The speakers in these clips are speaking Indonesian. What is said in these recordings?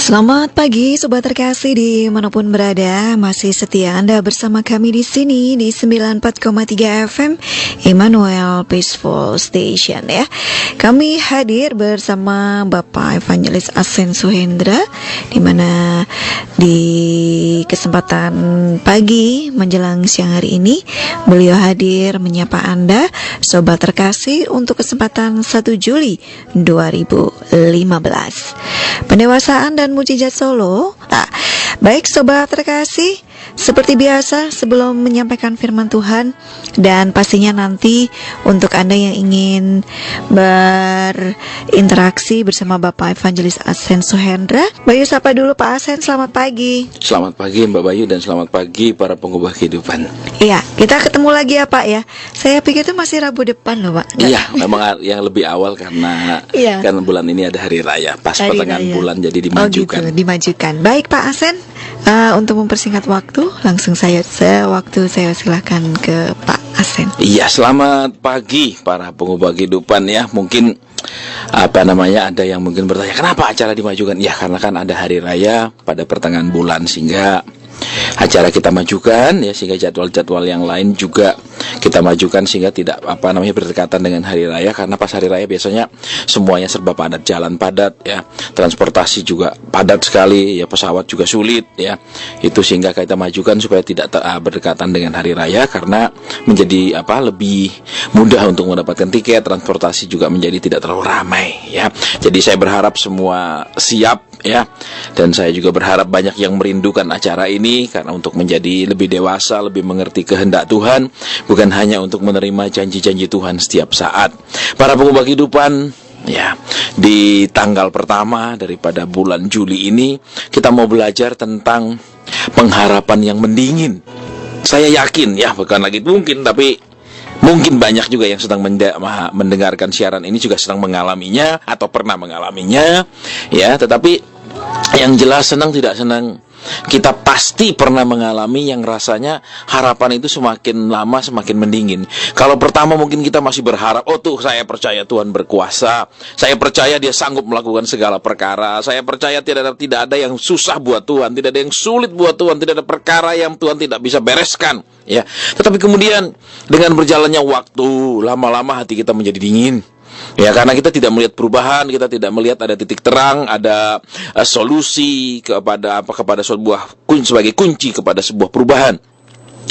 Selamat pagi sobat terkasih dimanapun berada. Masih setia Anda bersama kami di sini di 94,3 FM Immanuel Peaceful Station ya. Kami hadir bersama Bapak Evangelis Asen Suhendra, di mana di kesempatan pagi menjelang siang hari ini beliau hadir menyapa Anda sobat terkasih untuk kesempatan 1 Juli 2015. Pendewasaan dan mujizat Solo. Baik sobat terkasih, seperti biasa sebelum menyampaikan firman Tuhan, dan pastinya nanti untuk Anda yang ingin berinteraksi bersama Bapak Evangelis Asen Suhendra, Bayu sapa dulu Pak Asen. Selamat pagi. Selamat pagi Mbak Bayu, dan selamat pagi para pengubah kehidupan. Iya, kita ketemu lagi ya Pak ya. Saya pikir itu masih Rabu depan loh Pak. Iya, memang yang lebih awal karena kan bulan ini ada hari raya, pas hari pertengahan raya. Bulan jadi dimajukan. Oh gitu, dimajukan. Baik Pak Asen, untuk mempersingkat waktu, langsung saya silakan ke Pak Asen. Iya, selamat pagi para pengubah kehidupan ya. Mungkin ada yang mungkin bertanya, kenapa acara dimajukan? Ya, karena kan ada hari raya pada pertengahan bulan, sehingga acara kita majukan ya, sehingga jadwal-jadwal yang lain juga kita majukan sehingga tidak berdekatan dengan hari raya. Karena pas hari raya biasanya semuanya serba padat, jalan padat ya, transportasi juga padat sekali ya, pesawat juga sulit ya. Itu sehingga kita majukan supaya tidak berdekatan dengan hari raya, karena menjadi lebih mudah untuk mendapatkan tiket, transportasi juga menjadi tidak terlalu ramai ya. Jadi saya berharap semua siap ya, dan saya juga berharap banyak yang merindukan acara ini karena untuk menjadi lebih dewasa, lebih mengerti kehendak Tuhan, bukan hanya untuk menerima janji-janji Tuhan setiap saat. Para pengubah kehidupan ya, di tanggal pertama daripada bulan Juli ini kita mau belajar tentang pengharapan yang mendingin. Saya yakin ya, bukan lagi mungkin, tapi mungkin banyak juga yang sedang mendengarkan siaran ini juga sedang mengalaminya atau pernah mengalaminya ya. Tetapi yang jelas senang tidak senang, kita pasti pernah mengalami yang rasanya harapan itu semakin lama semakin mendingin. Kalau pertama mungkin kita masih berharap, saya percaya Tuhan berkuasa, saya percaya Dia sanggup melakukan segala perkara, saya percaya tidak ada yang susah buat Tuhan, tidak ada yang sulit buat Tuhan, tidak ada perkara yang Tuhan tidak bisa bereskan ya. Tetapi kemudian dengan berjalannya waktu, lama-lama hati kita menjadi dingin ya, karena kita tidak melihat perubahan, kita tidak melihat ada titik terang, ada solusi kepada sebagai kunci kepada sebuah perubahan.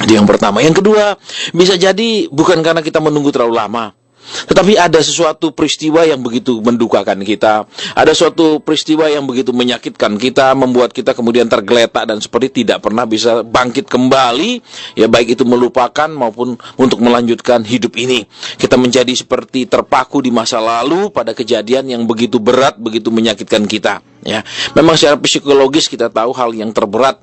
Itu yang pertama. Yang kedua, bisa jadi bukan karena kita menunggu terlalu lama, tetapi ada sesuatu peristiwa yang begitu mendukakan kita, ada suatu peristiwa yang begitu menyakitkan kita, membuat kita kemudian tergeletak dan seperti tidak pernah bisa bangkit kembali ya, baik itu melupakan maupun untuk melanjutkan hidup ini. Kita menjadi seperti terpaku di masa lalu pada kejadian yang begitu berat, begitu menyakitkan kita ya. Memang secara psikologis kita tahu hal yang terberat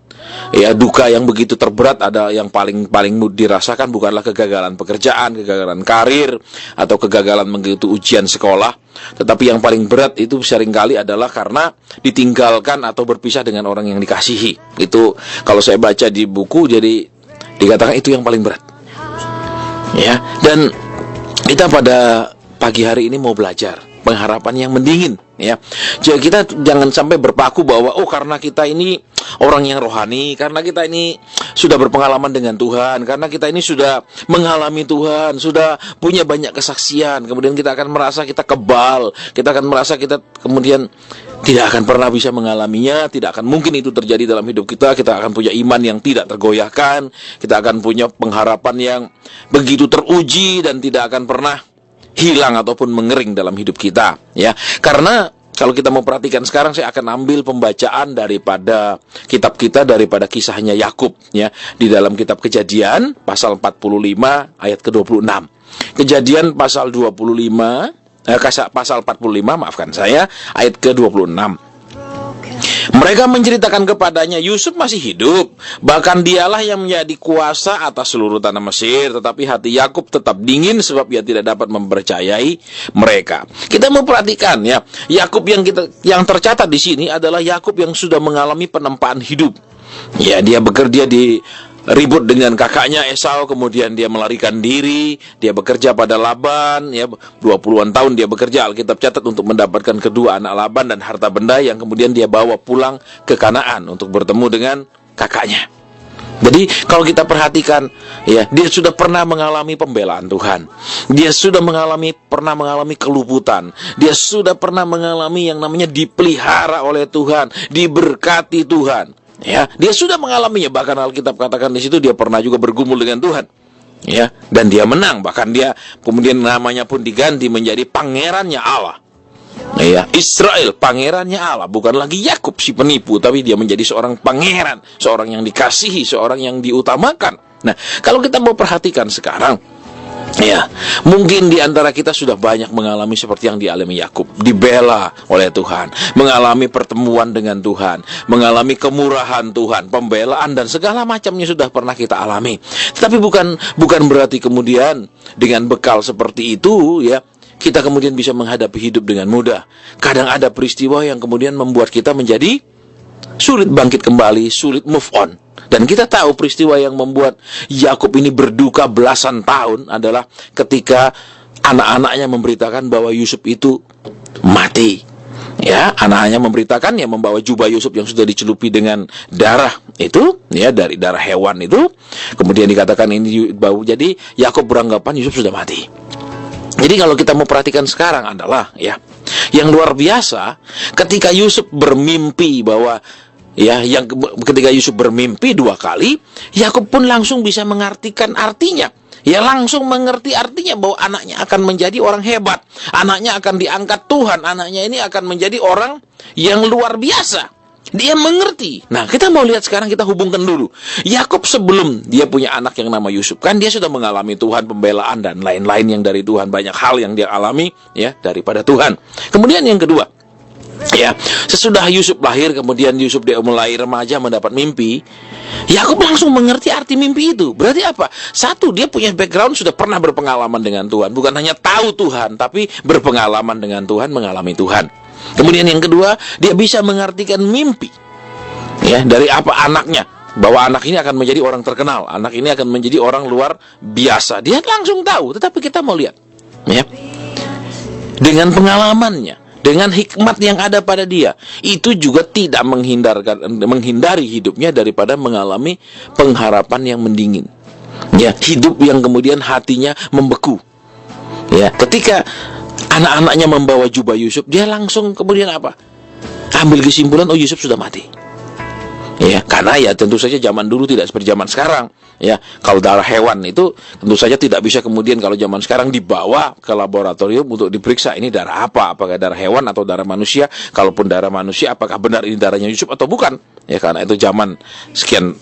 ya, duka yang begitu terberat, ada yang paling dirasakan bukanlah kegagalan pekerjaan, kegagalan karir, atau kegagalan mengikuti ujian sekolah, tetapi yang paling berat itu seringkali adalah karena ditinggalkan atau berpisah dengan orang yang dikasihi. Itu kalau saya baca di buku, jadi dikatakan itu yang paling berat ya. Dan kita pada pagi hari ini mau belajar pengharapan yang mendingin ya. Jadi kita jangan sampai berpaku bahwa karena kita ini orang yang rohani, karena kita ini sudah berpengalaman dengan Tuhan, karena kita ini sudah mengalami Tuhan, sudah punya banyak kesaksian, kemudian kita akan merasa kita kebal, kita akan merasa kita kemudian tidak akan pernah bisa mengalaminya, tidak akan mungkin itu terjadi dalam hidup kita. Kita akan punya iman yang tidak tergoyahkan, kita akan punya pengharapan yang begitu teruji dan tidak akan pernah hilang ataupun mengering dalam hidup kita ya. Karena kalau kita mau perhatikan sekarang, saya akan ambil pembacaan daripada kitab kita, daripada kisahnya Yakub ya, di dalam kitab Kejadian pasal 45 ayat ke-26. Kejadian pasal 45 maafkan saya, ayat ke-26. Mereka menceritakan kepadanya, Yusuf masih hidup, bahkan dialah yang menjadi kuasa atas seluruh tanah Mesir. Tetapi hati Yakub tetap dingin sebab ia tidak dapat mempercayai mereka. Kita mau perhatikan ya, Yakub yang tercatat di sini adalah Yakub yang sudah mengalami penempaan hidup. Ya, dia bekerja di ribut dengan kakaknya Esau, kemudian dia melarikan diri, dia bekerja pada Laban, ya 20-an tahun dia bekerja, Alkitab catat, untuk mendapatkan kedua anak Laban dan harta benda yang kemudian dia bawa pulang ke Kanaan untuk bertemu dengan kakaknya. Jadi kalau kita perhatikan, ya, dia sudah pernah mengalami pembelaan Tuhan. Dia sudah pernah mengalami keluputan. Dia sudah pernah mengalami yang namanya dipelihara oleh Tuhan, diberkati Tuhan. Ya, dia sudah mengalaminya, bahkan Alkitab katakan di situ dia pernah juga bergumul dengan Tuhan. Ya, dan dia menang, bahkan dia kemudian namanya pun diganti menjadi pangerannya Allah. Ya, Israel, pangerannya Allah, bukan lagi Yakub si penipu, tapi dia menjadi seorang pangeran, seorang yang dikasihi, seorang yang diutamakan. Nah, kalau kita mau perhatikan sekarang, ya, mungkin di antara kita sudah banyak mengalami seperti yang dialami Yakub, dibela oleh Tuhan, mengalami pertemuan dengan Tuhan, mengalami kemurahan Tuhan, pembelaan dan segala macamnya sudah pernah kita alami. Tetapi bukan berarti kemudian dengan bekal seperti itu, ya, kita kemudian bisa menghadapi hidup dengan mudah. Kadang ada peristiwa yang kemudian membuat kita menjadi sulit bangkit kembali, sulit move on. Dan kita tahu peristiwa yang membuat Yakub ini berduka belasan tahun adalah ketika anak-anaknya memberitakan bahwa Yusuf itu mati. Ya, anak-anaknya memberitakan, ya, membawa jubah Yusuf yang sudah dicelupi dengan darah itu, ya, dari darah hewan itu. Kemudian dikatakan ini bau. Jadi Yakub beranggapan Yusuf sudah mati. Jadi kalau kita mau perhatikan sekarang adalah, ya, yang luar biasa ketika Yusuf bermimpi bahwa, ya, yang ketika Yusuf bermimpi 2 kali, Yakub pun langsung bisa mengartikan artinya. Ya, langsung mengerti artinya bahwa anaknya akan menjadi orang hebat, anaknya akan diangkat Tuhan, anaknya ini akan menjadi orang yang luar biasa. Dia mengerti. Nah, kita mau lihat sekarang, kita hubungkan dulu. Yakub sebelum dia punya anak yang nama Yusuf, kan dia sudah mengalami Tuhan, pembelaan dan lain-lain yang dari Tuhan, banyak hal yang dia alami, ya, daripada Tuhan. Kemudian yang kedua, ya, sesudah Yusuf lahir, kemudian Yusuf dia mulai remaja mendapat mimpi, Yakub langsung mengerti arti mimpi itu. Berarti apa? Satu, dia punya background, sudah pernah berpengalaman dengan Tuhan. Bukan hanya tahu Tuhan, tapi berpengalaman dengan Tuhan, mengalami Tuhan. Kemudian yang kedua, dia bisa mengartikan mimpi, ya, dari apa anaknya, bahwa anak ini akan menjadi orang terkenal, anak ini akan menjadi orang luar biasa. Dia langsung tahu. Tetapi kita mau lihat, ya, dengan pengalamannya, dengan hikmat yang ada pada dia, itu juga tidak menghindari hidupnya daripada mengalami pengharapan yang mendingin, ya, hidup yang kemudian hatinya membeku. Ya, ketika anak-anaknya membawa jubah Yusuf, dia langsung kemudian apa? Ambil kesimpulan, oh, Yusuf sudah mati. Ya, karena ya tentu saja zaman dulu tidak seperti zaman sekarang. Ya, kalau darah hewan itu tentu saja tidak bisa kemudian kalau zaman sekarang dibawa ke laboratorium untuk diperiksa ini darah apa, apakah darah hewan atau darah manusia. Kalaupun darah manusia, apakah benar ini darahnya Yusuf atau bukan? Ya, karena itu zaman sekian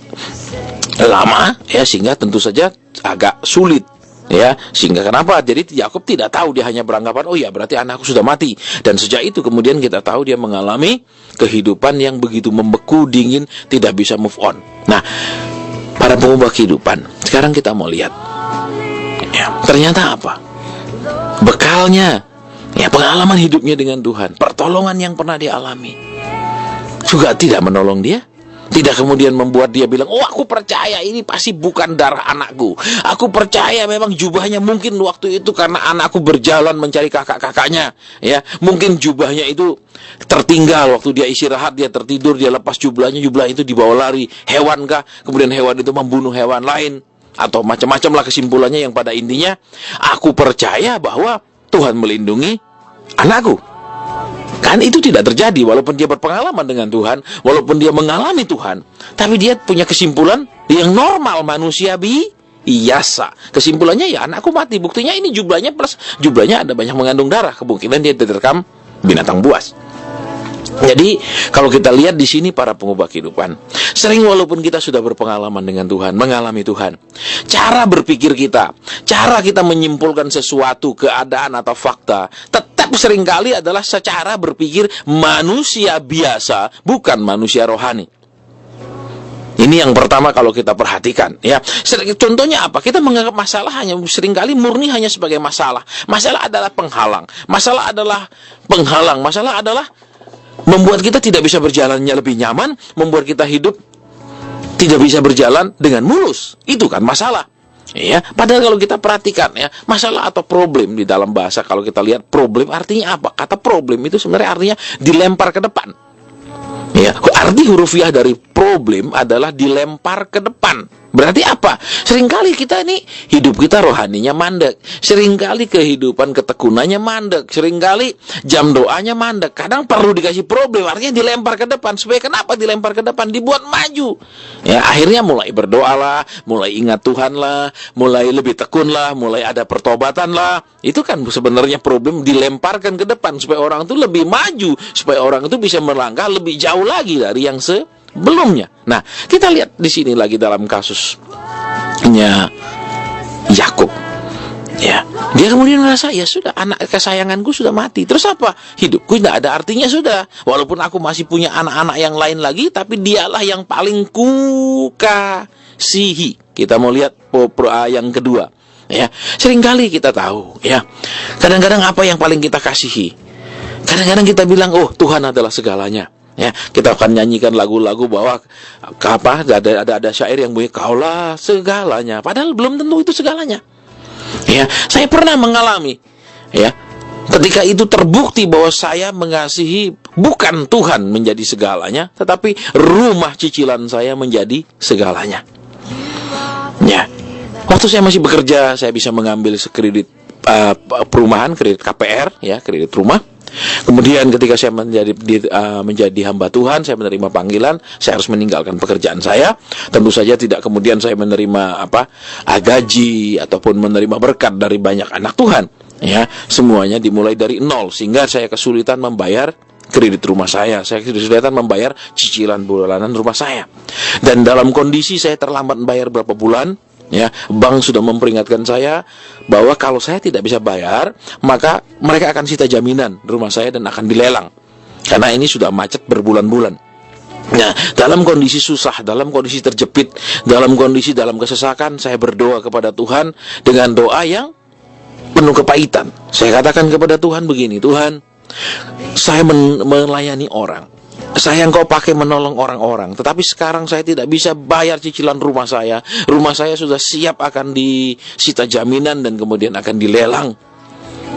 lama, ya, sehingga tentu saja agak sulit. Ya, sehingga kenapa? Jadi Yakub tidak tahu, dia hanya beranggapan, oh ya, berarti anakku sudah mati. Dan sejak itu kemudian kita tahu dia mengalami kehidupan yang begitu membeku, dingin, tidak bisa move on. Nah, para pengubah kehidupan, sekarang kita mau lihat, ya, ternyata apa? Bekalnya, ya, pengalaman hidupnya dengan Tuhan, pertolongan yang pernah dia alami, juga tidak menolong dia. Tidak kemudian membuat dia bilang, oh, aku percaya ini pasti bukan darah anakku. Aku percaya memang jubahnya mungkin waktu itu karena anakku berjalan mencari kakak-kakaknya. Ya, mungkin jubahnya itu tertinggal waktu dia istirahat, dia tertidur, dia lepas jubahnya, jubah itu dibawa lari. Hewan kah? Kemudian hewan itu membunuh hewan lain. Atau macam-macam lah kesimpulannya, yang pada intinya, aku percaya bahwa Tuhan melindungi anakku. Kan itu tidak terjadi, walaupun dia berpengalaman dengan Tuhan, walaupun dia mengalami Tuhan, tapi dia punya kesimpulan yang normal manusia biasa. Kesimpulannya, ya, anakku mati. Buktinya ini jumlahnya plus jumlahnya ada banyak mengandung darah, kemungkinan dia diterkam binatang buas. Jadi kalau kita lihat di sini para pengubah kehidupan, sering walaupun kita sudah berpengalaman dengan Tuhan, mengalami Tuhan, cara berpikir kita, cara kita menyimpulkan sesuatu, keadaan atau fakta, tetap seringkali adalah secara berpikir manusia biasa, bukan manusia rohani. Ini yang pertama kalau kita perhatikan, ya. Contohnya apa? Kita menganggap masalah hanya seringkali murni hanya sebagai masalah. Masalah adalah penghalang. Masalah adalah penghalang. Masalah adalah membuat kita tidak bisa berjalannya lebih nyaman, membuat kita hidup tidak bisa berjalan dengan mulus. Itu kan masalah. Ya, padahal kalau kita perhatikan ya, masalah atau problem di dalam bahasa, kalau kita lihat problem artinya apa? Kata problem itu sebenarnya artinya dilempar ke depan. Ya, arti hurufiah dari problem adalah dilempar ke depan. Berarti apa? Seringkali kita ini hidup kita rohaninya mandek. Seringkali kehidupan ketekunannya mandek. Seringkali jam doanya mandek. Kadang perlu dikasih problem, artinya dilempar ke depan. Supaya kenapa dilempar ke depan? Dibuat maju. Ya, akhirnya mulai berdoa lah, mulai ingat Tuhan lah, mulai lebih tekun lah, mulai ada pertobatan lah. Itu kan sebenarnya problem dilemparkan ke depan supaya orang itu lebih maju, supaya orang itu bisa melangkah lebih jauh lagi dari yang sebelumnya. Nah, kita lihat di sini lagi dalam kasusnya Yakub. Ya, dia kemudian merasa ya sudah, anak kesayanganku sudah mati. Terus apa? Hidupku tidak ada artinya sudah. Walaupun aku masih punya anak-anak yang lain lagi, tapi dialah yang paling kukasihi. Kita mau lihat yang kedua. Ya, seringkali kita tahu. Ya, kadang-kadang apa yang paling kita kasihi? Kadang-kadang kita bilang, oh Tuhan adalah segalanya. Ya, kita akan nyanyikan lagu-lagu bahwa ada syair yang bunyi kaulah segalanya. Padahal belum tentu itu segalanya. Ya, saya pernah mengalami, ya, ketika itu terbukti bahwa saya mengasihi bukan Tuhan menjadi segalanya, tetapi rumah cicilan saya menjadi segalanya. Ya, waktu saya masih bekerja, saya bisa mengambil kredit perumahan, kredit KPR, ya, kredit rumah. Kemudian ketika saya menjadi hamba Tuhan, saya menerima panggilan, saya harus meninggalkan pekerjaan saya. Tentu saja tidak kemudian saya menerima gaji ataupun menerima berkat dari banyak anak Tuhan. Ya, semuanya dimulai dari nol sehingga saya kesulitan membayar kredit rumah saya kesulitan membayar cicilan bulanan rumah saya. Dan dalam kondisi saya terlambat membayar berapa bulan, ya, bank sudah memperingatkan saya bahwa kalau saya tidak bisa bayar, maka mereka akan sita jaminan rumah saya dan akan dilelang. Karena ini sudah macet berbulan-bulan. Nah, dalam kondisi susah, dalam kondisi terjepit, dalam kesesakan, saya berdoa kepada Tuhan dengan doa yang penuh kepahitan. Saya katakan kepada Tuhan begini, Tuhan, saya melayani orang. Saya Engkau pakai menolong orang-orang, tetapi sekarang saya tidak bisa bayar cicilan rumah saya. Rumah saya sudah siap akan disita jaminan dan kemudian akan dilelang.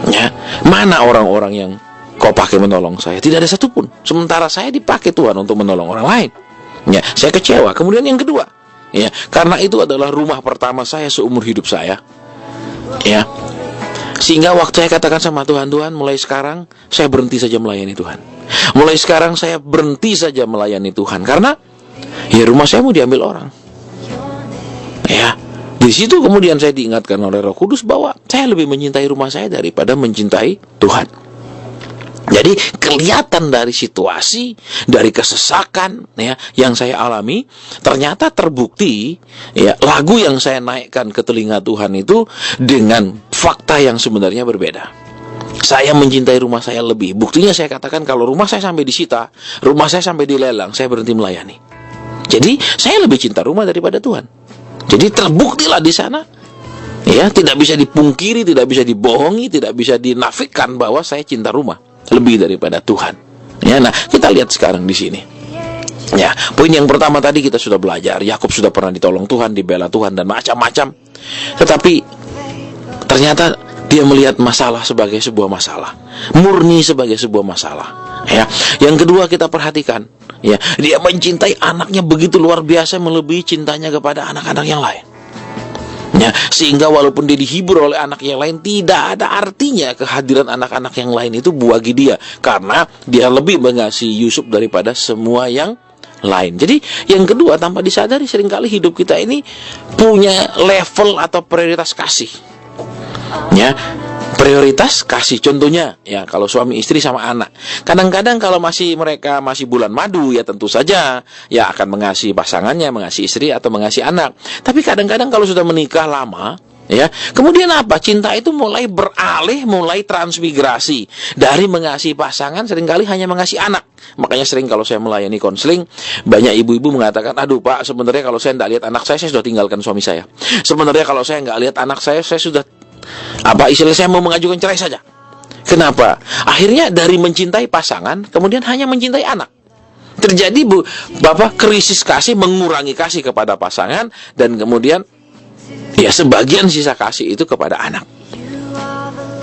Ya, mana orang-orang yang Kau pakai menolong saya? Tidak ada satupun. Sementara saya dipakai Tuhan untuk menolong orang lain. Ya, saya kecewa. Kemudian yang kedua, ya, karena itu adalah rumah pertama saya seumur hidup saya. Ya, sehingga waktu saya katakan sama Tuhan, Tuhan, mulai sekarang saya berhenti saja melayani Tuhan. Mulai sekarang saya berhenti saja melayani Tuhan karena ya rumah saya mau diambil orang. Ya, di situ kemudian saya diingatkan oleh Roh Kudus bahwa saya lebih mencintai rumah saya daripada mencintai Tuhan. Jadi kelihatan dari situasi, dari kesesakan, ya, yang saya alami, ternyata terbukti, ya, lagu yang saya naikkan ke telinga Tuhan itu dengan fakta yang sebenarnya berbeda. Saya mencintai rumah saya lebih. Buktinya saya katakan kalau rumah saya sampai disita, rumah saya sampai dilelang, saya berhenti melayani. Jadi saya lebih cinta rumah daripada Tuhan. Jadi terbuktilah di sana, ya, tidak bisa dipungkiri, tidak bisa dibohongi, tidak bisa dinafikan bahwa saya cinta rumah lebih daripada Tuhan. Ya, nah kita lihat sekarang di sini. Ya, poin yang pertama tadi kita sudah belajar. Yakub sudah pernah ditolong Tuhan, dibela Tuhan dan macam-macam. Tetapi ternyata dia melihat masalah sebagai sebuah masalah, murni sebagai sebuah masalah. Ya, yang kedua kita perhatikan, ya, dia mencintai anaknya begitu luar biasa, melebihi cintanya kepada anak-anak yang lain. Ya, sehingga walaupun dia dihibur oleh anak yang lain, tidak ada artinya kehadiran anak-anak yang lain itu bagi dia, karena dia lebih mengasihi Yusuf daripada semua yang lain. Jadi yang kedua, tanpa disadari seringkali hidup kita ini punya level atau prioritas kasih. Ya, prioritas kasih. Contohnya, ya, kalau suami istri sama anak, kadang-kadang kalau mereka masih bulan madu, ya tentu saja ya akan mengasihi pasangannya, mengasihi istri atau mengasihi anak. Tapi kadang-kadang kalau sudah menikah lama, ya, kemudian apa? Cinta itu mulai beralih, mulai transmigrasi dari mengasihi pasangan seringkali hanya mengasihi anak. Makanya sering kalau saya melayani konseling, banyak ibu-ibu mengatakan, aduh Pak, sebenarnya kalau saya tidak lihat anak saya sudah tinggalkan suami saya. Sebenarnya kalau saya nggak lihat anak saya sudah istilahnya saya mau mengajukan cerai saja. Kenapa? Akhirnya dari mencintai pasangan kemudian hanya mencintai anak. Terjadi krisis kasih, mengurangi kasih kepada pasangan, dan kemudian ya sebagian sisa kasih itu kepada anak.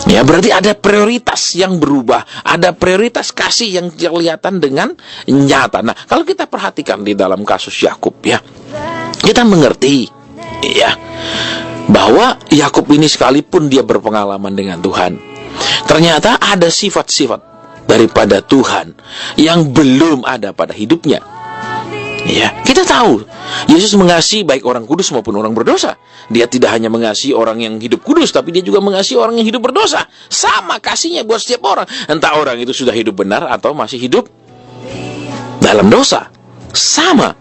Ya, berarti ada prioritas yang berubah, ada prioritas kasih yang kelihatan dengan nyata. Nah, kalau kita perhatikan di dalam kasus Yakub ya, kita mengerti ya bahwa Yakub ini sekalipun dia berpengalaman dengan Tuhan, ternyata ada sifat-sifat daripada Tuhan yang belum ada pada hidupnya. Ya, kita tahu Yesus mengasihi baik orang kudus maupun orang berdosa. Dia tidak hanya mengasihi orang yang hidup kudus, tapi dia juga mengasihi orang yang hidup berdosa. Sama kasihnya buat setiap orang, entah orang itu sudah hidup benar atau masih hidup dalam dosa. Sama.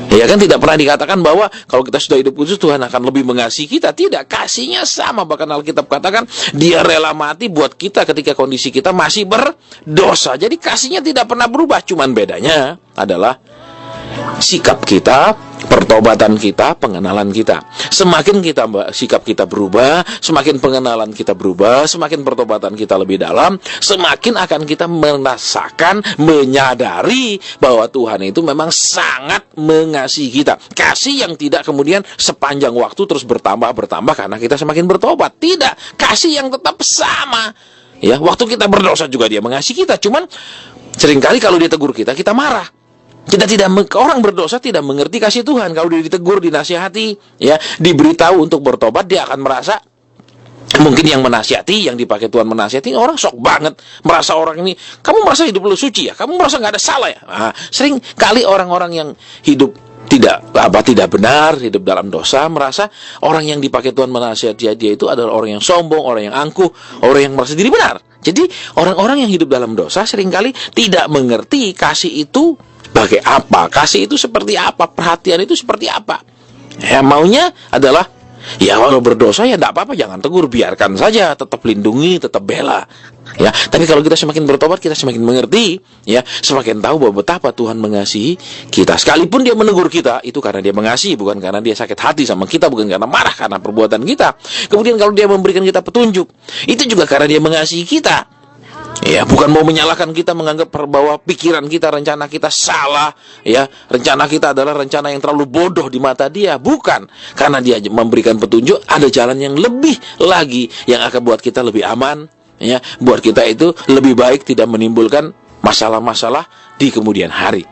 Ya kan, tidak pernah dikatakan bahwa kalau kita sudah hidup kudus Tuhan akan lebih mengasihi kita. Tidak, kasihnya sama. Bahkan Alkitab katakan dia rela mati buat kita ketika kondisi kita masih berdosa. Jadi kasihnya tidak pernah berubah. Cuman bedanya adalah sikap kita, pertobatan kita, pengenalan kita. Semakin sikap kita berubah, semakin pengenalan kita berubah, semakin pertobatan kita lebih dalam, semakin akan kita merasakan, menyadari bahwa Tuhan itu memang sangat mengasihi kita. Kasih yang tidak kemudian sepanjang waktu terus bertambah karena kita semakin bertobat. Tidak, kasih yang tetap sama. Ya, waktu kita berdosa juga dia mengasihi kita. Cuman seringkali kalau dia tegur kita marah. Orang berdosa tidak mengerti kasih Tuhan. Kalau dia ditegur, dinasihati, ya, diberitahu untuk bertobat, dia akan merasa mungkin yang menasihati, yang dipakai Tuhan menasihati, orang sok banget, merasa orang ini, kamu merasa hidup lu suci ya, kamu merasa nggak ada salah ya. Nah, sering kali orang-orang yang hidup tidak benar, hidup dalam dosa, merasa orang yang dipakai Tuhan menasihati dia itu adalah orang yang sombong, orang yang angkuh, orang yang merasa diri benar. Jadi orang-orang yang hidup dalam dosa seringkali tidak mengerti kasih itu sebagai apa, kasih itu seperti apa, perhatian itu seperti apa. Ya, maunya adalah ya kalau berdosa ya tidak apa-apa, jangan tegur, biarkan saja, tetap lindungi, tetap bela. Ya, tapi kalau kita semakin bertobat, kita semakin mengerti, ya, semakin tahu bahwa betapa Tuhan mengasihi kita. Sekalipun dia menegur kita, itu karena dia mengasihi, bukan karena dia sakit hati sama kita, bukan karena marah karena perbuatan kita. Kemudian kalau dia memberikan kita petunjuk, itu juga karena dia mengasihi kita. Ya, bukan mau menyalahkan kita, menganggap bahwa pikiran kita, rencana kita salah, ya, rencana kita adalah rencana yang terlalu bodoh di mata dia, bukan. Karena dia memberikan petunjuk, ada jalan yang lebih lagi yang akan buat kita lebih aman, ya, buat kita itu lebih baik, tidak menimbulkan masalah-masalah di kemudian hari.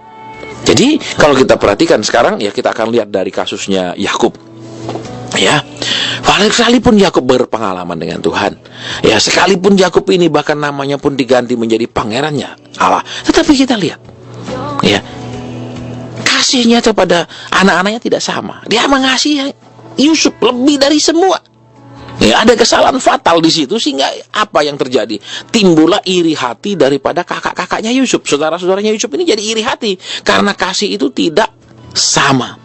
Jadi, kalau kita perhatikan sekarang, ya, kita akan lihat dari kasusnya Yakub. Ya, sekalipun Yakub berpengalaman dengan Tuhan, ya, sekalipun Yakub ini bahkan namanya pun diganti menjadi pangerannya Allah, tetapi kita lihat, ya, kasihnya kepada anak-anaknya tidak sama. Dia mengasihi Yusuf lebih dari semua. Ya, ada kesalahan fatal di situ, sehingga apa yang terjadi? Timbullah iri hati daripada kakak-kakaknya Yusuf, saudara-saudaranya Yusuf ini jadi iri hati karena kasih itu tidak sama.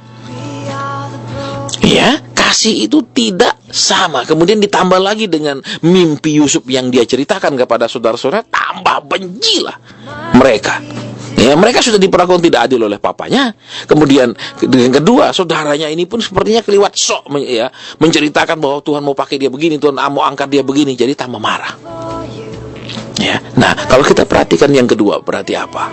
Ya, kasih itu tidak sama. Kemudian ditambah lagi dengan mimpi Yusuf yang dia ceritakan kepada saudara-saudara, tambah bencilah mereka. Ya, mereka sudah diperlakukan tidak adil oleh papanya. Kemudian yang kedua, saudaranya ini pun sepertinya keliwat sok, ya, menceritakan bahwa Tuhan mau pakai dia begini, Tuhan mau angkat dia begini, jadi tambah marah. Ya, nah, kalau kita perhatikan yang kedua, berarti apa?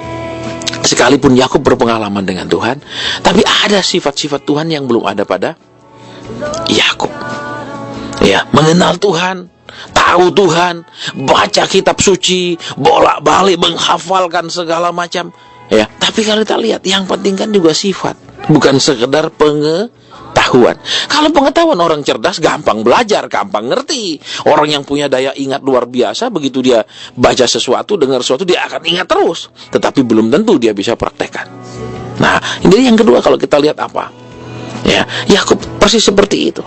Sekalipun Yakub berpengalaman dengan Tuhan, tapi ada sifat-sifat Tuhan yang belum ada pada Yakub. Ya, mengenal Tuhan, tahu Tuhan, baca kitab suci, bolak-balik menghafalkan segala macam. Ya, tapi kalau kita lihat, yang penting kan juga sifat, bukan sekedar pengetahuan. Kalau pengetahuan, orang cerdas gampang belajar, gampang ngerti. Orang yang punya daya ingat luar biasa, begitu dia baca sesuatu, dengar sesuatu, dia akan ingat terus. Tetapi belum tentu dia bisa praktekkan. Nah, ini yang kedua kalau kita lihat apa? Ya, Yakub persis seperti itu.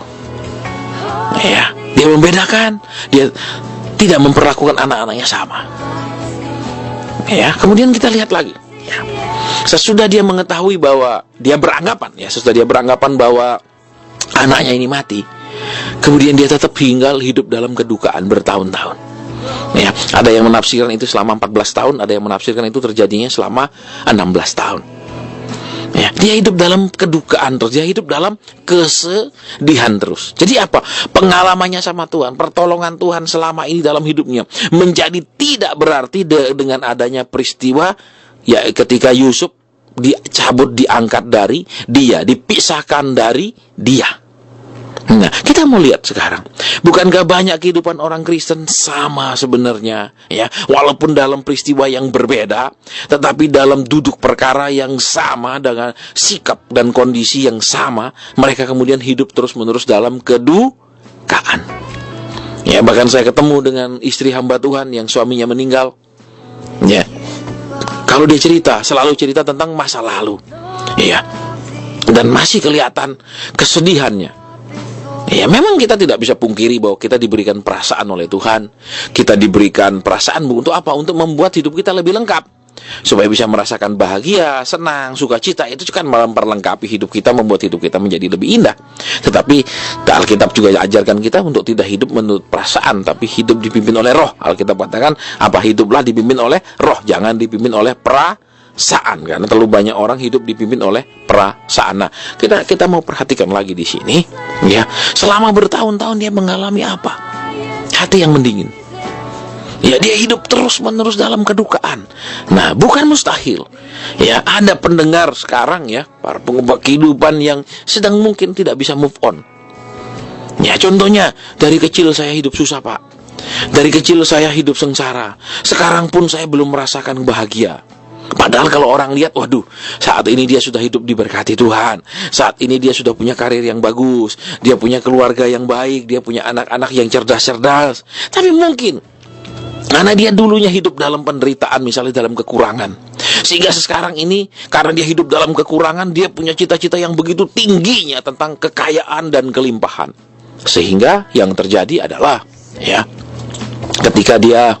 Ya, dia membedakan, dia tidak memperlakukan anak-anaknya sama. Ya, kemudian kita lihat lagi. Ya, sesudah dia mengetahui bahwa sesudah dia beranggapan bahwa anaknya ini mati, kemudian dia tetap hidup dalam kedukaan bertahun-tahun. Ya, ada yang menafsirkan itu selama 14 tahun, ada yang menafsirkan itu terjadinya selama 16 tahun. Ya, dia hidup dalam kedukaan terus, dia hidup dalam kesedihan terus. Jadi apa? Pengalamannya sama Tuhan, pertolongan Tuhan selama ini dalam hidupnya menjadi tidak berarti dengan adanya peristiwa, ya, ketika Yusuf dicabut, diangkat dari dia, dipisahkan dari dia. Nah, kita mau lihat sekarang, bukankah banyak kehidupan orang Kristen sama sebenarnya, ya, walaupun dalam peristiwa yang berbeda, tetapi dalam duduk perkara yang sama, dengan sikap dan kondisi yang sama, mereka kemudian hidup terus-menerus dalam kedukaan. Ya, bahkan saya ketemu dengan istri hamba Tuhan yang suaminya meninggal. Ya, kalau dia cerita, selalu cerita tentang masa lalu, ya, dan masih kelihatan kesedihannya. Ya, memang kita tidak bisa pungkiri bahwa kita diberikan perasaan oleh Tuhan. Kita diberikan perasaan untuk apa? Untuk membuat hidup kita lebih lengkap, supaya bisa merasakan bahagia, senang, sukacita. Itu kan memperlengkapi hidup kita, membuat hidup kita menjadi lebih indah. Tetapi Alkitab juga ajarkan kita untuk tidak hidup menurut perasaan, tapi hidup dipimpin oleh roh. Alkitab katakan, apa? Hiduplah dipimpin oleh roh, jangan dipimpin oleh perasaan. Karena terlalu banyak orang hidup dipimpin oleh perasaan. Nah, kita mau perhatikan lagi di sini, ya. Selama bertahun-tahun dia mengalami apa? Hati yang mendingin. Ya, dia hidup terus-menerus dalam kedukaan. Nah, bukan mustahil, ya, ada pendengar sekarang, ya, para pengubah kehidupan yang sedang mungkin tidak bisa move on. Ya, contohnya, dari kecil saya hidup susah, Pak. Dari kecil saya hidup sengsara. Sekarang pun saya belum merasakan bahagia. Padahal kalau orang lihat, waduh, saat ini dia sudah hidup diberkati Tuhan. Saat ini dia sudah punya karir yang bagus. Dia punya keluarga yang baik. Dia punya anak-anak yang cerdas-cerdas. Tapi mungkin karena dia dulunya hidup dalam penderitaan, misalnya dalam kekurangan, sehingga sekarang ini karena dia hidup dalam kekurangan, dia punya cita-cita yang begitu tingginya tentang kekayaan dan kelimpahan. Sehingga yang terjadi adalah, ya, ketika dia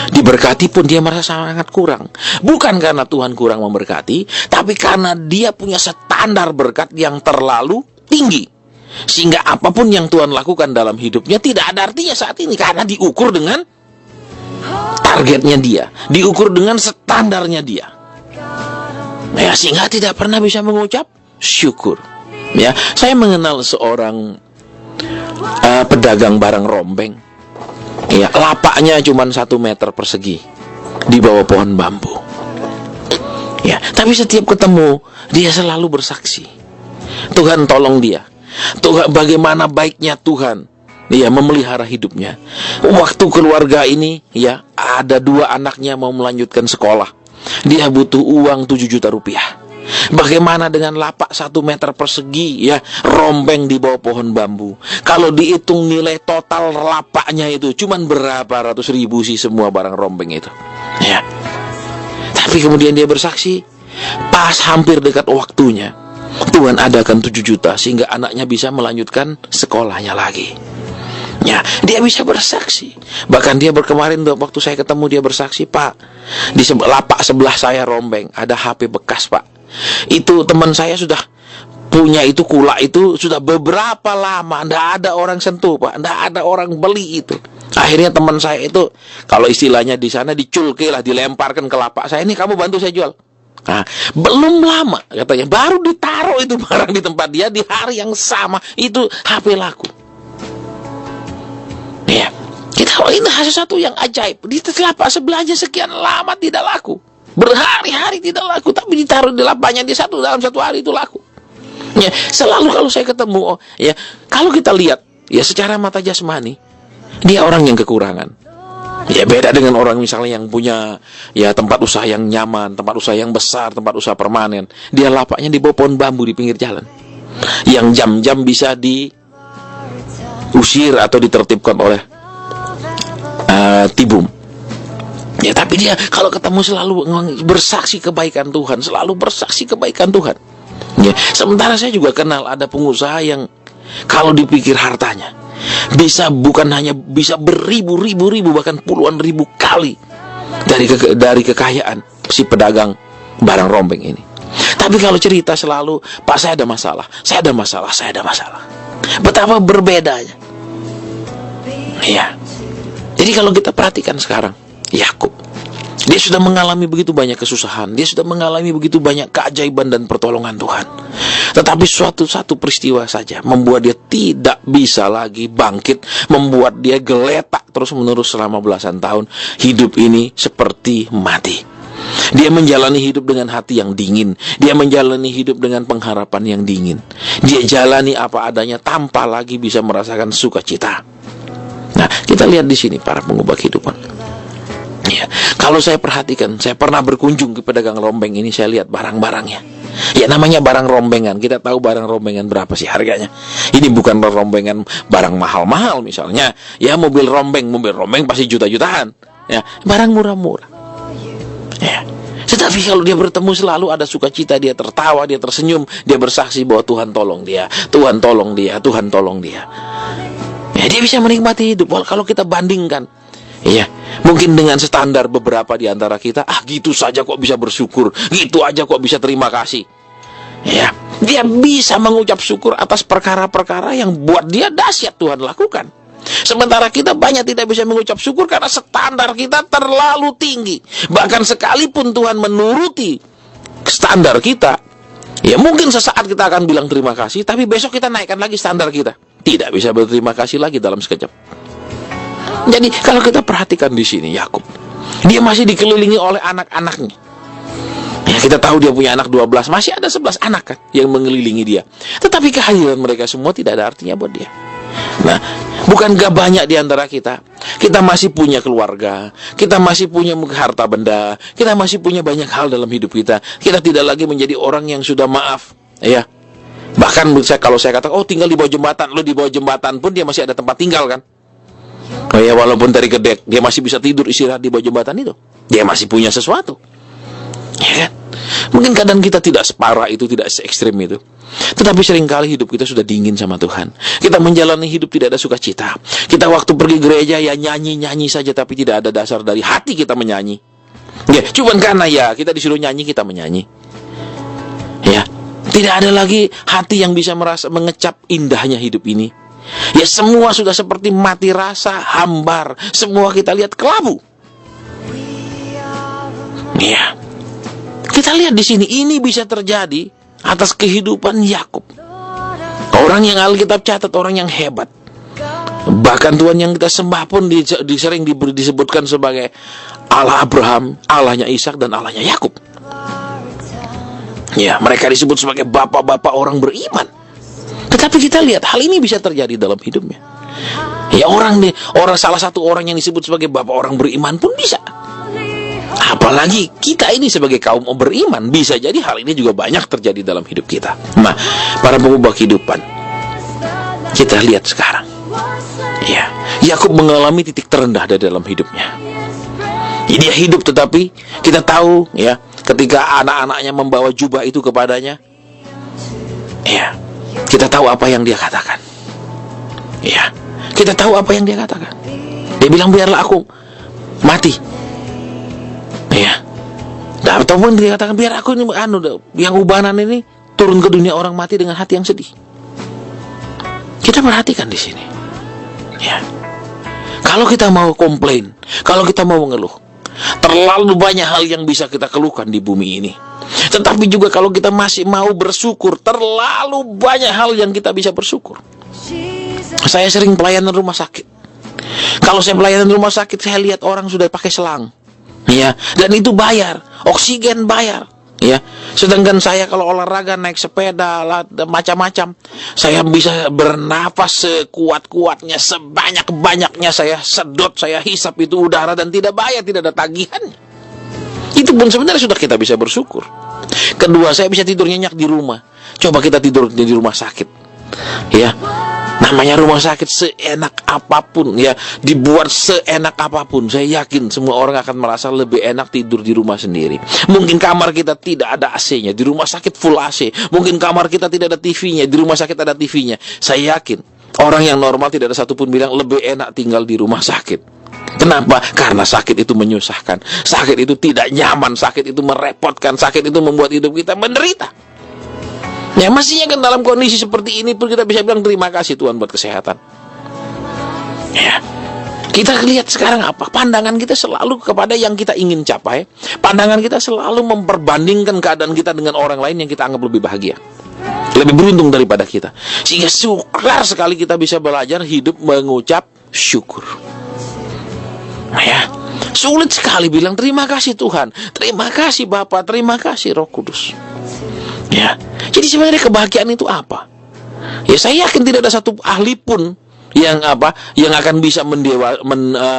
diberkati pun dia merasa sangat kurang. Bukan karena Tuhan kurang memberkati, tapi karena dia punya standar berkat yang terlalu tinggi, sehingga apapun yang Tuhan lakukan dalam hidupnya tidak ada artinya saat ini, karena diukur dengan targetnya dia, diukur dengan standarnya dia. Ya, sehingga tidak pernah bisa mengucap syukur. Ya, saya mengenal seorang pedagang barang rombeng. Ya, lapaknya cuma 1 meter persegi di bawah pohon bambu. Ya, tapi setiap ketemu dia selalu bersaksi, Tuhan tolong dia. Tuhan, bagaimana baiknya Tuhan, ya, memelihara hidupnya. Waktu keluarga ini, ya, ada 2 anaknya mau melanjutkan sekolah. Dia butuh uang 7 juta rupiah. Bagaimana dengan lapak 1 meter persegi, ya, rombeng di bawah pohon bambu? Kalau dihitung nilai total lapaknya itu cuman berapa ratus ribu sih semua barang rombeng itu, ya. Tapi kemudian dia bersaksi, pas hampir dekat waktunya, Tuhan adakan 7 juta sehingga anaknya bisa melanjutkan sekolahnya lagi. Ya, dia bisa bersaksi. Bahkan dia kemarin waktu saya ketemu dia bersaksi, Pak, di lapak sebelah saya rombeng ada HP bekas, Pak. Itu teman saya sudah punya itu kula itu sudah beberapa lama, ndak ada orang sentuh, Pak, ndak ada orang beli itu. Akhirnya teman saya itu, kalau istilahnya di sana diculke lah, dilemparkan ke lapak saya, ini kamu bantu saya jual. Nah, belum lama katanya baru ditaruh itu barang di tempat dia, di hari yang sama itu HP laku. Ya, kita ini sesuatu yang ajaib. Di lapak sebelahnya sekian lama tidak laku, berhari-hari tidak laku, tapi ditaruh di lapaknya dalam satu hari itu laku. Ya, selalu kalau saya ketemu, ya, kalau kita lihat, ya, secara mata jasmani, dia orang yang kekurangan. Ya, beda dengan orang misalnya yang punya, ya, tempat usaha yang nyaman, tempat usaha yang besar, tempat usaha permanen. Dia lapaknya di bawah pohon bambu di pinggir jalan, yang jam-jam bisa diusir atau ditertibkan oleh tibum. Ya, tapi dia kalau ketemu selalu bersaksi kebaikan Tuhan, selalu bersaksi kebaikan Tuhan. Ya, sementara saya juga kenal ada pengusaha yang kalau dipikir hartanya bisa bukan hanya bisa beribu-ribu bahkan puluhan ribu kali dari kekayaan si pedagang barang rombeng ini. Tapi kalau cerita selalu, Pak, saya ada masalah, saya ada masalah, saya ada masalah. Betapa berbedanya. Ya. Jadi kalau kita perhatikan sekarang, Yakub, dia sudah mengalami begitu banyak kesusahan, dia sudah mengalami begitu banyak keajaiban dan pertolongan Tuhan. Tetapi satu peristiwa saja membuat dia tidak bisa lagi bangkit, membuat dia geletak terus menerus selama belasan tahun. Hidup ini seperti mati. Dia menjalani hidup dengan hati yang dingin. Dia menjalani hidup dengan pengharapan yang dingin. Dia jalani apa adanya tanpa lagi bisa merasakan sukacita. Nah, kita lihat di sini para pengubah kehidupan. Ya, kalau saya perhatikan, saya pernah berkunjung ke pedagang rombeng ini, saya lihat barang-barangnya. Ya, namanya barang rombengan. Kita tahu barang rombengan berapa sih harganya. Ini bukan rombengan barang mahal-mahal misalnya. Ya, mobil rombeng pasti juta-jutaan. Ya, barang murah-murah. Ya. Tetapi kalau dia bertemu selalu ada sukacita, dia tertawa, dia tersenyum, dia bersaksi bahwa Tuhan tolong dia, Tuhan tolong dia, Tuhan tolong dia. Ya, dia bisa menikmati hidup. Kalau kita bandingkan, ya, mungkin dengan standar beberapa di antara kita, gitu saja kok bisa bersyukur, gitu aja kok bisa terima kasih. Ya, dia bisa mengucap syukur atas perkara-perkara yang buat dia dahsyat Tuhan lakukan. Sementara kita banyak tidak bisa mengucap syukur karena standar kita terlalu tinggi. Bahkan sekalipun Tuhan menuruti standar kita, ya mungkin sesaat kita akan bilang terima kasih, tapi besok kita naikkan lagi standar kita. Tidak bisa berterima kasih lagi dalam sekejap. Jadi kalau kita perhatikan di sini Yakub, dia masih dikelilingi oleh anak-anaknya. Ya, kita tahu dia punya anak 12, masih ada 11 anak kan yang mengelilingi dia. Tetapi kehadiran mereka semua tidak ada artinya buat dia. Nah, bukankah banyak di antara kita masih punya keluarga, kita masih punya harta benda, kita masih punya banyak hal dalam hidup kita. Kita tidak lagi menjadi orang yang sudah maaf, ya. Bahkan kalau saya katakan, tinggal di bawah jembatan, lo di bawah jembatan pun dia masih ada tempat tinggal kan. Ya, walaupun dari gedek, dia masih bisa tidur istirahat di bawah jembatan itu. Dia masih punya sesuatu. Ya kan? Mungkin keadaan kita tidak separah itu, tidak se-ekstrim itu. Tetapi seringkali hidup kita sudah dingin sama Tuhan. Kita menjalani hidup tidak ada sukacita. Kita waktu pergi gereja ya nyanyi-nyanyi saja, tapi tidak ada dasar dari hati kita menyanyi. Ya, cuman karena ya kita disuruh nyanyi, kita menyanyi. Ya, tidak ada lagi hati yang bisa merasa mengecap indahnya hidup ini. Ya, semua sudah seperti mati rasa, hambar. Semua kita lihat kelabu. Ya. Kita lihat di sini, ini bisa terjadi atas kehidupan Yakub. Orang yang Alkitab catat orang yang hebat. Bahkan Tuhan yang kita sembah pun sering disebutkan sebagai Allah Abraham, Allahnya Ishak dan Allahnya Yakub. Ya, mereka disebut sebagai bapak-bapak orang beriman. Tetapi kita lihat hal ini bisa terjadi dalam hidupnya. Ya, salah satu orang yang disebut sebagai bapak orang beriman pun bisa. Apalagi kita ini sebagai kaum beriman, bisa jadi hal ini juga banyak terjadi dalam hidup kita. Nah, para pengubah kehidupan, kita lihat sekarang, ya, Yakub mengalami titik terendah dalam hidupnya. Dia hidup, tetapi kita tahu, ya, ketika anak-anaknya membawa jubah itu kepadanya, ya, kita tahu apa yang dia katakan. Ya, kita tahu apa yang dia katakan. Dia bilang, biarlah aku mati. Ya, ataupun dia katakan biar aku ini yang ubanan ini turun ke dunia orang mati dengan hati yang sedih. Kita perhatikan di sini. Ya, kalau kita mau komplain, kalau kita mau mengeluh, terlalu banyak hal yang bisa kita keluhkan di bumi ini. Tetapi juga kalau kita masih mau bersyukur, terlalu banyak hal yang kita bisa bersyukur. Saya sering pelayanan rumah sakit. Kalau saya pelayanan rumah sakit, saya lihat orang sudah pakai selang. Ya, dan itu bayar, oksigen bayar, ya. Sedangkan saya kalau olahraga, naik sepeda, macam-macam, saya bisa bernafas sekuat-kuatnya, sebanyak-banyaknya saya sedot, saya hisap itu udara dan tidak bayar, tidak ada tagihannya. Itu pun sebenarnya sudah kita bisa bersyukur. Kedua, saya bisa tidur nyenyak di rumah. Coba kita tidur di rumah sakit, ya. Namanya rumah sakit seenak apapun, ya, dibuat seenak apapun, saya yakin semua orang akan merasa lebih enak tidur di rumah sendiri. Mungkin kamar kita tidak ada AC-nya, di rumah sakit full AC. Mungkin kamar kita tidak ada TV-nya, di rumah sakit ada TV-nya. Saya yakin orang yang normal tidak ada satupun bilang lebih enak tinggal di rumah sakit. Kenapa? Karena sakit itu menyusahkan, sakit itu tidak nyaman, sakit itu merepotkan, sakit itu membuat hidup kita menderita. Ya, mestinya kan dalam kondisi seperti ini pun kita bisa bilang terima kasih Tuhan buat kesehatan. Ya, kita lihat sekarang apa? Pandangan kita selalu kepada yang kita ingin capai. Pandangan kita selalu memperbandingkan keadaan kita dengan orang lain yang kita anggap lebih bahagia, lebih beruntung daripada kita. Sehingga sukar sekali kita bisa belajar hidup mengucap syukur. Nah, ya, Sulit sekali bilang terima kasih Tuhan, terima kasih Bapa, terima kasih Roh Kudus. Ya, jadi sebenarnya kebahagiaan itu apa? Ya, saya yakin tidak ada satu ahli pun yang akan bisa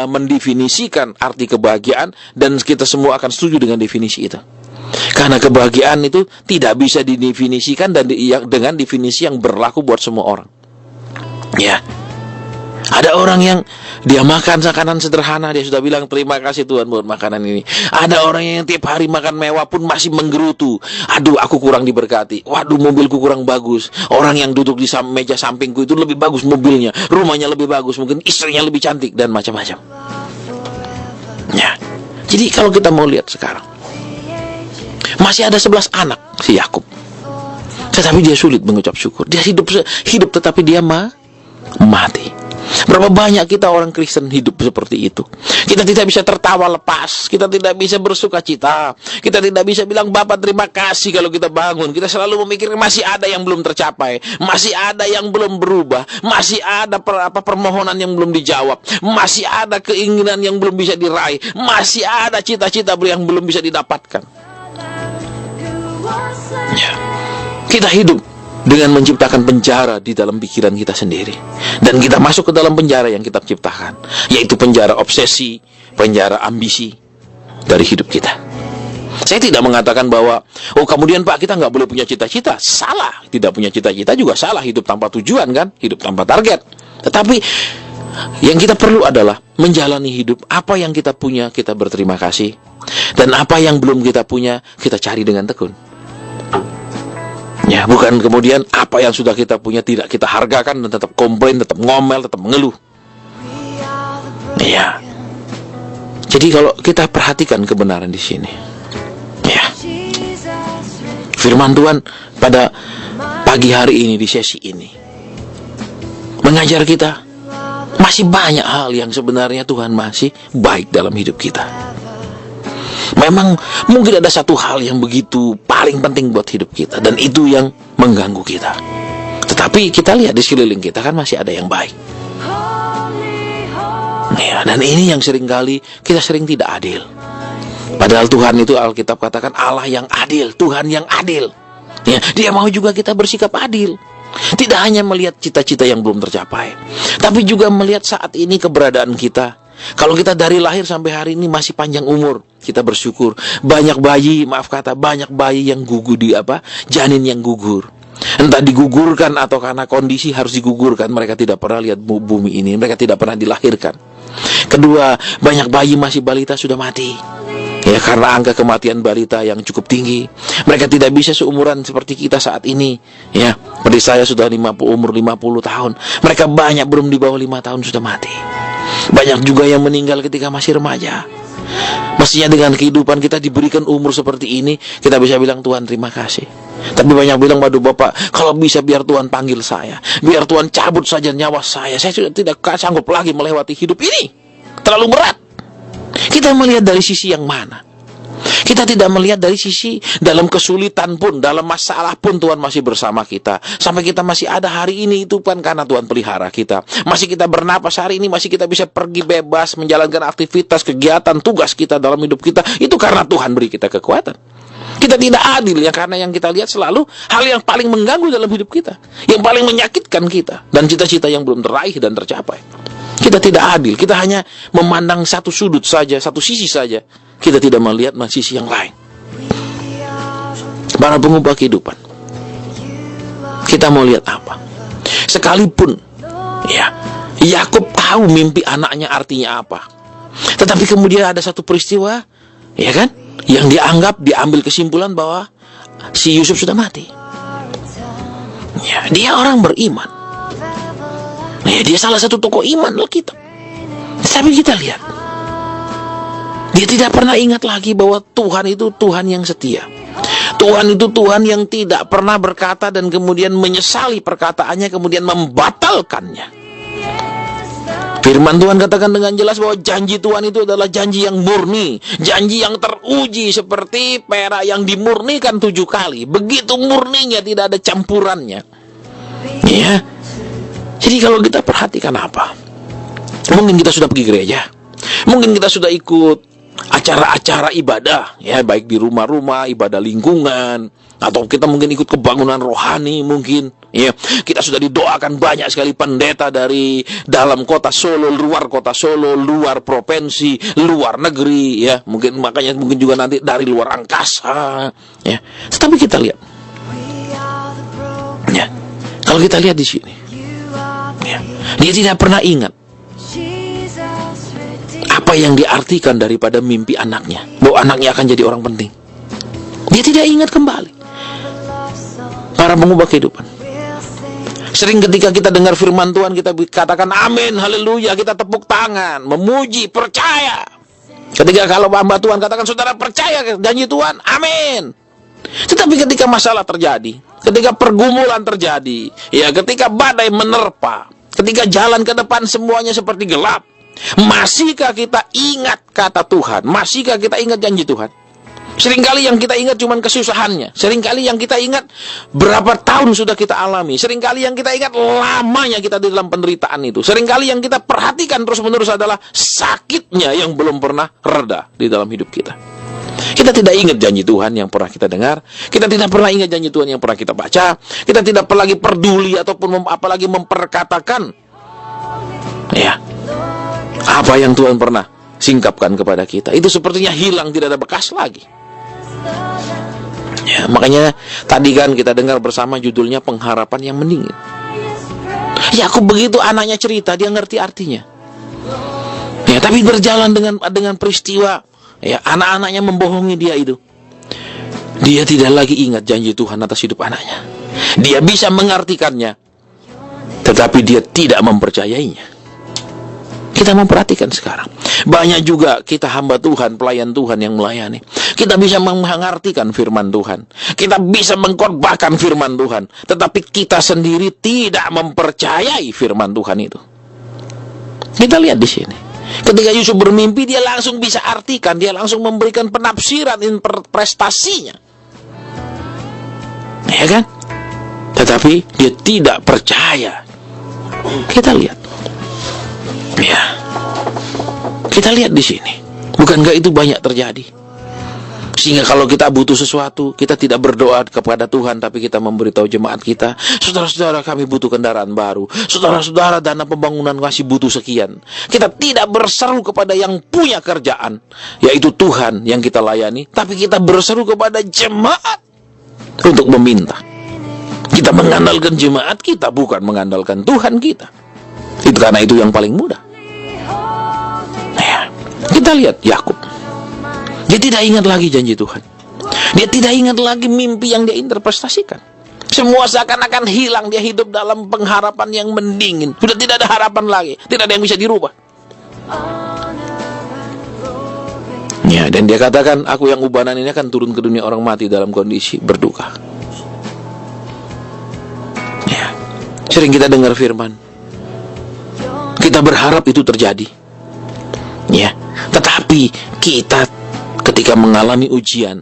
mendefinisikan arti kebahagiaan, dan kita semua akan setuju dengan definisi itu. Karena kebahagiaan itu tidak bisa didefinisikan dengan definisi yang berlaku buat semua orang. Ya. Ada orang yang dia makan makanan sederhana, dia sudah bilang terima kasih Tuhan buat makanan ini. Ada orang yang tiap hari makan mewah pun masih menggerutu. Aduh, aku kurang diberkati. Waduh, mobilku kurang bagus. Orang yang duduk di meja sampingku itu lebih bagus mobilnya, rumahnya lebih bagus, mungkin istrinya lebih cantik, dan macam-macam. Ya. Jadi kalau kita mau lihat sekarang, masih ada 11 anak si Yakub, tetapi dia sulit mengucap syukur. Dia hidup tetapi dia mati. Berapa banyak kita orang Kristen hidup seperti itu. Kita tidak bisa tertawa lepas, kita tidak bisa bersuka cita, kita tidak bisa bilang Bapak terima kasih kalau kita bangun. Kita selalu memikirkan masih ada yang belum tercapai, masih ada yang belum berubah, masih ada permohonan yang belum dijawab, masih ada keinginan yang belum bisa diraih, masih ada cita-cita yang belum bisa didapatkan. Ya. Kita hidup dengan menciptakan penjara di dalam pikiran kita sendiri, dan kita masuk ke dalam penjara yang kita ciptakan, yaitu penjara obsesi, penjara ambisi dari hidup kita. Saya tidak mengatakan bahwa kemudian Pak kita nggak boleh punya cita-cita. Salah, tidak punya cita-cita juga salah. Hidup tanpa tujuan kan, hidup tanpa target. Tetapi yang kita perlu adalah menjalani hidup. Apa yang kita punya kita berterima kasih, dan apa yang belum kita punya kita cari dengan tekun. Ya, bukan kemudian apa yang sudah kita punya tidak kita hargakan dan tetap komplain, tetap ngomel, tetap mengeluh. Ya. Jadi kalau kita perhatikan kebenaran di sini, ya. Firman Tuhan pada pagi hari ini di sesi ini mengajar kita masih banyak hal yang sebenarnya Tuhan masih baik dalam hidup kita. Memang mungkin ada satu hal yang begitu paling penting buat hidup kita, dan itu yang mengganggu kita. Tetapi kita lihat di sekeliling kita kan masih ada yang baik. Ya, dan ini yang seringkali kita sering tidak adil. Padahal Tuhan itu Alkitab katakan Allah yang adil, Tuhan yang adil. Ya, Dia mau juga kita bersikap adil. Tidak hanya melihat cita-cita yang belum tercapai, tapi juga melihat saat ini keberadaan kita. Kalau kita dari lahir sampai hari ini masih panjang umur, kita bersyukur. Banyak bayi yang gugur janin yang gugur. Entah digugurkan atau karena kondisi harus digugurkan, mereka tidak pernah lihat bumi ini, mereka tidak pernah dilahirkan. Kedua, banyak bayi masih balita sudah mati. Ya, karena angka kematian balita yang cukup tinggi. Mereka tidak bisa seumuran seperti kita saat ini. Ya, seperti saya sudah umur 50 tahun. Mereka banyak belum di bawah 5 tahun sudah mati. Banyak juga yang meninggal ketika masih remaja. Mestinya dengan kehidupan kita diberikan umur seperti ini, kita bisa bilang Tuhan terima kasih. Tapi banyak bilang, waduh Bapak, kalau bisa biar Tuhan panggil saya, biar Tuhan cabut saja nyawa saya sudah tidak sanggup lagi melewati hidup ini, terlalu berat. Kita melihat dari sisi yang mana? Kita tidak melihat dari sisi dalam kesulitan pun, dalam masalah pun Tuhan masih bersama kita. Sampai kita masih ada hari ini itu kan karena Tuhan pelihara kita. Masih kita bernapas hari ini, masih kita bisa pergi bebas, menjalankan aktivitas, kegiatan, tugas kita dalam hidup kita. Itu karena Tuhan beri kita kekuatan. Kita tidak adil ya, karena yang kita lihat selalu hal yang paling mengganggu dalam hidup kita, yang paling menyakitkan kita, dan cita-cita yang belum teraih dan tercapai. Kita tidak adil, kita hanya memandang satu sudut saja, satu sisi saja. Kita tidak melihat sisi yang lain. Para pengubah kehidupan, kita mau lihat apa? Sekalipun ya Yakub tahu mimpi anaknya artinya apa, tetapi kemudian ada satu peristiwa, ya kan, yang diambil kesimpulan bahwa si Yusuf sudah mati. Ya, dia orang beriman. Ya, dia salah satu tokoh iman Alkitab. Tapi kita lihat, dia tidak pernah ingat lagi bahwa Tuhan itu Tuhan yang setia. Tuhan itu Tuhan yang tidak pernah berkata dan kemudian menyesali perkataannya, kemudian membatalkannya. Firman Tuhan katakan dengan jelas bahwa janji Tuhan itu adalah janji yang murni, janji yang teruji seperti perak yang dimurnikan 7 kali. Begitu murninya, tidak ada campurannya. Ya. Jadi kalau kita perhatikan apa? Mungkin kita sudah pergi gereja, Mungkin kita sudah ikut acara-acara ibadah, ya, baik di rumah-rumah, ibadah lingkungan, atau kita mungkin ikut kebangunan rohani mungkin. Ya, kita sudah didoakan banyak sekali pendeta dari dalam kota Solo, luar kota Solo, luar provinsi, luar negeri, ya. Mungkin juga nanti dari luar angkasa, ya. Tetapi kita lihat, ya, kalau kita lihat di sini, ya, dia tidak pernah ingat apa yang diartikan daripada mimpi anaknya, bahwa anaknya akan jadi orang penting. Dia tidak ingat kembali. Para pengubah kehidupan. Sering ketika kita dengar firman Tuhan, kita katakan amin, haleluya, kita tepuk tangan, memuji, percaya. Ketika kalau hamba Tuhan katakan saudara percaya janji Tuhan, amin. Tetapi ketika masalah terjadi, ketika pergumulan terjadi, ya, ketika badai menerpa, ketika jalan ke depan semuanya seperti gelap, masihkah kita ingat kata Tuhan? Masihkah kita ingat janji Tuhan? Seringkali yang kita ingat cuma kesusahannya. Seringkali yang kita ingat berapa tahun sudah kita alami. Seringkali yang kita ingat lamanya kita di dalam penderitaan itu. Seringkali yang kita perhatikan terus-menerus adalah sakitnya yang belum pernah reda di dalam hidup kita. Kita tidak ingat janji Tuhan yang pernah kita dengar. Kita tidak pernah ingat janji Tuhan yang pernah kita baca. Kita tidak lagi peduli ataupun apalagi memperkatakan, ya, apa yang Tuhan pernah singkapkan kepada kita. Itu sepertinya hilang, tidak ada bekas lagi. Ya, makanya tadi kan kita dengar bersama judulnya pengharapan yang mendingin. Yakub begitu anaknya cerita, dia ngerti artinya. Ya, tapi berjalan dengan peristiwa, ya, anak-anaknya membohongi dia itu. Dia tidak lagi ingat janji Tuhan atas hidup anaknya. Dia bisa mengartikannya, tetapi dia tidak mempercayainya. Kita memperhatikan sekarang, banyak juga kita hamba Tuhan, pelayan Tuhan yang melayani. Kita bisa mengartikan firman Tuhan, kita bisa mengkhotbahkan firman Tuhan, tetapi kita sendiri tidak mempercayai firman Tuhan itu. Kita lihat di sini, ketika Yusuf bermimpi, dia langsung bisa artikan, dia langsung memberikan penafsiran interpretasinya, ya kan? Tetapi dia tidak percaya. Kita lihat. Ya, kita lihat di sini. Bukankah itu banyak terjadi? Sehingga kalau kita butuh sesuatu, kita tidak berdoa kepada Tuhan, tapi kita memberitahu jemaat kita, saudara-saudara kami butuh kendaraan baru, saudara-saudara dana pembangunan masih butuh sekian. Kita tidak berseru kepada yang punya kerjaan, yaitu Tuhan yang kita layani, tapi kita berseru kepada jemaat untuk meminta. Kita mengandalkan jemaat kita, bukan mengandalkan Tuhan kita. Itu karena itu yang paling mudah. Nah, kita lihat Yakub. Dia tidak ingat lagi janji Tuhan. Dia tidak ingat lagi mimpi yang dia interpretasikan. Semua seakan-akan hilang. Dia hidup dalam pengharapan yang mendingin. Sudah tidak ada harapan lagi. Tidak ada yang bisa dirubah. Ya, dan dia katakan, aku yang ubanan ini akan turun ke dunia orang mati dalam kondisi berduka. Ya, sering kita dengar firman, kita berharap itu terjadi, ya. Tetapi kita ketika mengalami ujian,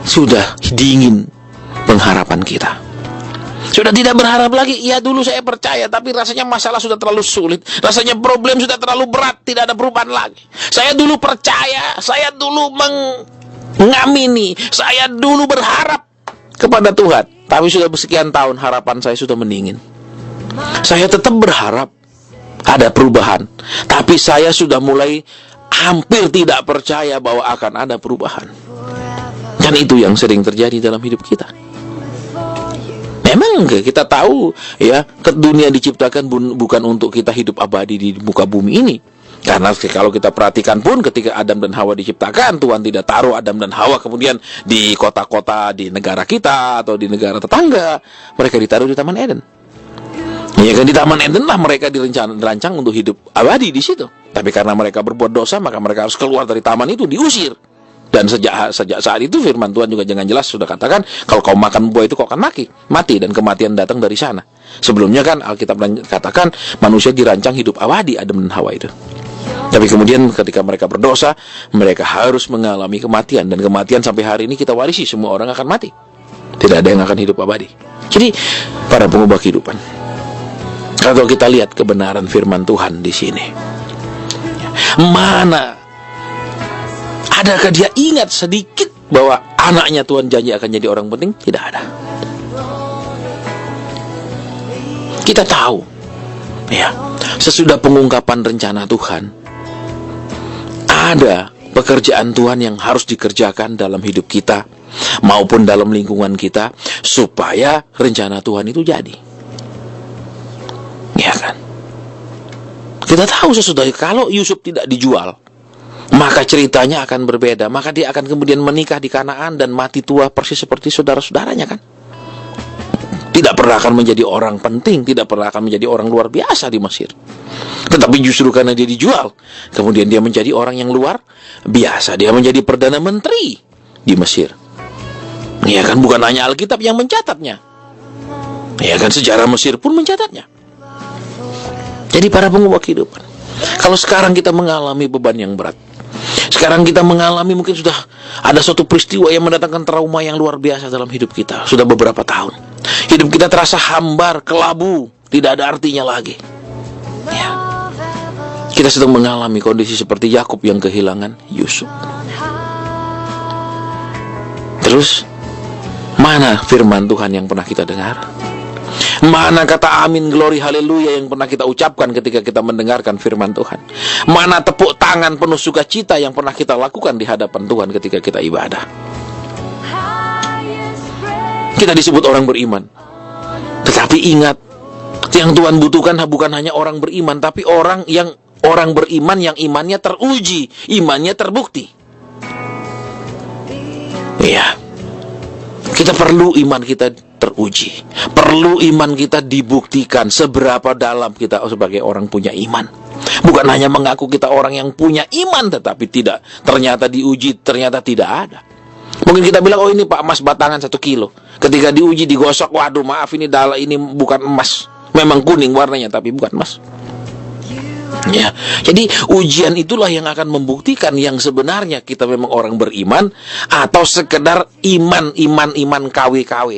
sudah dingin pengharapan kita. Sudah tidak berharap lagi. Ya, dulu saya percaya, tapi rasanya masalah sudah terlalu sulit. Rasanya problem sudah terlalu berat, tidak ada perubahan lagi. Saya dulu percaya, saya dulu mengamini, saya dulu berharap kepada Tuhan, tapi sudah sekian tahun harapan saya sudah mendingin. Saya tetap berharap ada perubahan, tapi saya sudah mulai hampir tidak percaya bahwa akan ada perubahan. Dan itu yang sering terjadi dalam hidup kita. Memang kita tahu, ya, ke dunia diciptakan bukan untuk kita hidup abadi di muka bumi ini. Karena kalau kita perhatikan pun, ketika Adam dan Hawa diciptakan, Tuhan tidak taruh Adam dan Hawa kemudian di kota-kota di negara kita atau di negara tetangga. Mereka ditaruh di Taman Eden. Ya kan, di Taman Eden lah mereka dirancang untuk hidup abadi di situ. Tapi karena mereka berbuat dosa, maka mereka harus keluar dari taman itu, diusir. Dan sejak saat itu firman Tuhan juga dengan jelas sudah katakan, kalau kau makan buah itu kau akan mati, dan kematian datang dari sana. Sebelumnya kan Alkitab katakan manusia dirancang hidup abadi, Adam dan Hawa itu. Tapi kemudian ketika mereka berdosa, mereka harus mengalami kematian, dan kematian sampai hari ini kita warisi, semua orang akan mati. Tidak ada yang akan hidup abadi. Jadi para pengubah kehidupan, kalau kita lihat kebenaran firman Tuhan di sini, Mana? Adakah dia ingat sedikit bahwa anaknya Tuhan janji akan jadi orang penting? Tidak ada. Kita tahu, ya, sesudah pengungkapan rencana Tuhan, ada pekerjaan Tuhan yang harus dikerjakan dalam hidup kita maupun dalam lingkungan kita supaya rencana Tuhan itu jadi. Ya kan? Kita tahu sesudah kalau Yusuf tidak dijual, maka ceritanya akan berbeda. Maka dia akan kemudian menikah di Kanaan dan mati tua persis seperti saudara-saudaranya kan? Tidak pernah akan menjadi orang penting, tidak pernah akan menjadi orang luar biasa di Mesir. Tetapi justru karena dia dijual, kemudian dia menjadi orang yang luar biasa. Dia menjadi Perdana Menteri di Mesir. Ya kan, bukan hanya Alkitab yang mencatatnya. Ya kan, sejarah Mesir pun mencatatnya. Jadi para pengubah kehidupan, kalau sekarang kita mengalami beban yang berat, sekarang kita mengalami mungkin sudah ada suatu peristiwa yang mendatangkan trauma yang luar biasa dalam hidup kita, sudah beberapa tahun. Hidup kita terasa hambar, kelabu, tidak ada artinya lagi. Ya. Kita sedang mengalami kondisi seperti Yakub yang kehilangan Yusuf. Terus, mana firman Tuhan yang pernah kita dengar? Mana kata amin, glory, haleluya yang pernah kita ucapkan ketika kita mendengarkan firman Tuhan? Mana tepuk tangan penuh sukacita yang pernah kita lakukan di hadapan Tuhan ketika kita ibadah? Kita disebut orang beriman. Tetapi ingat, yang Tuhan butuhkan bukan hanya orang beriman, tapi orang beriman yang imannya teruji, imannya terbukti. Iya. Kita perlu iman kita teruji. Perlu iman kita dibuktikan seberapa dalam kita sebagai orang punya iman. Bukan hanya mengaku kita orang yang punya iman, tetapi tidak. Ternyata diuji, ternyata tidak ada. Mungkin kita bilang, oh ini Pak emas batangan 1 kilo. Ketika diuji, digosok, waduh maaf ini bukan emas. Memang kuning warnanya, tapi bukan emas. Ya, jadi ujian itulah yang akan membuktikan yang sebenarnya kita memang orang beriman atau sekedar iman KW-KW.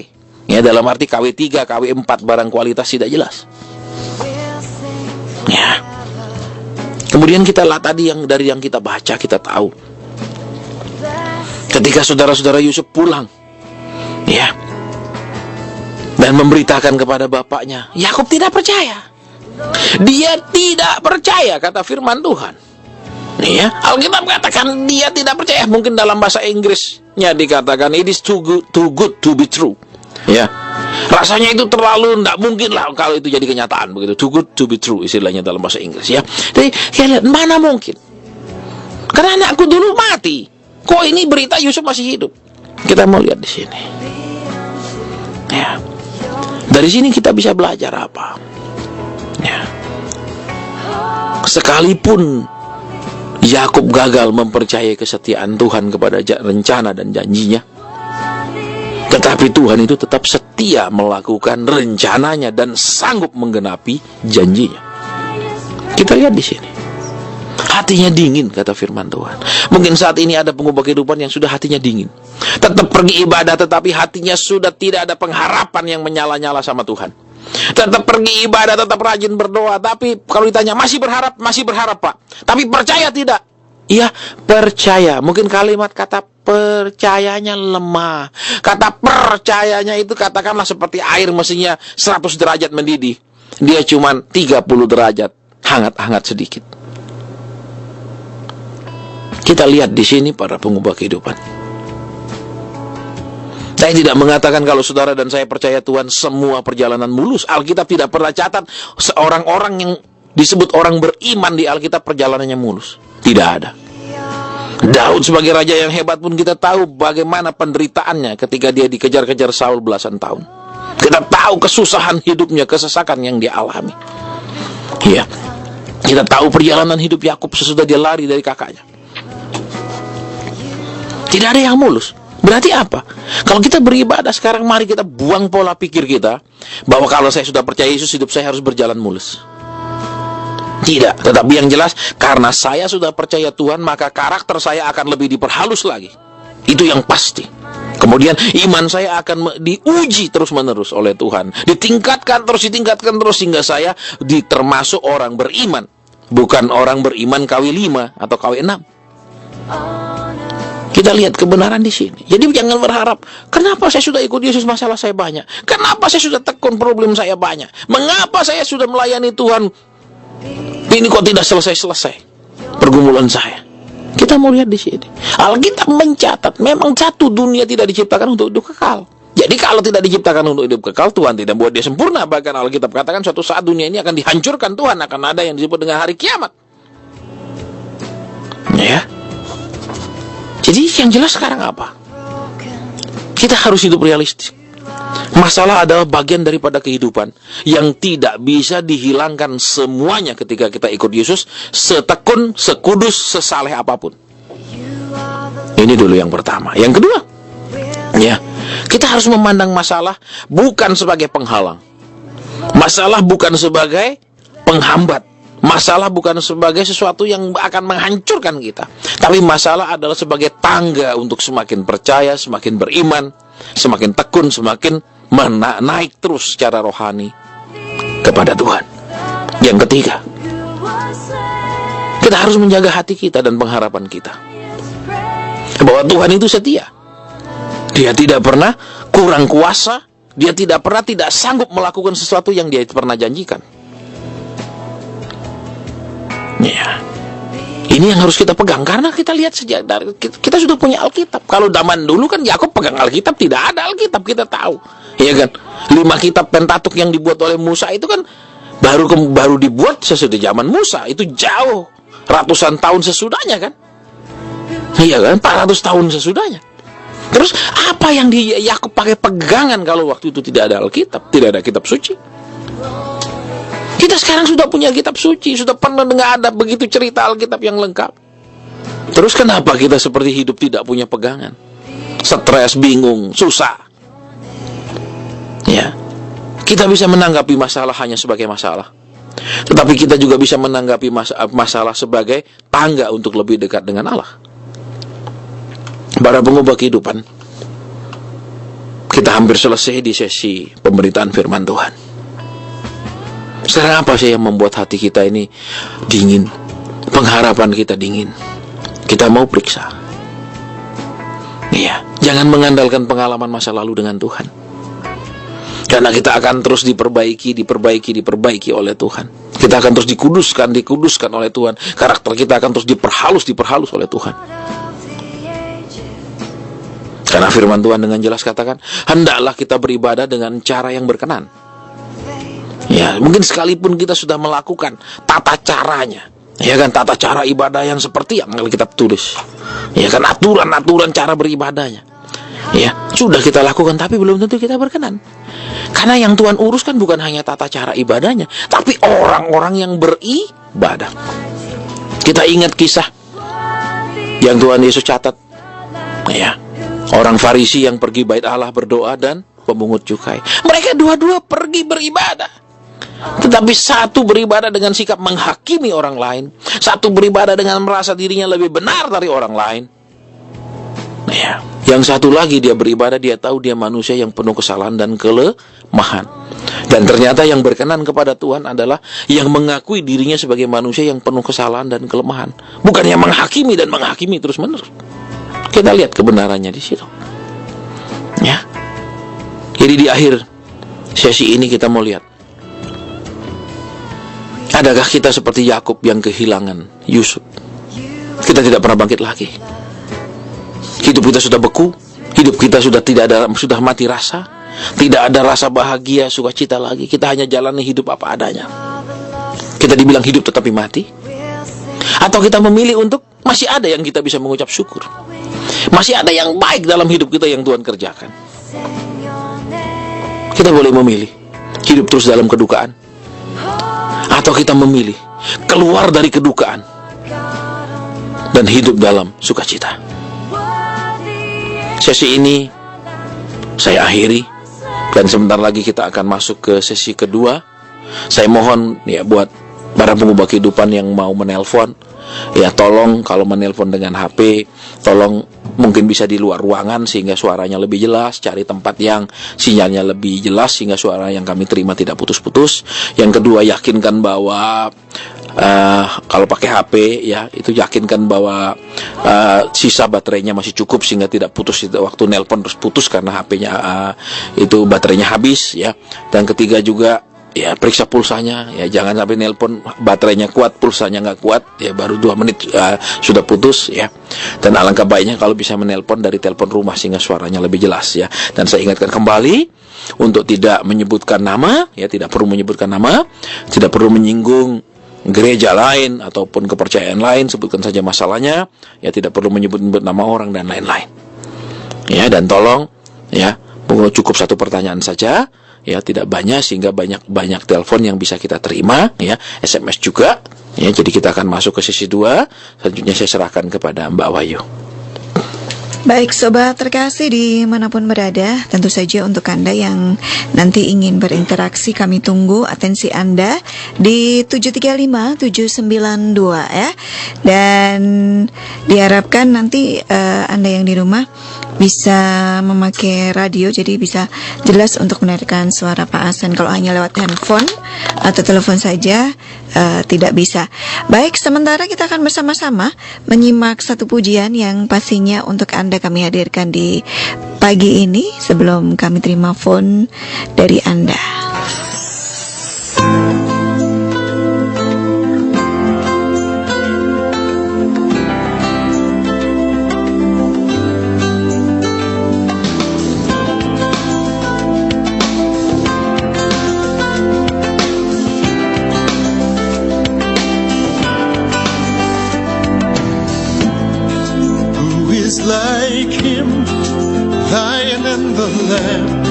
Ya, dalam arti KW3, KW4 barang kualitas tidak jelas. Ya. Kemudian kita tadi dari yang kita baca kita tahu. Ketika saudara-saudara Yusuf pulang, ya, dan memberitakan kepada bapaknya, Yakub tidak percaya. Dia tidak percaya, kata firman Tuhan. Ya, Alkitab katakan dia tidak percaya. Mungkin dalam bahasa Inggrisnya dikatakan it is too good to be true. Ya, rasanya itu terlalu tidak mungkin lah kalau itu jadi kenyataan begitu. Too good to be true istilahnya dalam bahasa Inggris. Ya, jadi lihat mana mungkin? Karena anakku dulu mati. Kok ini berita Yusuf masih hidup? Kita mau lihat di sini. Ya, dari sini kita bisa belajar apa? Ya. Sekalipun Yakub gagal mempercayai kesetiaan Tuhan kepada rencana dan janjinya, tetapi Tuhan itu tetap setia melakukan rencananya dan sanggup menggenapi janjinya. Kita lihat di sini. Hatinya dingin, kata firman Tuhan. Mungkin saat ini ada pengubah kehidupan yang sudah hatinya dingin. Tetap pergi ibadah, tetapi hatinya sudah tidak ada pengharapan yang menyala-nyala sama Tuhan. Tetap pergi ibadah, tetap rajin berdoa, tapi kalau ditanya masih berharap Pak. Tapi percaya tidak? Iya, percaya. Mungkin kalimat kata percayanya lemah. Kata percayanya itu katakanlah seperti air mestinya 100 derajat mendidih. Dia cuma 30 derajat, hangat-hangat sedikit. Kita lihat di sini para pengubah kehidupan. Saya tidak mengatakan kalau saudara dan saya percaya Tuhan semua perjalanan mulus. Alkitab tidak pernah catat seorang-orang yang disebut orang beriman di Alkitab perjalanannya mulus. Tidak ada. Daud sebagai raja yang hebat pun kita tahu bagaimana penderitaannya ketika dia dikejar-kejar Saul belasan tahun. Kita tahu kesusahan hidupnya, kesesakan yang dia alami. Iya. Kita tahu perjalanan hidup Yakub sesudah dia lari dari kakaknya. Tidak ada yang mulus. Berarti apa? Kalau kita beribadah sekarang, mari kita buang pola pikir kita bahwa kalau saya sudah percaya Yesus, hidup saya harus berjalan mulus. Tidak, tetapi yang jelas karena saya sudah percaya Tuhan, maka karakter saya akan lebih diperhalus lagi. Itu yang pasti. Kemudian iman saya akan diuji terus-menerus oleh Tuhan. Ditingkatkan terus sehingga saya termasuk orang beriman. bukan orang beriman KW 5 atau KW 6. Kita lihat kebenaran di sini. Jadi jangan berharap, kenapa saya sudah ikut Yesus masalah saya banyak? Kenapa saya sudah tekun problem saya banyak? Mengapa saya sudah melayani Tuhan ini kok tidak selesai-selesai pergumulan saya? Kita mau lihat di sini. Alkitab mencatat memang satu, dunia tidak diciptakan untuk hidup kekal. Jadi kalau tidak diciptakan untuk hidup kekal, Tuhan tidak buat dia sempurna. Bahkan Alkitab katakan suatu saat dunia ini akan dihancurkan Tuhan, akan ada yang disebut dengan hari kiamat. Ya. Jadi yang jelas sekarang apa? Kita harus hidup realistis. Masalah adalah bagian daripada kehidupan yang tidak bisa dihilangkan semuanya ketika kita ikut Yesus, setekun, sekudus, sesaleh apapun. Ini dulu yang pertama. Yang kedua, ya, kita harus memandang masalah bukan sebagai penghalang. Masalah bukan sebagai penghambat. Masalah bukan sebagai sesuatu yang akan menghancurkan kita. Tapi masalah adalah sebagai tangga untuk semakin percaya, semakin beriman, semakin tekun, semakin naik terus secara rohani kepada Tuhan. Yang ketiga, kita harus menjaga hati kita dan pengharapan kita bahwa Tuhan itu setia. Dia tidak pernah kurang kuasa. Dia tidak pernah tidak sanggup melakukan sesuatu yang dia pernah janjikan. Ya. Ini yang harus kita pegang, karena kita lihat sejak dari kita sudah punya Alkitab. Kalau zaman dulu kan Yakub pegang Alkitab, tidak ada Alkitab, kita tahu. Iya kan? 5 kitab Pentatuk yang dibuat oleh Musa itu kan baru dibuat sesudah zaman Musa, itu jauh ratusan tahun sesudahnya kan? Iya kan? 400 tahun sesudahnya. Terus apa yang Yakub pakai pegangan kalau waktu itu tidak ada Alkitab, tidak ada kitab suci? Kita sekarang sudah punya kitab suci, sudah pernah dengar ada begitu cerita Alkitab yang lengkap. Terus kenapa kita seperti hidup tidak punya pegangan? Stres, bingung, susah. Ya. Kita bisa menanggapi masalah hanya sebagai masalah. Tetapi kita juga bisa menanggapi masalah sebagai tangga untuk lebih dekat dengan Allah. Para pengubah kehidupan, kita hampir selesai di sesi pemberitaan firman Tuhan. Sekarang apa sih yang membuat hati kita ini dingin? Pengharapan kita dingin. Kita mau periksa. Iya, jangan mengandalkan pengalaman masa lalu dengan Tuhan. Karena kita akan terus diperbaiki oleh Tuhan. Kita akan terus dikuduskan oleh Tuhan. Karakter kita akan terus diperhalus oleh Tuhan. Karena firman Tuhan dengan jelas katakan, hendaklah kita beribadah dengan cara yang berkenan. Ya, mungkin sekalipun kita sudah melakukan tata caranya, ya kan, tata cara ibadah yang seperti yang Alkitab tulis, ya kan, aturan cara beribadahnya, ya sudah kita lakukan, tapi belum tentu kita berkenan. Karena yang Tuhan urus kan bukan hanya tata cara ibadahnya, tapi orang-orang yang beribadah. Kita ingat kisah yang Tuhan Yesus catat, ya, orang Farisi yang pergi bait Allah berdoa dan pemungut cukai. Mereka dua-dua pergi beribadah. Tetapi satu beribadah dengan sikap menghakimi orang lain, satu beribadah dengan merasa dirinya lebih benar dari orang lain. Nah, ya. Yang satu lagi dia beribadah, dia tahu dia manusia yang penuh kesalahan dan kelemahan. Dan ternyata yang berkenan kepada Tuhan adalah yang mengakui dirinya sebagai manusia yang penuh kesalahan dan kelemahan, bukan yang menghakimi terus-menerus. Kita lihat kebenarannya di situ. Ya. Jadi di akhir sesi ini kita mau lihat, adakah kita seperti Yakub yang kehilangan Yusuf? Kita tidak pernah bangkit lagi. Hidup kita sudah beku, hidup kita sudah mati rasa, tidak ada rasa bahagia, sukacita lagi. Kita hanya jalani hidup apa adanya. Kita dibilang hidup tetapi mati. Atau kita memilih untuk masih ada yang kita bisa mengucap syukur, masih ada yang baik dalam hidup kita yang Tuhan kerjakan. Kita boleh memilih hidup terus dalam kedukaan, atau kita memilih keluar dari kedukaan dan hidup dalam sukacita. Sesi ini saya akhiri, dan sebentar lagi kita akan masuk ke sesi kedua. Saya mohon ya buat para pengubah kehidupan yang mau menelpon, ya tolong kalau menelpon dengan HP, tolong mungkin bisa di luar ruangan sehingga suaranya lebih jelas. Cari tempat yang sinyalnya lebih jelas sehingga suara yang kami terima tidak putus-putus. Yang kedua, yakinkan bahwa kalau pakai HP ya, itu yakinkan bahwa sisa baterainya masih cukup sehingga tidak putus waktu nelpon terus putus karena HP-nya itu baterainya habis ya. Dan ketiga juga ya periksa pulsanya ya, jangan sampai nelpon baterainya kuat pulsanya nggak kuat ya, baru 2 menit sudah putus ya. Dan alangkah baiknya kalau bisa menelpon dari telepon rumah sehingga suaranya lebih jelas ya. Dan saya ingatkan kembali untuk tidak menyebutkan nama ya, tidak perlu menyebutkan nama, tidak perlu menyinggung gereja lain ataupun kepercayaan lain, sebutkan saja masalahnya ya, tidak perlu menyebut-nyebut nama orang dan lain-lain ya. Dan tolong ya, cukup satu pertanyaan saja ya, tidak banyak sehingga banyak telepon yang bisa kita terima ya, SMS juga ya. Jadi kita akan masuk ke sesi 2. Selanjutnya saya serahkan kepada Mbak Wahyu. Baik sobat terkasih dimanapun berada, tentu saja untuk Anda yang nanti ingin berinteraksi, kami tunggu atensi Anda di 735-792 ya. Dan diharapkan nanti Anda yang di rumah bisa memakai radio, jadi bisa jelas untuk mendengarkan suara Pak Hasan. Kalau hanya lewat handphone atau telepon saja tidak bisa. Baik, sementara kita akan bersama-sama menyimak satu pujian yang pastinya untuk Anda kami hadirkan di pagi ini sebelum kami terima phone dari Anda. Like him, Lion and the Lamb,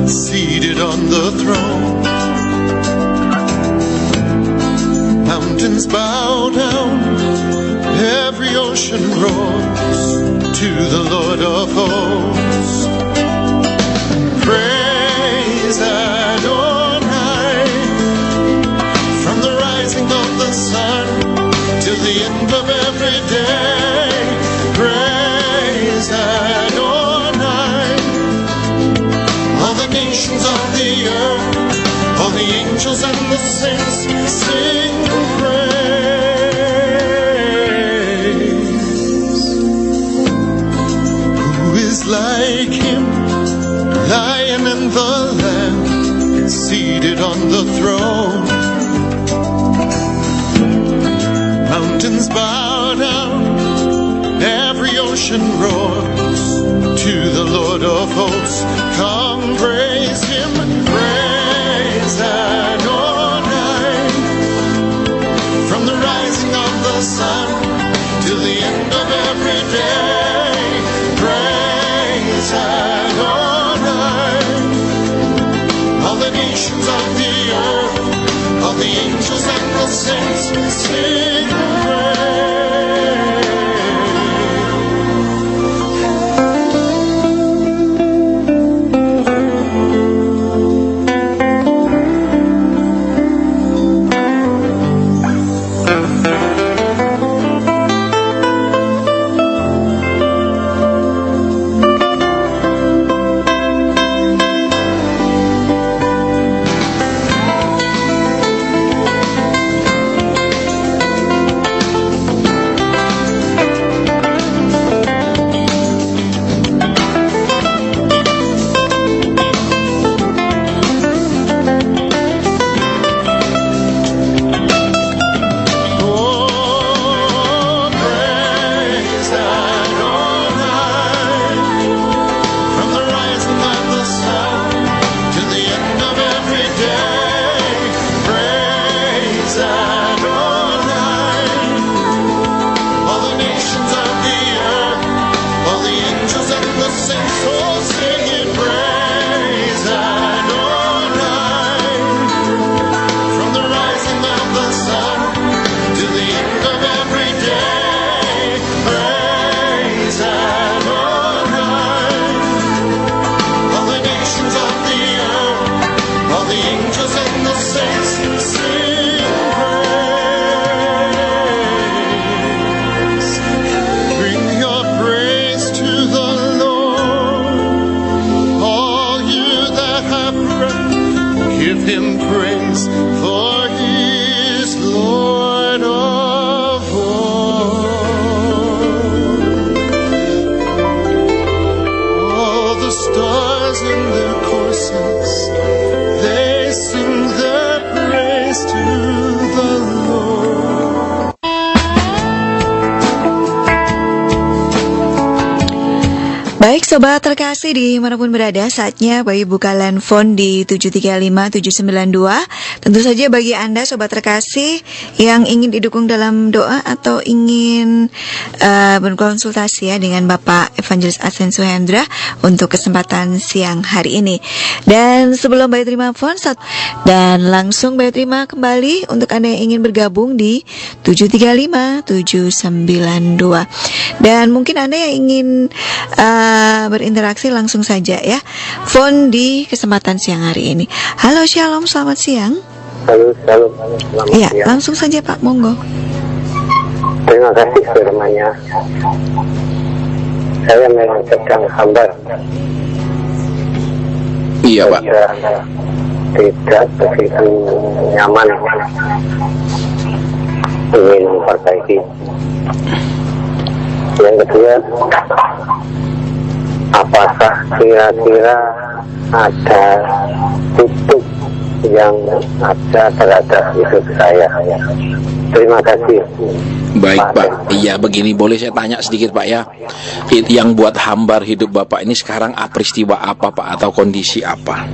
seated on the throne. Mountains bow down, every ocean roars to the Lord of hosts. Praise Adonai, from the rising of the sun till the end of every day. Praise Adonai, all the nations of the earth, all the angels and the saints sing praise. Who is like him, Lion and the Lamb, seated on the throne? Mountains bow down, every ocean roars to the Lord of hosts. Come praise him, praise Adonai, from the rising of the sun till the end of every day. Praise Adonai, all the nations of the earth, all the angels and the saints sing praise. Give him praise, for he is Lord. the stars in their courses, they sing their praise to the Lord. Baik sobat terkasih dimanapun berada, saatnya bagi buka line phone di 735-792. Tentu saja bagi Anda sobat terkasih yang ingin didukung dalam doa atau ingin berkonsultasi ya dengan Bapak Evangelis Adsen Suhendra untuk kesempatan siang hari ini. Dan sebelum Bayu terima phone dan langsung Bayu terima kembali untuk Anda yang ingin bergabung di 735-792. Dan mungkin Anda yang ingin berinteraksi langsung saja ya, phone di kesempatan siang hari ini. Halo Shalom, selamat siang. Halo, selamat Iya, siang. langsung saja Pak, monggo. Terima kasih firman-Nya. Saya memang sedang hambar. Iya Pak. Saya tidak begitu nyaman ingin memperbaiki. Yang kedua, apakah kira-kira ada titik yang ada terhadap hidup saya? Terima kasih. Baik Pak. Iya begini, boleh saya tanya sedikit Pak ya. Yang buat hambar hidup Bapak ini sekarang peristiwa apa Pak, atau kondisi apa?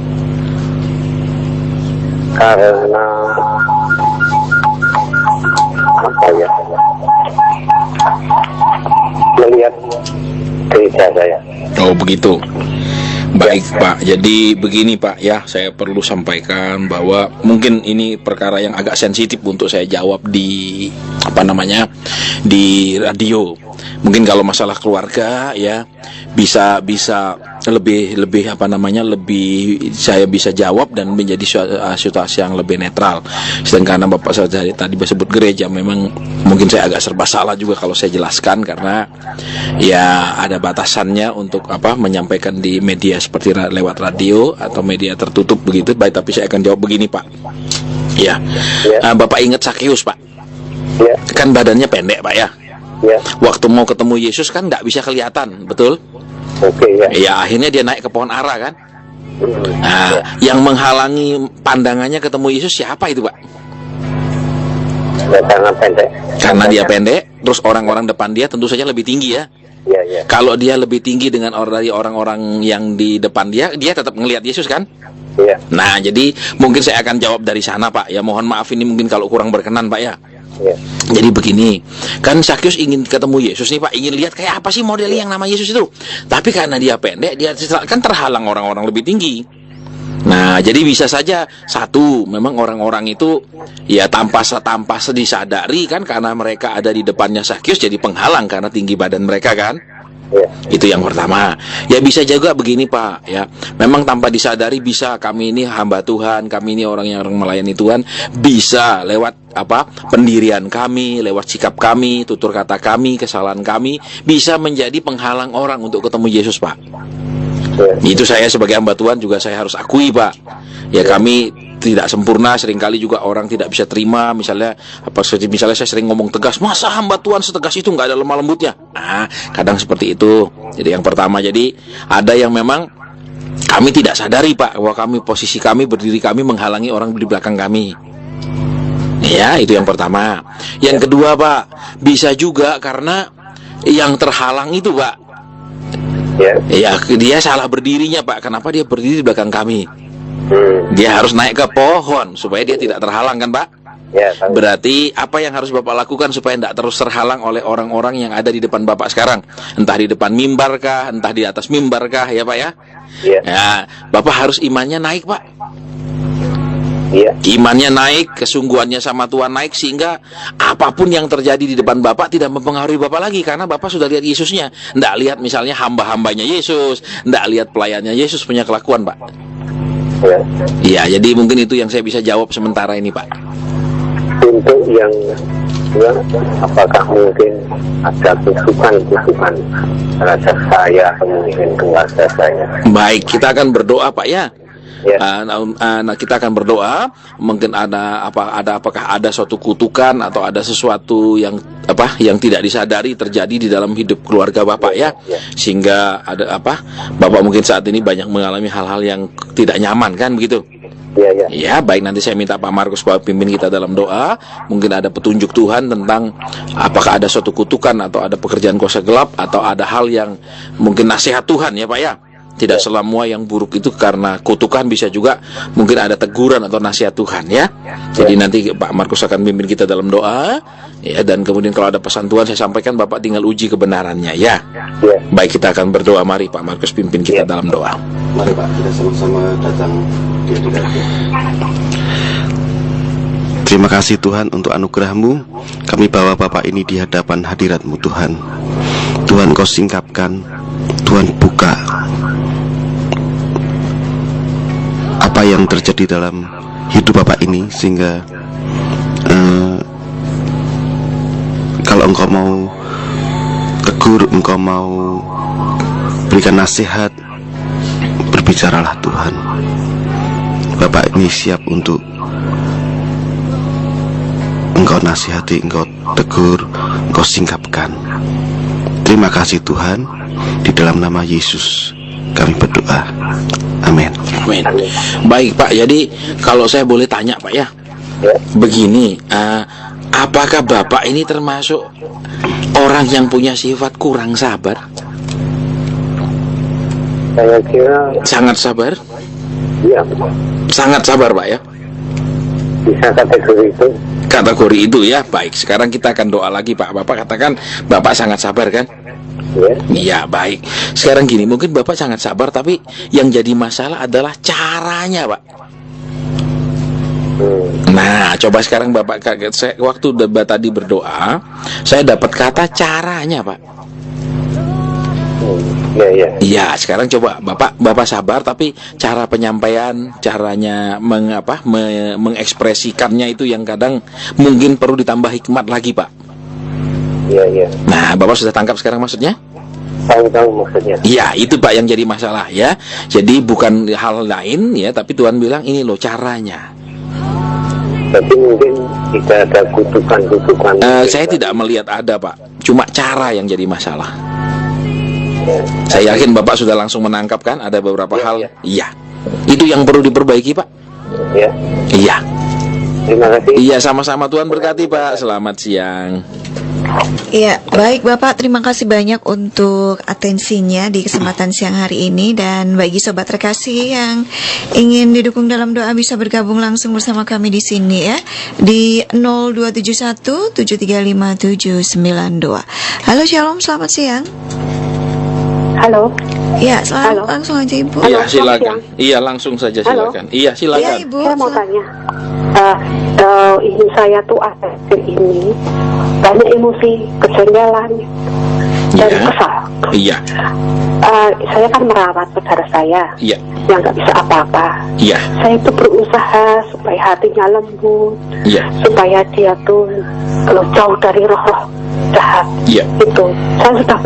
Karena apa ya, melihat gereja saya. Oh begitu. Baik Pak, jadi begini Pak ya, saya perlu sampaikan bahwa mungkin ini perkara yang agak sensitif untuk saya jawab di di radio. Mungkin kalau masalah keluarga ya bisa lebih saya bisa jawab dan menjadi situasi yang lebih netral. Sedangkan karena Bapak saya tadi sebut gereja, memang mungkin saya agak serba salah juga kalau saya jelaskan, karena ya ada batasannya untuk menyampaikan di media seperti lewat radio atau media tertutup begitu. Baik, tapi saya akan jawab begini Pak. Ya, Bapak ingat Sakeus Pak? Ya. Kan badannya pendek Pak ya. Ya. Waktu mau ketemu Yesus kan nggak bisa kelihatan, betul? Oke ya. Ya akhirnya dia naik ke pohon ara kan. Nah, yang menghalangi pandangannya ketemu Yesus siapa itu Pak? Ya, karena pendek. Karena dia pendek, terus orang-orang depan dia tentu saja lebih tinggi ya. Ya, ya. Kalau dia lebih tinggi dari orang-orang yang di depan dia tetap ngelihat Yesus kan? Ya. Nah, jadi mungkin saya akan jawab dari sana Pak. Ya mohon maaf ini mungkin kalau kurang berkenan Pak ya. Ya. Jadi begini, kan Sakeus ingin ketemu Yesus nih Pak, ingin lihat kayak apa sih model yang nama Yesus itu. Tapi karena dia pendek, dia kan terhalang orang-orang lebih tinggi. Nah, jadi bisa saja satu, memang orang-orang itu ya tanpa disadari kan, karena mereka ada di depannya Sakeus jadi penghalang karena tinggi badan mereka kan. Ya. Itu yang pertama. Ya bisa juga begini Pak ya. Memang tanpa disadari bisa kami ini hamba Tuhan, kami ini orang yang melayani Tuhan, bisa lewat pendirian kami, lewat sikap kami, tutur kata kami, kesalahan kami, bisa menjadi penghalang orang untuk ketemu Yesus Pak. Ya. Itu saya sebagai hamba Tuhan juga saya harus akui Pak. Ya kami tidak sempurna, seringkali juga orang tidak bisa terima. Misalnya saya sering ngomong tegas, masa hamba Tuhan setegas itu nggak ada lemah lembutnya. Nah, kadang seperti itu. Jadi yang pertama, jadi ada yang memang kami tidak sadari Pak, bahwa posisi kami, berdiri kami menghalangi orang di belakang kami. Ya, itu yang pertama. Yang kedua Pak, bisa juga karena yang terhalang itu Pak, ya dia salah berdirinya Pak. Kenapa dia berdiri di belakang kami? Dia harus naik ke pohon supaya dia tidak terhalang kan Pak? Ya, berarti apa yang harus Bapak lakukan supaya tidak terus terhalang oleh orang-orang yang ada di depan Bapak sekarang? Entah di depan mimbar kah, entah di atas mimbar kah ya Pak ya? Ya. Ya, Bapak harus imannya naik Pak. Ya. Imannya naik, kesungguhannya sama Tuhan naik, sehingga apapun yang terjadi di depan Bapak tidak mempengaruhi Bapak lagi, karena Bapak sudah lihat Yesusnya. Nggak lihat misalnya hamba-hambanya Yesus, nggak lihat pelayannya Yesus punya kelakuan Pak. Ya. Iya, jadi mungkin itu yang saya bisa jawab sementara ini Pak. Untuk yang kedua, apakah mungkin ada kutukan terhadap saya, mungkin keluarga saya? Baik, kita akan berdoa Pak ya. Ya. Nah, kita akan berdoa. Mungkin apakah ada suatu kutukan atau ada sesuatu yang tidak disadari terjadi di dalam hidup keluarga Bapak ya, sehingga Bapak mungkin saat ini banyak mengalami hal-hal yang tidak nyaman kan begitu. Ya. Ya, baik, nanti saya minta Pak Markus pimpin kita dalam doa. Mungkin ada petunjuk Tuhan tentang apakah ada suatu kutukan atau ada pekerjaan kuasa gelap atau ada hal yang mungkin nasihat Tuhan ya Pak ya. Tidak semua yang buruk itu karena kutukan, bisa juga mungkin ada teguran atau nasihat Tuhan ya. Jadi nanti Pak Markus akan pimpin kita dalam doa ya, dan kemudian kalau ada pesan Tuhan saya sampaikan, Bapak tinggal uji kebenarannya ya. Baik, kita akan berdoa. Mari Pak Markus pimpin kita dalam doa. Mari Pak, kita sama-sama datang di hadirat-Mu. Terima kasih Tuhan untuk anugerah-Mu. Kami bawa Bapak ini di hadapan hadirat-Mu Tuhan. Tuhan, Kau singkapkan, Tuhan buka apa yang terjadi dalam hidup Bapak ini, sehingga kalau Engkau mau tegur, Engkau mau berikan nasihat, berbicaralah Tuhan. Bapak ini siap untuk Engkau nasihati, Engkau tegur, Engkau singkapkan. Terima kasih Tuhan. Di dalam nama Yesus kami berdoa. Amin. Amin. Baik Pak, jadi kalau saya boleh tanya Pak ya, begini, apakah Bapak ini termasuk orang yang punya sifat kurang sabar? Saya kira Sangat sabar? ya, Sangat sabar Pak ya? bisa kategori itu. Kategori itu ya. Baik, sekarang kita akan doa lagi Pak. Bapak katakan Bapak sangat sabar kan? Ya. Iya, baik. Sekarang gini, mungkin Bapak sangat sabar, tapi yang jadi masalah adalah caranya Pak. Nah, coba sekarang Bapak, waktu debat tadi berdoa, saya dapat kata caranya Pak. Ya. Iya, sekarang coba Bapak sabar, tapi cara penyampaian, caranya mengekspresikannya itu yang kadang mungkin perlu ditambah hikmat lagi Pak. Ya. Nah, Bapak sudah tangkap sekarang maksudnya? Tahu maksudnya. Iya, itu Pak yang jadi masalah ya. Jadi bukan hal lain ya, tapi Tuhan bilang ini loh caranya. Tapi mungkin tidak ada kutukan-kutukan. Saya tidak melihat ada Pak, cuma cara yang jadi masalah. Saya yakin Bapak sudah langsung menangkap kan, ada beberapa hal. Iya, itu yang perlu diperbaiki Pak. Ya. Iya. Terima kasih. Iya, sama-sama, Tuhan berkati Pak. Selamat siang. Iya, baik Bapak, terima kasih banyak untuk atensinya di kesempatan siang hari ini. Dan bagi sobat terkasih yang ingin didukung dalam doa, bisa bergabung langsung bersama kami di sini ya, di 0271 735 792. Halo, Shalom, selamat siang. Halo. Ya, langsung aja Ibu. Iya, silakan. Iya, langsung saja silakan. Iya, silakan. Iya, Ibu. Saya mau tanya, ini saya tuh akhir ini banyak emosi, kejengkelan, dan Iya. kesal. Iya. Saya kan merawat saudara saya Iya. yang nggak bisa apa-apa. Iya. Saya itu berusaha supaya hatinya lembut, Iya. supaya dia tuh jauh dari roh-roh jahat. Iya. Itu saya sudah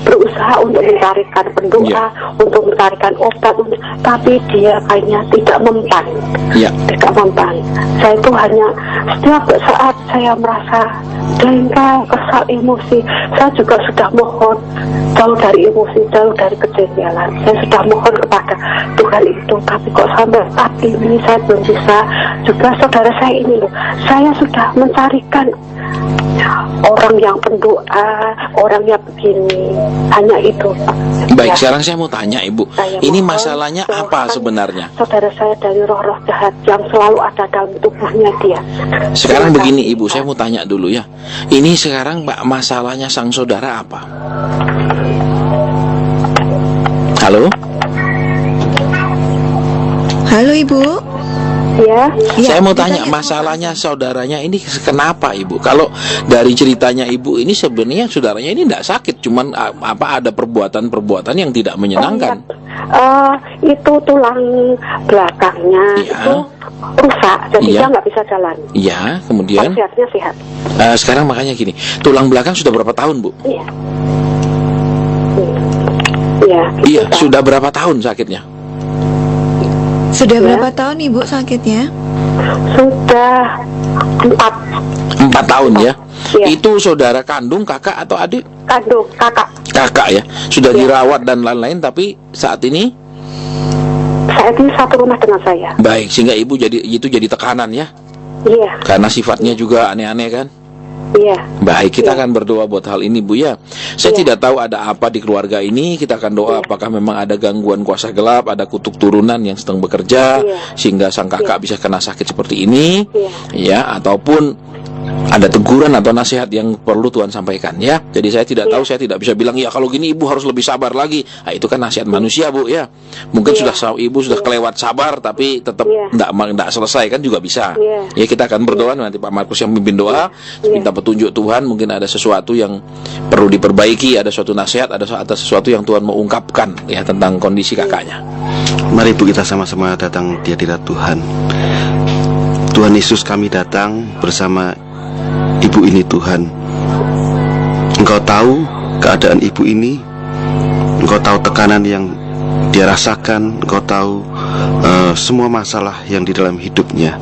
berusaha untuk mencarikan pendoa, Iya. untuk mencarikan obat, tapi dia kayaknya tidak mempan. Iya. Tidak mempan. Saya itu hanya setiap saat saya merasa jengkel, kesal, emosi, saya juga sudah mohon jauh dari emosi, jauh dari kejengkelan. Saya sudah mohon kepada Tuhan itu, tapi kok sampai saat ini saya belum bisa. Juga saudara saya ini loh, saya sudah mencarikan orang yang pendoa, orang yang begini, hanya itu. Baik, Ya. sekarang saya mau tanya Ibu, Saya ini mohon masalahnya apa jauhkan sebenarnya? saudara saya dari roh-roh jahat yang selalu ada dalam tubuhnya dia. Sekarang begini Ibu, saya mau tanya dulu ya. Ini sekarang masalahnya sang saudara apa? Halo? Halo Ibu. Ya, Saya mau tanya, ditanya. masalahnya saudaranya ini kenapa Ibu? Kalau dari ceritanya Ibu ini sebenarnya saudaranya ini tidak sakit, cuman ada perbuatan-perbuatan yang tidak menyenangkan. Itu tulang belakangnya Iya. itu rusak, jadi Iya. dia nggak bisa jalan. Iya, kemudian Sehatnya sehat. sekarang makanya gini, tulang belakang sudah berapa tahun Bu? Iya. Iya. Iya, itu, Pak. sudah berapa tahun sakitnya? Sudah Ya. berapa tahun Ibu sakitnya? Sudah 4. 4 tahun ya. Iya. Itu saudara kandung, kakak atau adik? Kandung, kakak. Kakak ya. Sudah Iya. dirawat dan lain-lain, tapi saat ini Saat ini satu rumah dengan saya. baik, sehingga ibu jadi tekanan ya. Iya, Karena sifatnya juga aneh-aneh kan. iya. Baik, kita Iya. akan berdoa buat hal ini Bu ya. Saya Iya. tidak tahu ada apa di keluarga ini. Kita akan doa Iya. apakah memang ada gangguan kuasa gelap, ada kutuk turunan yang sedang bekerja Iya. sehingga sang kakak Iya. bisa kena sakit seperti ini. Iya. Ya, ataupun ada teguran atau nasihat yang perlu Tuhan sampaikan ya. Jadi saya tidak Iya. tahu, saya tidak bisa bilang ya kalau gini ibu harus lebih sabar lagi. Nah, itu kan nasihat manusia Bu ya. Mungkin Iya. ibu sudah Iya. kelewat sabar tapi tetap Iya. enggak selesai kan juga bisa. Iya. Ya kita akan berdoa nanti Pak Markus yang memimpin doa, Iya. minta petunjuk Tuhan, mungkin ada sesuatu yang perlu diperbaiki, ada suatu nasihat, ada sesuatu yang Tuhan mau ungkapkan ya tentang kondisi kakaknya. Mari Bu, kita sama-sama datang di hadirat Tuhan. Tuhan Yesus, kami datang bersama ibu ini Tuhan. Engkau tahu keadaan ibu ini, Engkau tahu tekanan yang dia rasakan, Engkau tahu semua masalah yang di dalam hidupnya.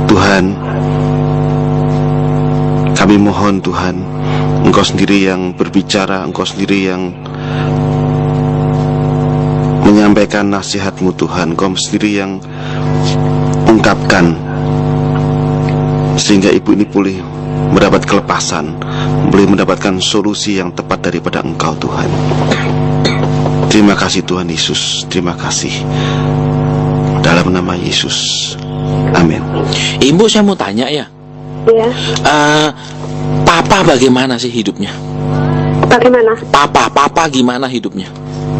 Tuhan, kami mohon Tuhan, Engkau sendiri yang berbicara, Engkau sendiri yang menyampaikan nasihat-Mu Tuhan, Engkau sendiri yang ungkapkan sehingga ibu ini boleh mendapat kelepasan, boleh mendapatkan solusi yang tepat daripada Engkau Tuhan. Terima kasih Tuhan Yesus, terima kasih dalam nama Yesus, amin. Ibu saya mau tanya ya, Iya. Papa bagaimana sih hidupnya? Bagaimana? Papa gimana hidupnya?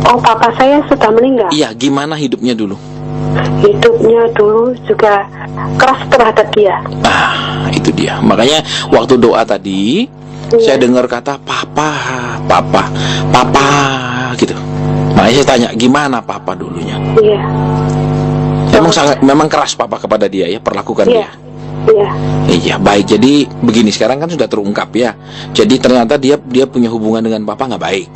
Oh, papa saya sudah meninggal. Iya, gimana hidupnya dulu? Hidupnya dulu juga keras terhadap dia. Itu dia. Makanya waktu doa tadi Iya. saya dengar kata papa gitu. Makanya saya tanya gimana papa dulunya. Iya. Memang keras papa kepada dia ya, perlakukan Iya. dia. Iya. Iya, baik. Jadi begini, sekarang kan sudah terungkap ya. Jadi ternyata dia punya hubungan dengan papa nggak baik.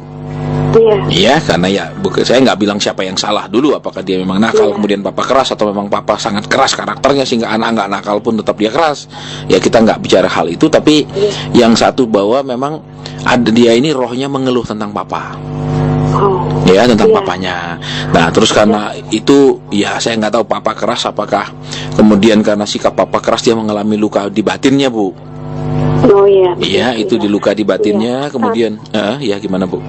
Iya. Iya, karena ya saya nggak bilang siapa yang salah dulu. Apakah dia memang nakal Iya. kemudian papa keras, atau memang papa sangat keras karakternya sehingga anak nggak nakal pun tetap dia keras. Ya kita nggak bicara hal itu. Tapi yang satu bahwa memang ada dia ini rohnya mengeluh tentang papa. Oh. Ya, tentang Iya. papanya. Nah, terus karena itu ya saya nggak tahu papa keras apakah kemudian karena sikap papa keras dia mengalami luka di batinnya Bu. Oh iya. Iya, itu di luka di batinnya. Iya. Kemudian ya gimana Bu?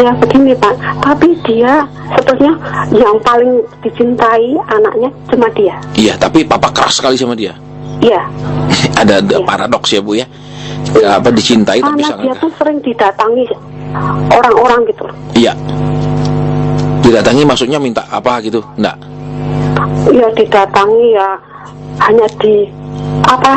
Ya begini Pak, tapi dia sebetulnya yang paling dicintai anaknya cuma dia. Iya, tapi papa keras sekali sama dia. Iya. Ada Iya. paradoks ya Bu ya. Apa dicintai tapi Karena dia sangat tuh sering didatangi orang-orang gitu. iya. Didatangi maksudnya minta apa gitu? Enggak. Ya didatangi ya hanya di apa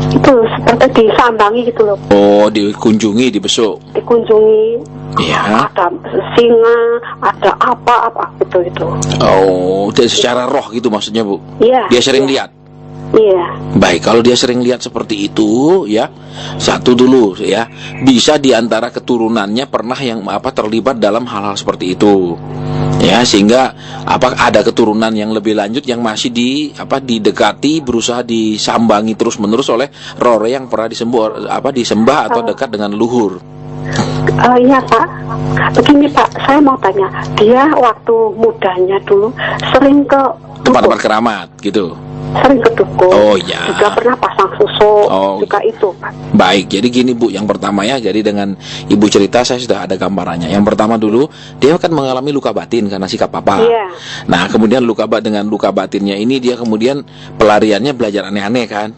itu seperti disambangi gitu loh, Oh, dikunjungi, dibesuk. dikunjungi. Iya. Ada singa, ada apa gitu. Oh, dia secara roh gitu maksudnya Bu. Iya. Dia sering iya. lihat. Iya. Baik, kalau dia sering lihat seperti itu, ya, satu dulu, ya, bisa diantara keturunannya pernah yang terlibat dalam hal-hal seperti itu, ya, sehingga ada keturunan yang lebih lanjut yang masih didekati, berusaha disambangi terus menerus oleh roh yang pernah disembah atau dekat dengan leluhur. Iya Pak, begini Pak, saya mau tanya, dia waktu mudanya dulu sering ke Tempat-tempat keramat, gitu. sering ke dukun. Oh, iya. Juga pernah pasang susu, Oh, juga itu Pak. Baik, jadi gini Bu, yang pertama ya, jadi dengan Ibu cerita saya sudah ada gambarannya. Yang pertama dulu, dia akan mengalami luka batin karena sikap papa. Iya. Nah, kemudian dengan luka batinnya ini dia kemudian pelariannya belajar aneh-aneh kan.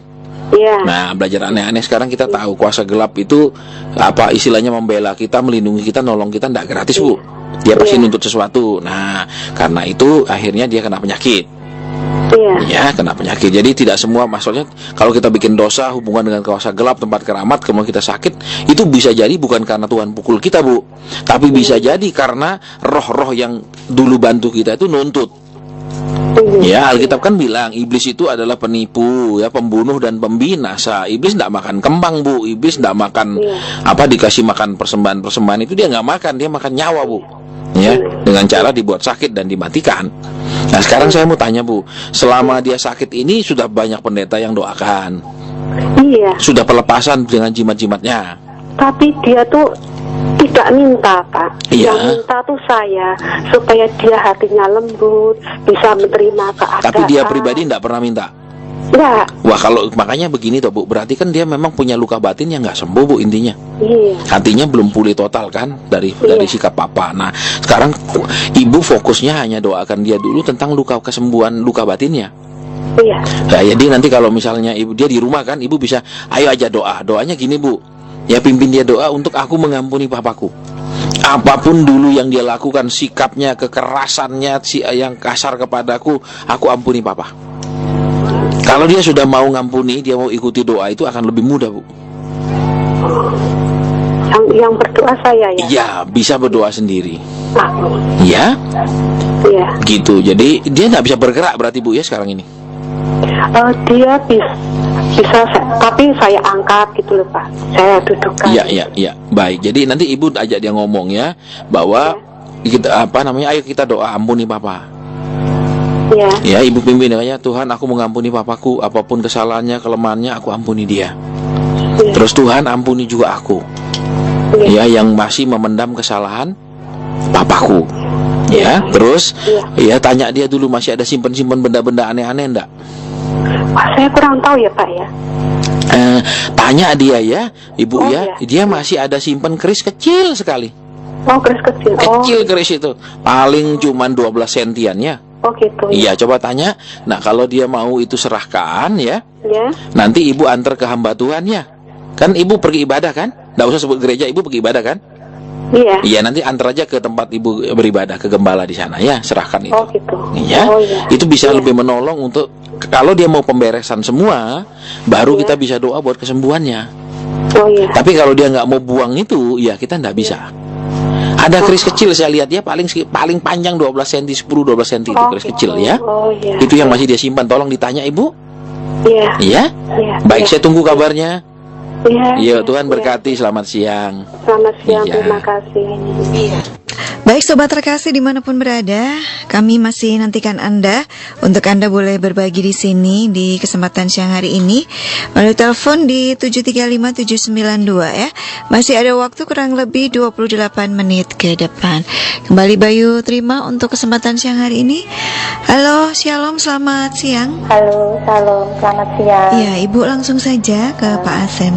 Iya. Nah, belajar aneh-aneh sekarang kita tahu kuasa gelap itu istilahnya membela kita, melindungi kita, nolong kita tidak gratis Bu. Dia pasti Iya. nuntut sesuatu. Nah, karena itu akhirnya dia kena penyakit. Iya. Ya, kena penyakit. Jadi tidak semua, maksudnya kalau kita bikin dosa hubungan dengan kuasa gelap, tempat keramat, kemudian kita sakit, itu bisa jadi bukan karena Tuhan pukul kita Bu, tapi bisa jadi karena roh-roh yang dulu bantu kita itu nuntut. Ya, Alkitab kan bilang iblis itu adalah penipu, ya, pembunuh dan pembinasa. Iblis tidak makan kembang Bu, iblis tidak makan dikasih makan persembahan itu dia nggak makan, dia makan nyawa Bu. Ya, dengan cara dibuat sakit dan dimatikan. Nah sekarang saya mau tanya Bu, selama dia sakit ini sudah banyak pendeta yang doakan, Iya, sudah pelepasan dengan jimat-jimatnya. tapi dia tuh tidak minta, Pak. Iya. Yang minta tuh saya, supaya dia hatinya lembut, bisa menerima keadaan. Tapi dia pribadi tidak pernah minta. Enggak. Wah kalau makanya begini toh Bu, berarti kan dia memang punya luka batin yang nggak sembuh Bu intinya. Iya. Hatinya belum pulih total kan dari sikap papa. Nah sekarang ibu fokusnya hanya doakan dia dulu tentang kesembuhan luka batinnya. Iya. Nah, jadi nanti kalau misalnya ibu dia di rumah kan, ibu bisa ayo aja doanya gini Bu. Ya pimpin dia doa untuk aku mengampuni papaku. Apapun dulu yang dia lakukan, sikapnya, kekerasannya, yang kasar kepadaku, aku ampuni papa. Kalau dia sudah mau ngampuni, dia mau ikuti doa itu akan lebih mudah Bu. Yang berdoa saya ya. Iya, bisa berdoa sendiri. Aku. Ya, Iya. gitu. Jadi dia nggak bisa bergerak berarti Bu ya sekarang ini. Dia bisa, tapi saya angkat gitu loh Pak. Saya dudukkan. Iya. Baik. Jadi nanti ibu ajak dia ngomong ya bahwa kita ayo kita doa ampuni papa. Iya. Ya, ibu pimpin ya, Tuhan aku mengampuni papaku, apapun kesalahannya, kelemahannya aku ampuni dia. Iya. Terus Tuhan ampuni juga aku. Iya. Ya, yang masih memendam kesalahan papaku. Ya, terus ya tanya dia dulu masih ada simpen-simpen benda-benda aneh-aneh enggak? Wah, saya kurang tahu ya Pak ya. Tanya dia ya, ibu Oh, ya, iya. dia masih ada simpen keris kecil sekali. Oh, keris kecil. Kecil keris itu, paling cuman 12 sentian ya. Oh gitu. Iya, coba tanya. Nah, kalau dia mau itu serahkan ya. Ya. Nanti ibu antar ke hamba Tuhan ya. Kan ibu pergi ibadah kan? Nggak usah sebut gereja, ibu pergi ibadah kan? Iya. Iya, nanti antar aja ke tempat ibu beribadah, ke gembala di sana ya, serahkan itu. Oh gitu. Iya. Oh, iya. Itu bisa Iya. lebih menolong untuk kalau dia mau pemberesan semua, baru kita bisa doa buat kesembuhannya. Oh iya. Tapi kalau dia nggak mau buang itu, ya kita nggak bisa. Ada keris kecil saya lihat dia paling panjang 12 cm, 10-12 cm itu keris gitu. kecil ya. Oh iya. Itu yang masih dia simpan, tolong ditanya ibu. Iya. Iya. Iya. Baik, Iya. saya tunggu kabarnya. Iya. Iya, Tuhan Iya. berkati. Selamat siang. Selamat siang. Iya. Terima kasih. Iya. Baik sobat terkasih dimanapun berada, kami masih nantikan Anda untuk Anda boleh berbagi di sini di kesempatan siang hari ini melalui telepon di 735792 ya. Masih ada waktu kurang lebih 28 menit ke depan. Kembali Bayu terima untuk kesempatan siang hari ini. Halo, Shalom, selamat siang. Halo, salam, selamat siang. Iya, Ibu langsung saja ke Pak Asen.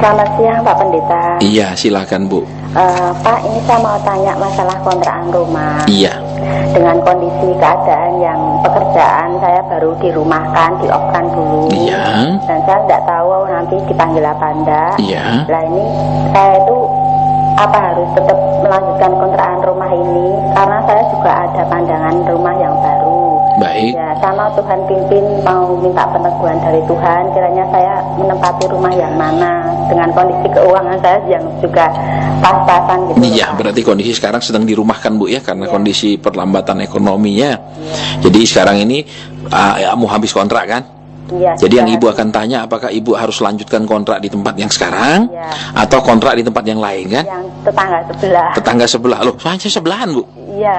Selamat siang Pak Pendeta. Iya, silakan Bu. Pak, ini saya mau tanya masalah kontrakan rumah. Iya. Dengan kondisi keadaan yang pekerjaan saya baru dirumahkan, di-off-kan dulu. Iya. Dan saya tidak tahu nanti dipanggil apa enggak. Iya. Nah ini saya itu apa harus tetap melanjutkan kontrakan rumah ini karena saya juga ada pandangan rumah yang baru. Baik. Ya, sama Tuhan pimpin mau minta peneguhan dari Tuhan, kiranya saya menempati rumah yang mana dengan kondisi keuangan saya yang juga pas-pasan gitu. Iya, berarti kondisi sekarang sedang dirumahkan Bu ya karena kondisi perlambatan ekonominya. Jadi sekarang ini mau habis kontrak kan? Iya. Jadi yang ibu akan tanya apakah ibu harus lanjutkan kontrak di tempat yang sekarang atau kontrak di tempat yang lain kan? Yang tetangga sebelah. Tetangga sebelah loh, saya sebelahan Bu. Iya.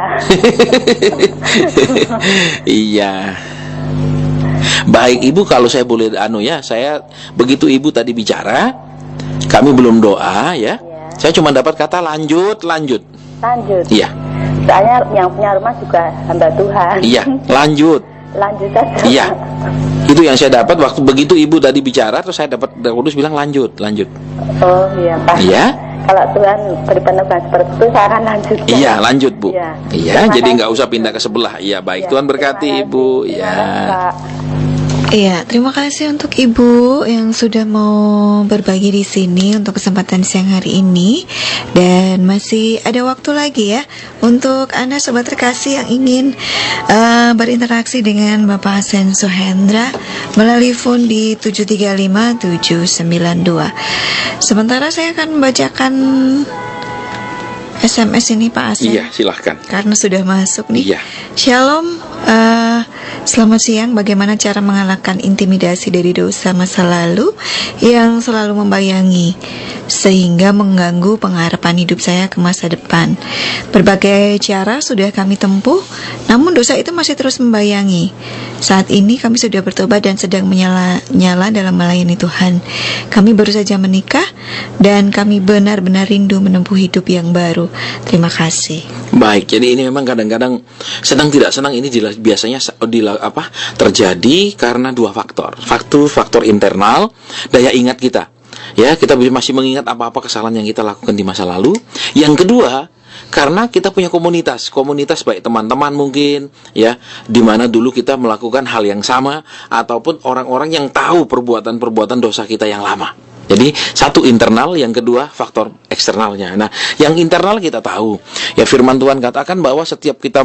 Iya. Baik ibu, kalau saya boleh saya begitu ibu tadi bicara, kami belum doa ya. Saya cuma dapat kata lanjut. Lanjut. Iya. Soalnya yang punya rumah juga hamba Tuhan. Iya, lanjut. Lanjut saja. Iya. Itu yang saya dapat waktu begitu ibu tadi bicara, terus saya dapat Roh Kudus bilang lanjut. Oh iya Pak. Iya. Kalau Tuhan beri peneguhan seperti itu, saya akan lanjut. Iya, lanjut Bu. Iya. Iya, Terima jadi kasih. nggak usah pindah ke sebelah. Iya, baik. Iya, Tuhan berkati terima Ibu. kasih. Iya. Terima kasih, Pak. Iya, terima kasih untuk Ibu yang sudah mau berbagi di sini untuk kesempatan siang hari ini. Dan masih ada waktu lagi ya untuk Anda sobat terkasih yang ingin berinteraksi dengan Bapak Asen Suhendra melalui phone di 735792. Sementara saya akan membacakan SMS ini Pak Asen. Iya, silahkan. Karena sudah masuk nih. Iya. Shalom Selamat siang, bagaimana cara mengalahkan intimidasi dari dosa masa lalu yang selalu membayangi sehingga mengganggu pengharapan hidup saya ke masa depan? Berbagai cara sudah kami tempuh, namun dosa itu masih terus membayangi. Saat ini kami sudah bertobat dan sedang menyala-nyala dalam melayani Tuhan. Kami baru saja menikah dan kami benar-benar rindu menempuh hidup yang baru. Terima kasih. Baik, jadi ini memang kadang-kadang senang tidak senang ini biasanya terjadi karena dua faktor. Faktor internal, daya ingat kita. Ya, kita masih mengingat apa-apa kesalahan yang kita lakukan di masa lalu. Yang kedua, karena kita punya komunitas baik teman-teman mungkin, ya, di mana dulu kita melakukan hal yang sama ataupun orang-orang yang tahu perbuatan-perbuatan dosa kita yang lama. Jadi satu internal, yang kedua faktor eksternalnya. Nah, yang internal kita tahu, ya firman Tuhan katakan bahwa setiap kita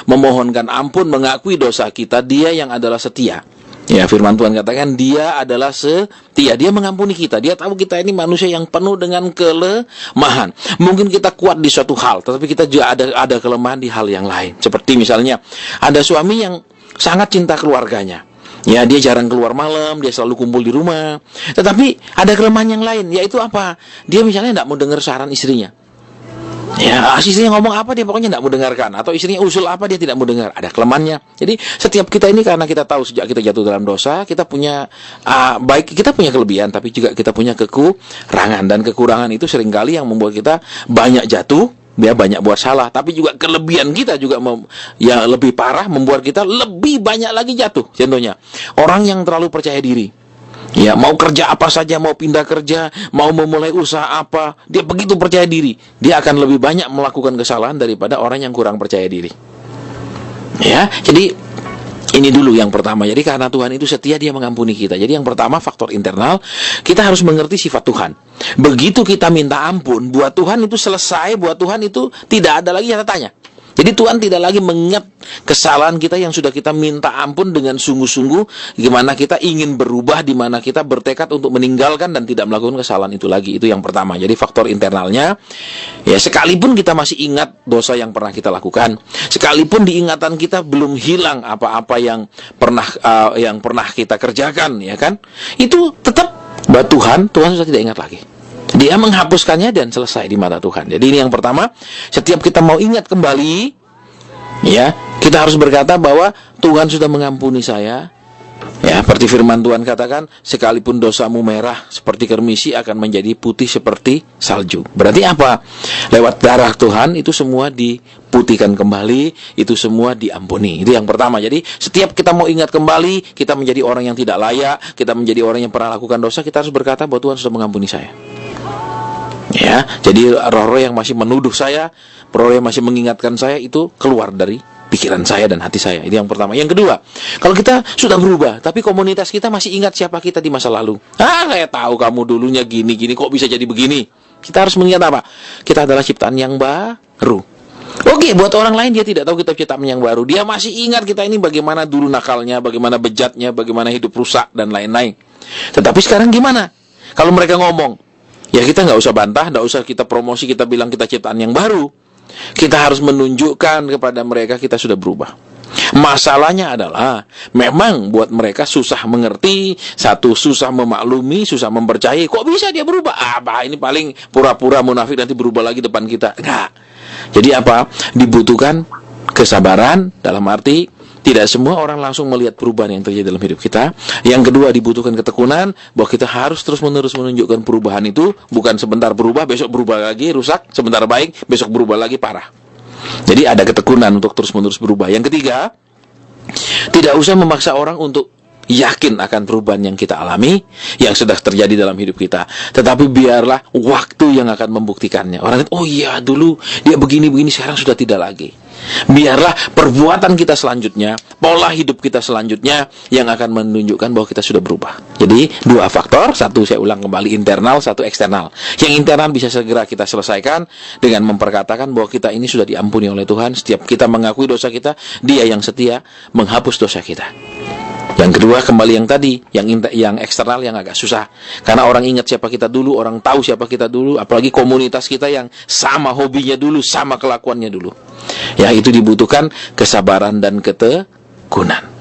memohonkan ampun, mengakui dosa kita, Dia yang adalah setia. Ya, firman Tuhan katakan Dia adalah setia. Dia mengampuni kita. Dia tahu kita ini manusia yang penuh dengan kelemahan. Mungkin kita kuat di suatu hal, tetapi kita juga ada kelemahan di hal yang lain. Seperti misalnya ada suami yang sangat cinta keluarganya. Ya, dia jarang keluar malam, dia selalu kumpul di rumah. Tetapi ada kelemahan yang lain, yaitu apa? Dia misalnya tidak mau dengar saran istrinya. Ya, istrinya ngomong apa dia pokoknya tidak mau dengarkan. Atau istrinya usul apa dia tidak mau dengar. Ada kelemahannya. Jadi setiap kita ini karena kita tahu sejak kita jatuh dalam dosa, kita punya baik kita punya kelebihan, tapi juga kita punya kekurangan. Dan kekurangan itu seringkali yang membuat kita banyak jatuh, dia banyak buat salah, tapi juga kelebihan kita juga yang lebih parah membuat kita lebih banyak lagi jatuh. Contohnya, orang yang terlalu percaya diri. Ya, mau kerja apa saja, mau pindah kerja, mau memulai usaha apa, dia begitu percaya diri, dia akan lebih banyak melakukan kesalahan daripada orang yang kurang percaya diri. Ya, jadi ini dulu yang pertama. Jadi karena Tuhan itu setia, Dia mengampuni kita. Jadi yang pertama faktor internal, kita harus mengerti sifat Tuhan. Begitu kita minta ampun, buat Tuhan itu selesai, buat Tuhan itu tidak ada lagi tanda tanya. Jadi Tuhan tidak lagi mengingat kesalahan kita yang sudah kita minta ampun dengan sungguh-sungguh, gimana kita ingin berubah, di mana kita bertekad untuk meninggalkan dan tidak melakukan kesalahan itu lagi. Itu yang pertama. Jadi faktor internalnya, ya sekalipun kita masih ingat dosa yang pernah kita lakukan, sekalipun di ingatan kita belum hilang apa-apa yang pernah kita kerjakan, ya kan? Itu tetap buat Tuhan sudah tidak ingat lagi. Dia menghapuskannya dan selesai di mata Tuhan. Jadi ini yang pertama, setiap kita mau ingat kembali, ya, kita harus berkata bahwa Tuhan sudah mengampuni saya. Ya, seperti firman Tuhan katakan, sekalipun dosamu merah seperti kermisi akan menjadi putih seperti salju. Berarti apa? Lewat darah Tuhan itu semua diputihkan kembali, itu semua diampuni. Itu yang pertama. Jadi setiap kita mau ingat kembali, kita menjadi orang yang tidak layak, kita menjadi orang yang pernah lakukan dosa, kita harus berkata bahwa Tuhan sudah mengampuni saya. Ya, jadi roh-roh yang masih menuduh saya, roh yang masih mengingatkan saya itu keluar dari pikiran saya dan hati saya. Itu yang pertama. Yang kedua, kalau kita sudah berubah, tapi komunitas kita masih ingat siapa kita di masa lalu. Saya tahu kamu dulunya gini-gini, kok bisa jadi begini. Kita harus mengingat apa? Kita adalah ciptaan yang baru. Oke, buat orang lain dia tidak tahu kita ciptaan yang baru. Dia masih ingat kita ini bagaimana dulu nakalnya, bagaimana bejatnya, bagaimana hidup rusak dan lain-lain. Tetapi sekarang gimana? Kalau mereka ngomong, ya kita nggak usah bantah, nggak usah kita promosi, kita bilang kita ciptaan yang baru. Kita harus menunjukkan kepada mereka kita sudah berubah. Masalahnya adalah memang buat mereka susah mengerti, susah memaklumi, susah mempercayai. Kok bisa dia berubah? Ini paling pura-pura munafik nanti berubah lagi depan kita. Enggak. Jadi apa? Dibutuhkan kesabaran, dalam arti tidak semua orang langsung melihat perubahan yang terjadi dalam hidup kita. Yang kedua, dibutuhkan ketekunan bahwa kita harus terus-menerus menunjukkan perubahan itu. Bukan sebentar berubah, besok berubah lagi, rusak. Sebentar baik, besok berubah lagi, parah. Jadi ada ketekunan untuk terus-menerus berubah. Yang ketiga, tidak usah memaksa orang untuk yakin akan perubahan yang kita alami, yang sudah terjadi dalam hidup kita. Tetapi biarlah waktu yang akan membuktikannya. Orang lihat, oh iya dulu dia begini-begini, sekarang sudah tidak lagi. Biarlah perbuatan kita selanjutnya, pola hidup kita selanjutnya yang akan menunjukkan bahwa kita sudah berubah. Jadi dua faktor, satu saya ulang kembali internal, satu eksternal. Yang internal bisa segera kita selesaikan dengan memperkatakan bahwa kita ini sudah diampuni oleh Tuhan. Setiap kita mengakui dosa kita, Dia yang setia menghapus dosa kita. Yang kedua, kembali yang tadi, yang eksternal yang agak susah. Karena orang ingat siapa kita dulu, orang tahu siapa kita dulu, apalagi komunitas kita yang sama hobinya dulu, sama kelakuannya dulu. Ya, itu dibutuhkan kesabaran dan ketekunan.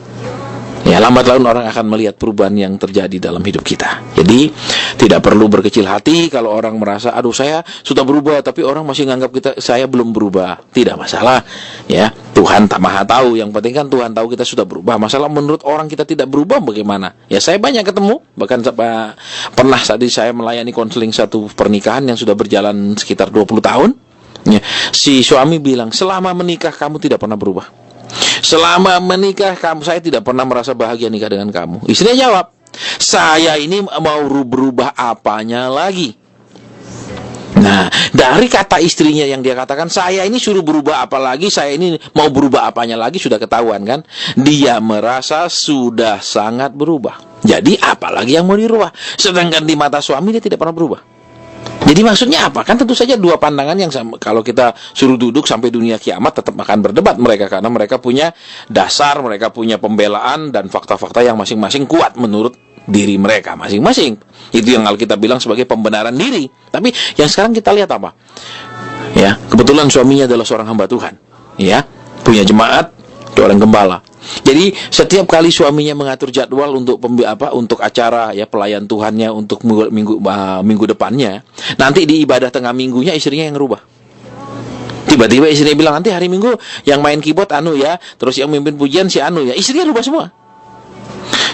Ya, lambat laun orang akan melihat perubahan yang terjadi dalam hidup kita. Jadi tidak perlu berkecil hati kalau orang merasa, aduh saya sudah berubah tapi orang masih menganggap saya belum berubah. Tidak masalah, ya. Tuhan tak maha tahu. Yang penting kan Tuhan tahu kita sudah berubah. Masalah menurut orang kita tidak berubah bagaimana? Ya, saya banyak ketemu, bahkan pernah saat saya melayani konseling satu pernikahan yang sudah berjalan sekitar 20 tahun. Ya, si suami bilang, selama menikah kamu tidak pernah berubah. Selama menikah saya tidak pernah merasa bahagia nikah dengan kamu. Istrinya jawab, saya ini mau berubah apanya lagi? Nah, dari kata istrinya yang dia katakan, saya ini suruh berubah apa lagi, saya ini mau berubah apanya lagi, sudah ketahuan kan? Dia merasa sudah sangat berubah. Jadi apalagi yang mau dirubah? Sedangkan di mata suami dia tidak pernah berubah. Jadi maksudnya apa? Kan tentu saja dua pandangan yang sama. Kalau kita suruh duduk sampai dunia kiamat tetap akan berdebat mereka, karena mereka punya dasar, mereka punya pembelaan dan fakta-fakta yang masing-masing kuat menurut diri mereka masing-masing. Itu yang Alkitab bilang sebagai pembenaran diri. Tapi yang sekarang kita lihat apa? Ya, kebetulan suaminya adalah seorang hamba Tuhan. Ya, punya jemaat, seorang gembala. Jadi setiap kali suaminya mengatur jadwal untuk untuk acara ya pelayan Tuhannya untuk minggu depannya, nanti di ibadah tengah minggunya istrinya yang ngerubah. Tiba-tiba istrinya bilang, nanti hari Minggu yang main keyboard anu ya, terus yang mimpin pujian si anu ya. Istrinya rubah semua.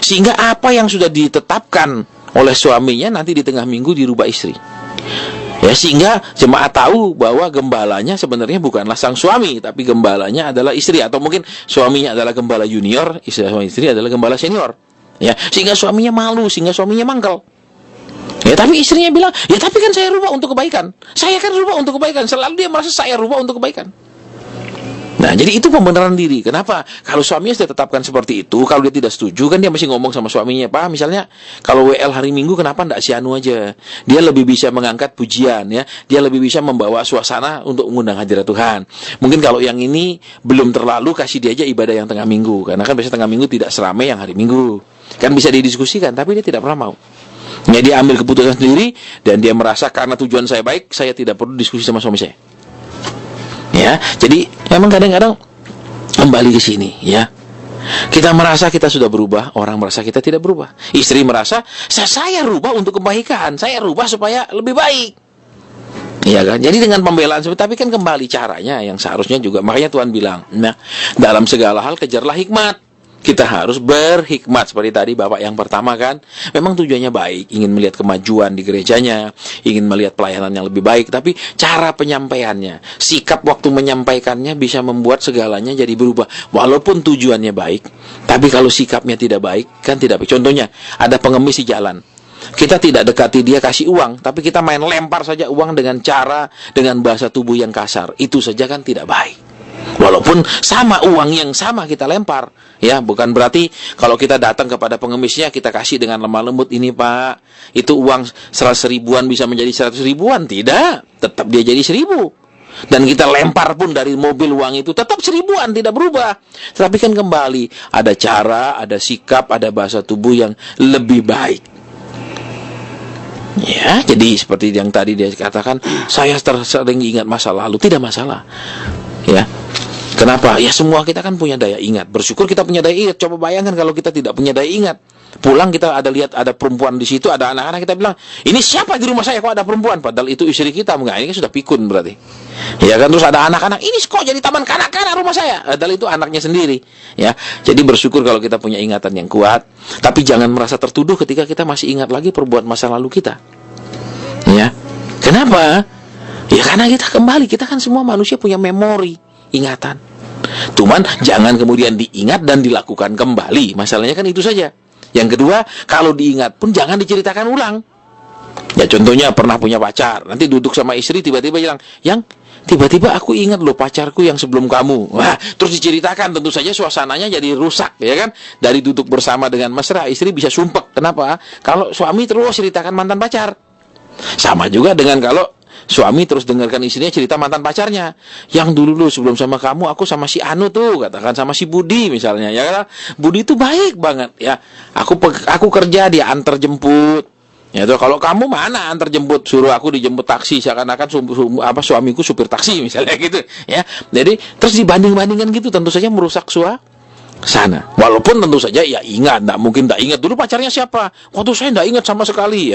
Sehingga apa yang sudah ditetapkan oleh suaminya nanti di tengah minggu dirubah istri. Ya, sehingga jemaat tahu bahwa gembalanya sebenarnya bukanlah sang suami, tapi gembalanya adalah istri, atau mungkin suaminya adalah gembala junior, istri adalah gembala senior. Ya, sehingga suaminya malu, sehingga suaminya mangkal. Ya, tapi istrinya bilang, ya tapi kan saya rubah untuk kebaikan. Saya kan rubah untuk kebaikan. Selalu dia merasa saya rubah untuk kebaikan. Nah, jadi itu pembenaran diri. Kenapa? Kalau suaminya sudah tetapkan seperti itu, kalau dia tidak setuju, kan dia masih ngomong sama suaminya, Pak, misalnya, kalau WL hari Minggu, kenapa enggak si anu aja? Dia lebih bisa mengangkat pujian, ya. Dia lebih bisa membawa suasana untuk mengundang hadirat Tuhan. Mungkin kalau yang ini belum terlalu, kasih dia aja ibadah yang tengah minggu. Karena kan biasanya tengah minggu tidak seramai yang hari Minggu. Kan bisa didiskusikan, tapi dia tidak pernah mau. Ya, dia ambil keputusan sendiri, dan dia merasa karena tujuan saya baik, saya tidak perlu diskusi sama suami saya. Ya, jadi memang kadang-kadang kembali ke sini, ya. Kita merasa kita sudah berubah, orang merasa kita tidak berubah. Istri merasa saya rubah untuk kebaikan, saya rubah supaya lebih baik. Iya kan? Jadi dengan pembelaan tapi kan kembali caranya yang seharusnya juga, makanya Tuhan bilang, nah, dalam segala hal kejarlah hikmat. Kita harus berhikmat, seperti tadi Bapak yang pertama kan, memang tujuannya baik, ingin melihat kemajuan di gerejanya, ingin melihat pelayanan yang lebih baik, tapi cara penyampaiannya, sikap waktu menyampaikannya bisa membuat segalanya jadi berubah. Walaupun tujuannya baik, tapi kalau sikapnya tidak baik, kan tidak baik. Contohnya, ada pengemis di jalan, kita tidak dekati dia kasih uang, tapi kita main lempar saja uang dengan bahasa tubuh yang kasar, itu saja kan tidak baik. Walaupun sama uang yang sama kita lempar, ya, bukan berarti kalau kita datang kepada pengemisnya kita kasih dengan lemah lembut, ini Pak, itu uang 100 ribuan bisa menjadi 100 ribuan, tidak, tetap dia jadi 1000. Dan kita lempar pun dari mobil uang itu tetap 1000-an, tidak berubah. Tapi kan kembali ada cara, ada sikap, ada bahasa tubuh yang lebih baik. Ya, jadi seperti yang tadi dia katakan, saya sering ingat masa lalu, tidak masalah. Ya. Kenapa? Ya semua kita kan punya daya ingat. Bersyukur kita punya daya ingat. Coba bayangkan kalau kita tidak punya daya ingat. Pulang kita lihat ada perempuan di situ, ada anak-anak, kita bilang, ini siapa di rumah saya kok ada perempuan? Padahal itu istri kita. Enggak, ini kan sudah pikun berarti. Ya kan, terus ada anak-anak, ini kok jadi taman kanak-kanak rumah saya? Padahal itu anaknya sendiri. Ya, jadi bersyukur kalau kita punya ingatan yang kuat. Tapi jangan merasa tertuduh ketika kita masih ingat lagi perbuatan masa lalu kita. Ya, kenapa? Ya karena kita kembali, kita kan semua manusia punya memori, ingatan. Cuman jangan kemudian diingat dan dilakukan kembali. Masalahnya kan itu saja. Yang kedua, kalau diingat pun jangan diceritakan ulang. Ya contohnya pernah punya pacar, nanti duduk sama istri tiba-tiba bilang, yang tiba-tiba aku ingat loh pacarku yang sebelum kamu. Wah, terus diceritakan, tentu saja suasananya jadi rusak, ya kan? Dari duduk bersama dengan mesra, istri bisa sumpek. Kenapa? Kalau suami terus ceritakan mantan pacar. Sama juga dengan kalau suami terus dengarkan istrinya cerita mantan pacarnya. Yang dulu sebelum sama kamu aku sama si Anu tuh, katakan sama si Budi misalnya, ya kan? Budi itu baik banget, ya. Aku kerja dia antar jemput. Ya tuh, kalau kamu mana antar jemput, suruh aku dijemput taksi, seakan-akan suamiku supir taksi misalnya gitu, ya. Jadi terus dibanding-bandingkan gitu, tentu saja merusak sana. Walaupun tentu saja ya ingat, tidak mungkin tidak ingat dulu pacarnya siapa. Waktu saya tidak ingat sama sekali.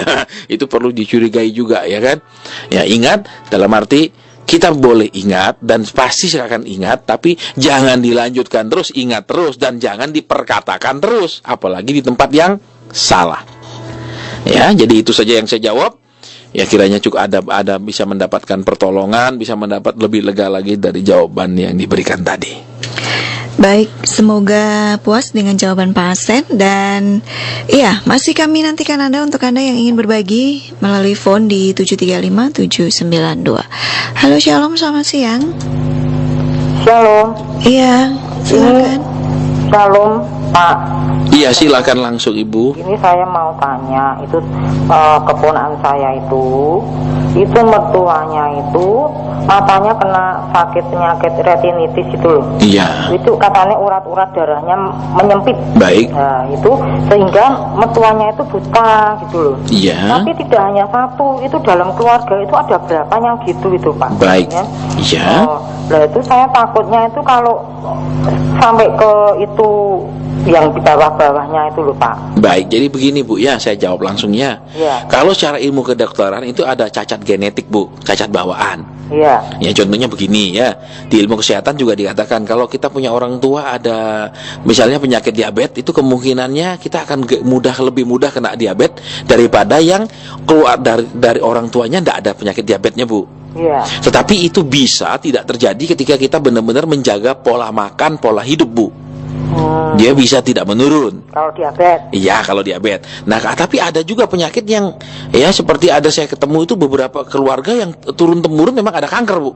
Itu perlu dicurigai juga ya kan. Ya ingat dalam arti kita boleh ingat dan pasti akan ingat, tapi jangan dilanjutkan terus, ingat terus dan jangan diperkatakan terus, apalagi di tempat yang salah. Ya, jadi itu saja yang saya jawab. Ya kiranya cukup ada bisa mendapatkan pertolongan, bisa mendapat lebih lega lagi dari jawaban yang diberikan tadi. Baik, semoga puas dengan jawaban Pak Asen. Dan iya, masih kami nantikan Anda untuk Anda yang ingin berbagi melalui phone di 735-792. Halo, Shalom, selamat siang. Shalom. Iya, silakan. Shalom, Pak. Iya, silakan langsung Ibu. Ini saya mau tanya, itu keponakan saya itu mertuanya itu matanya kena sakit penyakit retinitis itu loh. Iya. Itu katanya urat-urat darahnya menyempit. Baik. Nah, itu sehingga mertuanya itu buta gitu loh. Iya. Tapi tidak hanya satu, itu dalam keluarga itu ada berapa yang gitu itu Pak. Baik. Iya. Nah itu saya takutnya itu kalau sampai ke itu yang di bawah-bawahnya itu loh Pak. Baik, jadi begini Bu ya, saya jawab langsung ya. Iya. Kalau secara ilmu kedokteran itu ada cacat genetik Bu, cacat bawaan. Iya. Ya contohnya begini ya, di ilmu kesehatan juga dikatakan kalau kita punya orang tua ada misalnya penyakit diabetes, itu kemungkinannya kita akan lebih mudah kena diabetes daripada yang keluar dari orang tuanya tidak ada penyakit diabetesnya Bu. Iya. Tetapi itu bisa tidak terjadi ketika kita benar-benar menjaga pola makan, pola hidup Bu. Dia bisa tidak menurun. Kalau diabetes. Iya, kalau diabetes. Nah, tapi ada juga penyakit yang ya seperti ada saya ketemu itu beberapa keluarga yang turun temurun memang ada kanker, Bu.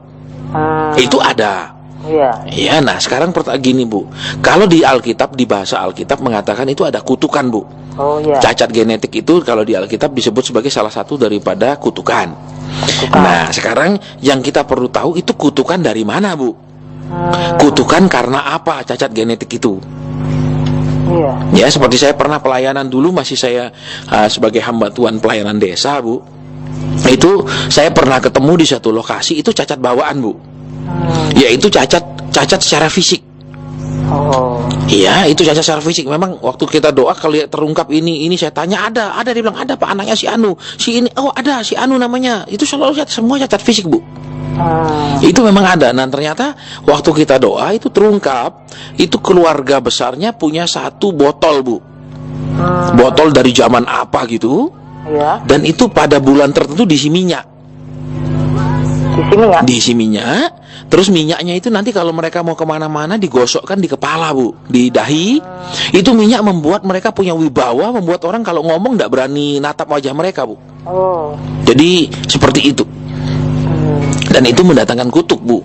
Itu ada. Iya. Iya, nah sekarang gini, Bu. Kalau di Alkitab, di bahasa Alkitab mengatakan itu ada kutukan, Bu. Oh iya. Cacat genetik itu kalau di Alkitab disebut sebagai salah satu daripada kutukan. Nah, sekarang yang kita perlu tahu itu kutukan dari mana, Bu? Kutukan karena apa cacat genetik itu? Iya. Ya seperti saya pernah pelayanan dulu, masih saya sebagai hamba Tuhan pelayanan desa Bu. Itu saya pernah ketemu di satu lokasi itu cacat bawaan Bu. Yaitu cacat secara fisik. Oh. Iya, itu cacat secara fisik. Memang waktu kita doa kalau terungkap ini saya tanya ada dia bilang ada Pak, anaknya si Anu, si ini, oh ada si Anu namanya. Itu selalu semua cacat fisik Bu. Itu memang ada. Nah ternyata waktu kita doa itu terungkap, itu keluarga besarnya punya satu botol Bu. Botol dari zaman apa gitu. Iya. Dan itu pada bulan tertentu diisi minyak. Diisi minyak. Terus minyaknya itu nanti kalau mereka mau kemana-mana digosokkan di kepala Bu, di dahi. Itu minyak membuat mereka punya wibawa, membuat orang kalau ngomong tidak berani natap wajah mereka Bu. Oh. Jadi seperti itu. Dan itu mendatangkan kutuk Bu.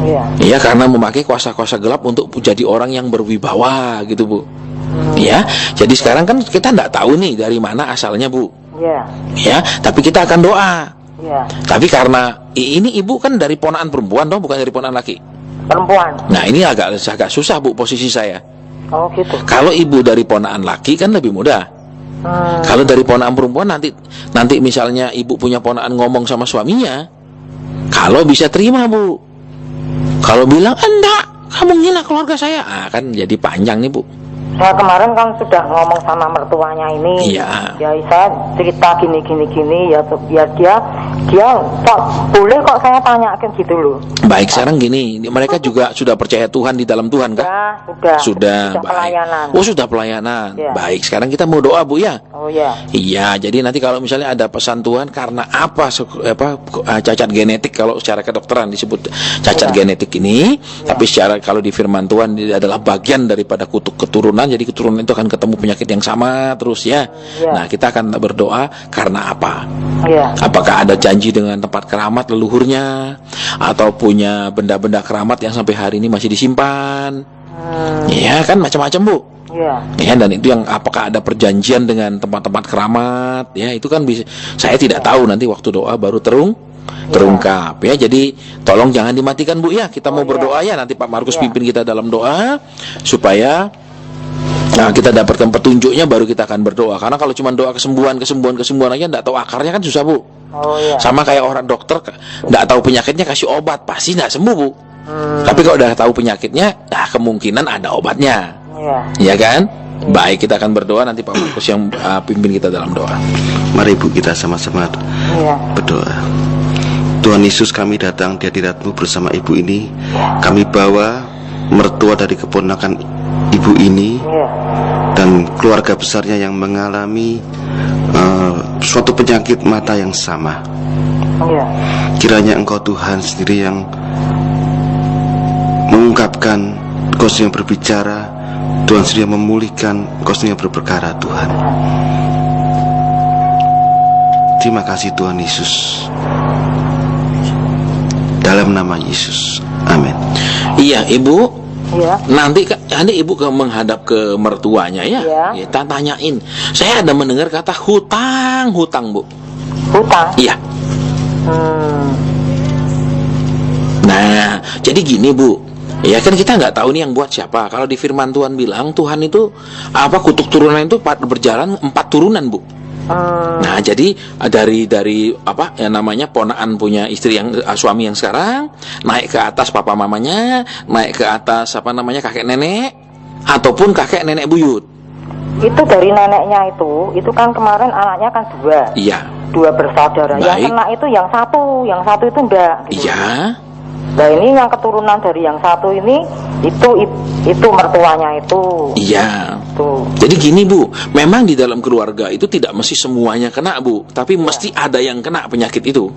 Iya. Iya, karena memakai kuasa-kuasa gelap untuk jadi orang yang berwibawa gitu Bu. Ya, jadi sekarang kan kita tidak tahu nih dari mana asalnya Bu. Iya. Ya, tapi kita akan doa. Iya. Tapi karena ini ibu kan dari ponakan perempuan dong, bukan dari ponakan laki. Perempuan. Nah ini agak susah Bu posisi saya. Oh gitu. Kalau ibu dari ponakan laki kan lebih mudah. Kalau dari ponakan perempuan nanti misalnya ibu punya ponakan ngomong sama suaminya, kalau bisa terima Bu. Kalau bilang enggak, kamu ngina keluarga saya, kan jadi panjang nih Bu. Saya kemarin kan sudah ngomong sama mertuanya ini. Iya. Ya saya cerita gini ya dia kok boleh kok saya tanyakan gitu loh. Baik, sekarang gini, mereka juga sudah percaya Tuhan di dalam Tuhan kah? Ya, sudah Baik. pelayanan. Oh, sudah pelayanan. Ya. Baik, sekarang kita mau doa Bu ya. Oh ya. Iya, jadi nanti kalau misalnya ada pesan Tuhan karena apa cacat genetik, kalau secara kedokteran disebut cacat genetik ini, tapi secara kalau di firman Tuhan ini adalah bagian daripada kutuk keturunan, jadi keturunan itu akan ketemu penyakit yang sama terus ya. Nah, kita akan berdoa karena apa? Ya. Apakah ada janji dengan tempat keramat leluhurnya, atau punya benda-benda keramat yang sampai hari ini masih disimpan? Iya kan, macam-macam Bu. Iya. Ya, dan itu yang apakah ada perjanjian dengan tempat-tempat keramat? Ya, itu kan bisa. Saya tidak tahu, nanti waktu doa baru terungkap ya. Jadi tolong jangan dimatikan Bu ya. Kita mau berdoa ya. Nanti Pak Markus pimpin kita dalam doa supaya kita dapatkan petunjuknya, baru kita akan berdoa. Karena kalau cuma doa kesembuhan aja, tidak tahu akarnya kan susah Bu. Oh iya. Sama kayak orang dokter nggak tahu penyakitnya kasih obat pasti nggak sembuh, Bu. Tapi kalau udah tahu penyakitnya, nah kemungkinan ada obatnya. Iya. Iya kan? Baik, kita akan berdoa, nanti Pak Markus yang pimpin kita dalam doa. Mari Ibu kita sama-sama Iya. berdoa. Tuhan Yesus, kami datang di hadirat-Mu bersama Ibu ini. Kami bawa mertua dari keponakan Ibu ini Iya. dan keluarga besarnya yang mengalami suatu penyakit mata yang sama. Iya. Kiranya Engkau Tuhan sendiri yang mengungkapkan, Engkau sendiri yang berbicara, Tuhan sendiri yang memulihkan, Engkau sendiri yang berperkara, Tuhan. Terima kasih Tuhan Yesus. Dalam nama Yesus, amin. Iya, Ibu. Iya. Nanti Ibu menghadap ke mertuanya ya. Iya. Ya, tanyain. Saya ada mendengar kata hutang, Bu. Hutang. Iya. Nah, jadi gini, Bu. Ya kan kita nggak tahu nih yang buat siapa. Kalau di firman Tuhan bilang Tuhan itu kutuk turunan itu berjalan 4 turunan, Bu. Nah, jadi dari yang namanya ponakan punya istri yang suami yang sekarang naik ke atas papa mamanya, naik ke atas kakek nenek ataupun kakek nenek buyut. Itu dari neneknya itu kan kemarin anaknya kan 2. Iya. 2 bersaudara. Baik. Yang kena itu yang satu itu enggak. Gitu. Iya. Nah ini yang keturunan dari yang satu ini itu mertuanya itu. Iya. Tuh. Jadi gini, Bu, memang di dalam keluarga itu tidak mesti semuanya kena, Bu, tapi mesti ada yang kena penyakit itu.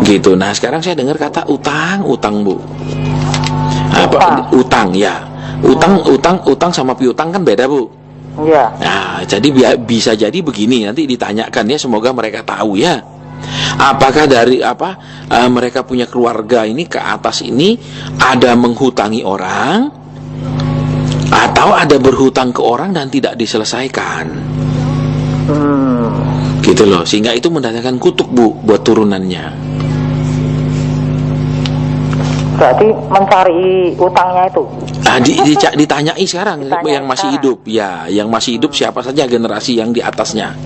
Gitu. Nah, sekarang saya dengar kata utang, Bu. Utang ya. Utang sama piutang kan beda, Bu. Iya. Nah, jadi bisa jadi begini, nanti ditanyakan ya, semoga mereka tahu ya. Apakah dari mereka punya keluarga ini ke atas ini ada menghutangi orang atau ada berhutang ke orang dan tidak diselesaikan. Gitu loh, sehingga itu mendatangkan kutuk, Bu, buat turunannya. Berarti mencari utangnya itu. Ditanyai sekarang yang masih hidup. Ya, yang masih hidup siapa saja generasi yang di atasnya.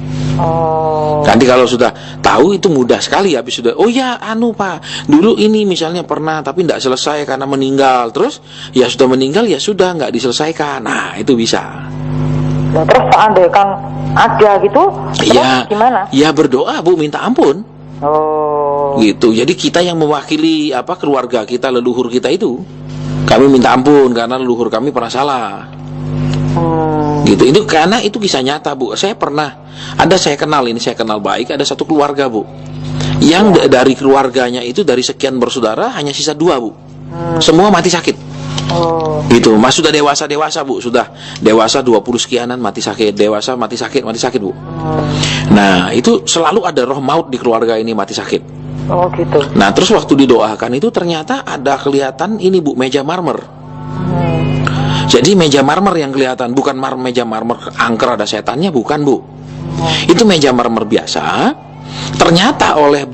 Nanti kalau sudah tahu itu mudah sekali. Habis sudah, oh ya Pak, dulu ini misalnya pernah tapi tidak selesai karena meninggal. Terus ya sudah meninggal ya sudah nggak diselesaikan. Nah itu bisa. Nah, terus seandainya ada gitu, ya, gimana? Ya berdoa, Bu, minta ampun. Gitu. Jadi kita yang mewakili keluarga kita, leluhur kita itu, kami minta ampun karena leluhur kami pernah salah. Gitu. Itu karena itu kisah nyata, Bu. Saya kenal baik, ada satu keluarga, Bu, yang dari keluarganya itu dari sekian bersaudara hanya sisa 2, Bu. Semua mati sakit. Gitu. Mas sudah dewasa, Bu. Sudah dewasa 20 sekianan mati sakit. Dewasa mati sakit, Bu. Nah, itu selalu ada roh maut di keluarga ini mati sakit. Gitu. Nah, terus waktu didoakan itu ternyata ada kelihatan ini, Bu, meja marmer. Jadi meja marmer yang kelihatan, bukan meja marmer angker ada setannya, bukan, Bu. Itu meja marmer biasa. Ternyata oleh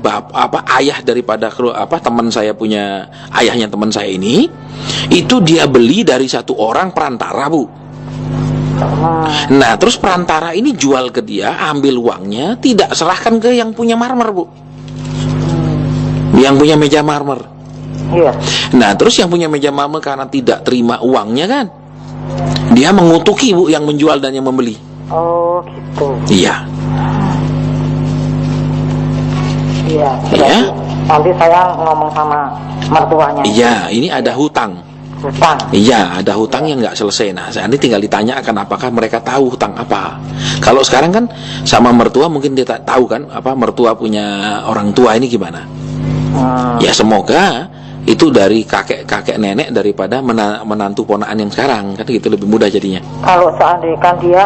ayah daripada teman saya punya ayahnya teman saya ini, itu dia beli dari satu orang perantara, Bu. Nah, terus perantara ini jual ke dia, ambil uangnya, tidak serahkan ke yang punya marmer, Bu. Yang punya meja marmer. Iya. Nah, terus yang punya meja marmer karena tidak terima uangnya kan, dia mengutuki, Bu, yang menjual dan yang membeli. Gitu. Iya. Iya. Iya. Nanti saya ngomong sama mertuanya. Iya, ini ada hutang. Hutang. Iya, ada hutang yang nggak selesai. Nah, ini tinggal ditanyakan apakah mereka tahu hutang apa. Kalau sekarang kan sama mertua mungkin dia tak tahu kan, mertua punya orang tua ini gimana. Ya semoga itu dari kakek nenek daripada menantu ponakan yang sekarang, kan gitu lebih mudah jadinya. Kalau seandainya dia,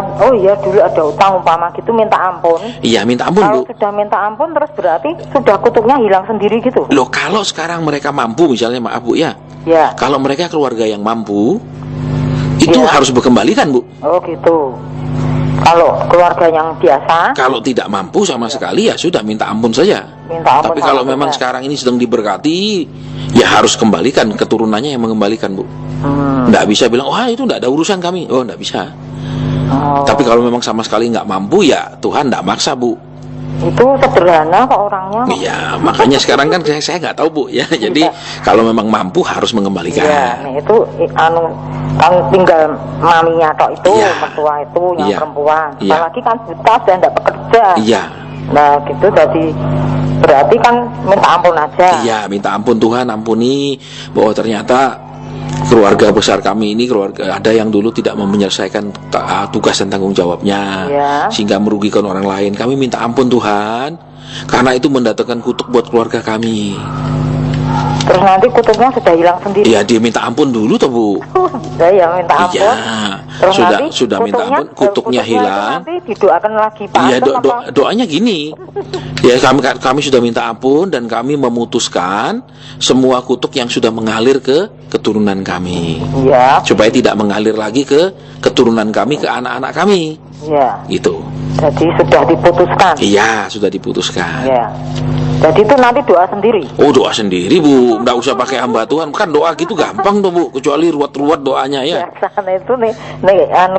dulu ada utang umpama gitu, minta ampun. Iya, minta ampun, kalau Bu. Sudah minta ampun terus berarti sudah kutuknya hilang sendiri gitu. Loh, kalau sekarang mereka mampu misalnya, maaf, Bu, ya. Ya. Kalau mereka keluarga yang mampu, itu harus berkembalikan, Bu. Gitu. Kalau keluarga yang biasa, kalau tidak mampu sama sekali ya sudah minta ampun saja. Minta ampun. Tapi kalau memang sekarang ini sedang diberkati, ya harus kembalikan, keturunannya yang mengembalikan, Bu. Nggak bisa bilang, itu nggak ada urusan kami. Nggak bisa. Tapi kalau memang sama sekali nggak mampu, ya Tuhan nggak maksa, Bu. Itu sederhana kok orangnya. Iya, makanya sekarang kan saya nggak tahu Bu ya. Jadi kalau memang mampu harus mengembalikan. Iya, nih itu kan tinggal maminya tok itu, Iya. mertua itu yang Iya. perempuan. Iya. Apalagi kan buta dan tidak bekerja. Iya. Nah gitu, jadi berarti kan minta ampun aja. Iya, minta ampun Tuhan, ampuni bahwa ternyata keluarga besar kami ini keluarga ada yang dulu tidak menyelesaikan tugas dan tanggung jawabnya, Iya. sehingga merugikan orang lain. Kami minta ampun Tuhan, karena itu mendatangkan kutuk buat keluarga kami. Terus nanti kutuknya sudah hilang sendiri. Iya, dia minta ampun dulu toh Bu. Saya minta ampun. Iya, Terus nanti sudah minta ampun, kutuknya itu hilang. nanti didoakan lagi Pak. Iya, Antum apa? doanya gini. Ya kami sudah minta ampun dan kami memutuskan semua kutuk yang sudah mengalir ke keturunan kami. Iya. Supaya tidak mengalir lagi ke keturunan kami, ke anak-anak kami. Iya. Gitu. Jadi sudah diputuskan. Iya, sudah diputuskan. Iya. Jadi itu nanti doa sendiri. Oh, doa sendiri Bu, nggak usah pakai hamba Tuhan. Kan doa gitu gampang tuh Bu, kecuali ruwet-ruwet doanya ya. Biasanya itu nih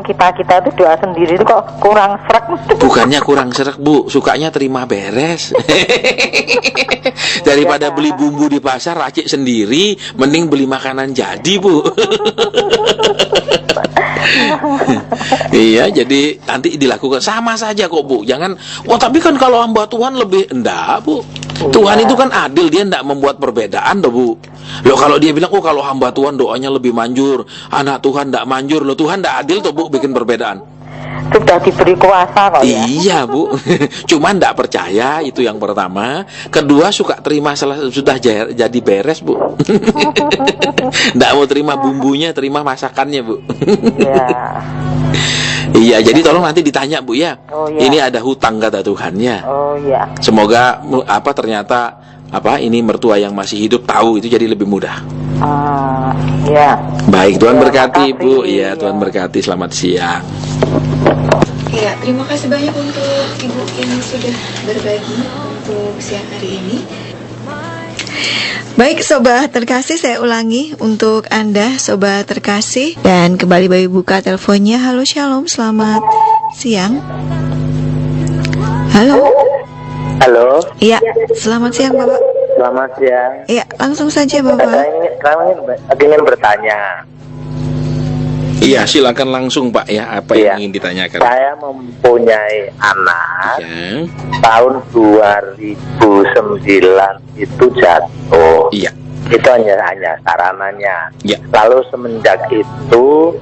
kita itu doa sendiri itu kok kurang srek. Bukannya kurang serak Bu, sukanya terima beres. Daripada beli bumbu di pasar racik sendiri, mending beli makanan jadi Bu. Iya, jadi nanti dilakukan sama saja kok Bu. Jangan, wah tapi kan kalau hamba Tuhan lebih enggak Bu. Tuhan itu kan adil, dia enggak membuat perbedaan toh Bu. Loh kalau dia bilang, oh kalau hamba Tuhan doanya lebih manjur, anak Tuhan enggak manjur, loh Tuhan enggak adil toh Bu bikin perbedaan. Sudah diberi kuasa kok ya. Iya Bu. Cuman enggak percaya, itu yang pertama. Kedua suka terima sudah jadi beres Bu. Enggak mau terima bumbunya, terima masakannya Bu. Iya. Iya, jadi tolong nanti ditanya Bu ya. Oh, iya. Ini ada hutang kata Tuhan ya. Oh iya. Semoga ternyata ini mertua yang masih hidup tahu itu jadi lebih mudah. Iya. Baik, Tuhan Ya, berkati makasih. Bu. Iya, Tuhan Ya. berkati. Selamat siang. Ya, terima kasih banyak untuk Ibu yang sudah berbagi untuk siang hari ini. Baik Sobat Terkasih, saya ulangi untuk Anda Sobat Terkasih. Dan kembali Bayi buka teleponnya. Halo Shalom, selamat siang. Halo. Halo, Iya, selamat siang Bapak. selamat siang. Iya, langsung saja Bapak. Saya ingin bertanya. Iya, silakan langsung Pak ya, apa Iya. yang ingin ditanyakan. Saya mempunyai anak Ya. tahun 2009 itu jatuh. Iya. Itu hanya sarananya. Ya. Lalu semenjak itu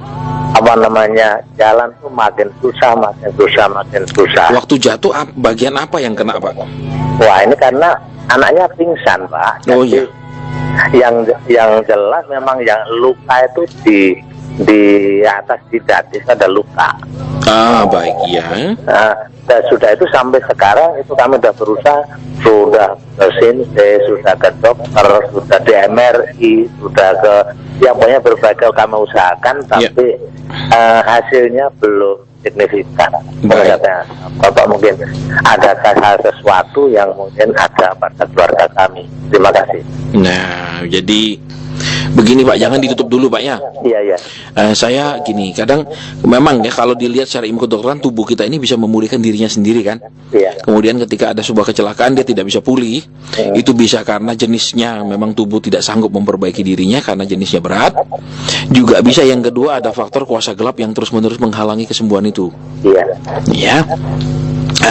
jalan tuh makin susah. Waktu jatuh bagian apa yang kena Pak? Wah, ini karena anaknya pingsan, Pak. Oh Jadi, yang jelas memang yang luka itu di atas jidat itu ada luka. Baik ya. Nah, dan sudah itu sampai sekarang itu kami sudah berusaha, sudah ke sintes, sudah ke dokter, sudah di MRI, sudah ke pokoknya berbagai kami usahakan, tapi hasilnya belum signifikan. Baik. Bapak mungkin ada hal sesuatu yang mungkin ada pada keluarga kami. Terima kasih. Nah, jadi begini Pak, jangan ditutup dulu Pak ya. Iya. Saya gini, kadang memang ya kalau dilihat secara ilmu kedokteran tubuh kita ini bisa memulihkan dirinya sendiri kan. Iya. Kemudian ketika ada sebuah kecelakaan dia tidak bisa pulih, itu bisa karena jenisnya memang tubuh tidak sanggup memperbaiki dirinya karena jenisnya berat. Juga bisa yang kedua ada faktor kuasa gelap yang terus-menerus menghalangi kesembuhan itu. Iya. Ya.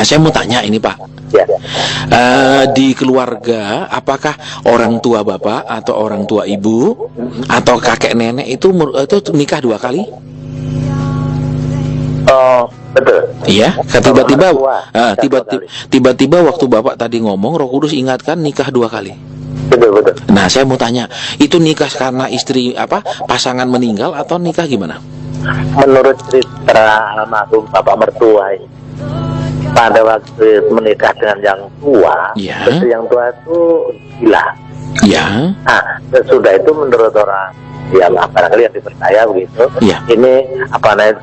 Saya mau tanya ini Pak. Iya. Di keluarga apakah orang tua bapak atau orang tua ibu atau kakek nenek itu nikah 2 kali? Oh, betul. Iya, tiba-tiba Orang tua, tiba-tiba waktu bapak tadi ngomong Roh Kudus ingatkan nikah 2 kali. Betul. Nah, saya mau tanya, itu nikah karena istri pasangan meninggal atau nikah gimana? Menurut cerita almarhum bapak mertua ini, pada waktu menikah dengan yang tua, Ya. istri yang tua itu gila. Ya. Nah, sesudah itu menurut orang yang barangkali yang dipercaya begitu, Ya. ini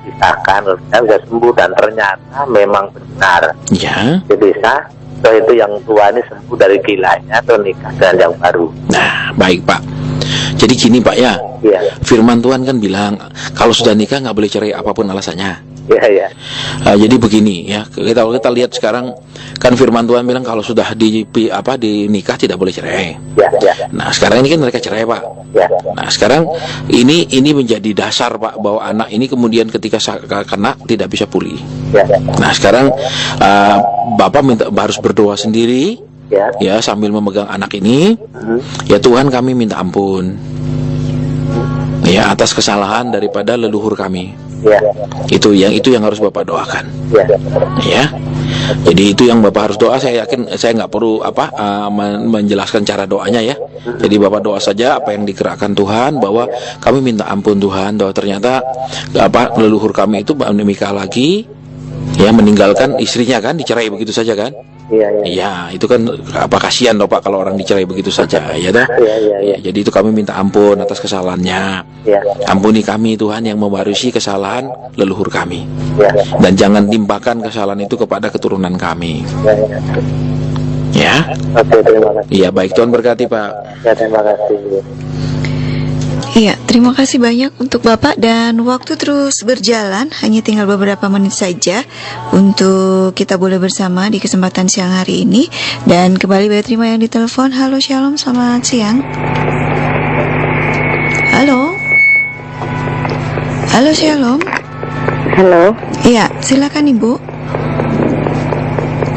disahkan, bisa sembuh dan ternyata memang benar. Ya. Bisa, so itu yang tua ini sembuh dari gilanya atau nikah dengan yang baru. Nah, baik Pak. Jadi gini Pak ya, Iya, firman Tuhan kan bilang kalau sudah nikah nggak boleh cerai apapun alasannya. iya. Jadi begini ya, kalau kita lihat sekarang Kan firman Tuhan bilang kalau sudah dinikah tidak boleh cerai. Ya, ya, Nah sekarang ini kan mereka cerai, Pak. ya. Nah sekarang ini menjadi dasar, Pak, bahwa anak ini kemudian ketika kena tidak bisa pulih. Ya, ya. Nah sekarang Bapak harus berdoa sendiri, Ya. ya, sambil memegang anak ini. Ya Tuhan, kami minta ampun, ya, atas kesalahan daripada leluhur kami. Ya. Itu yang harus Bapak doakan, Ya. ya. Jadi itu yang Bapak harus doa. Saya yakin saya nggak perlu menjelaskan cara doanya, ya. Jadi Bapak doa saja apa yang digerakkan Tuhan, bahwa kami minta ampun Tuhan, bahwa ternyata leluhur kami itu menikah lagi, ya, meninggalkan istrinya, kan, dicerai begitu saja, kan. Iya, iya. Iya, itu kan kasihan loh, Pak, kalau orang dicerai begitu saja, ya dah. Iya. Ya, jadi itu kami minta ampun atas kesalahannya. Iya. Ampuni kami Tuhan yang mewarisi kesalahan leluhur kami. Iya. Dan jangan timpakan kesalahan itu kepada keturunan kami. Ya, ya. Ya. Oke, terima kasih. Iya, baik, Tuhan berkati, Pak. Ya, terima kasih. Iya, terima kasih banyak untuk Bapak, dan waktu terus berjalan, hanya tinggal beberapa menit saja untuk kita boleh bersama di kesempatan siang hari ini. Dan kembali saya terima yang ditelepon. Halo, Shalom, selamat siang. Halo. Halo, Shalom. Halo. Iya, silakan Ibu.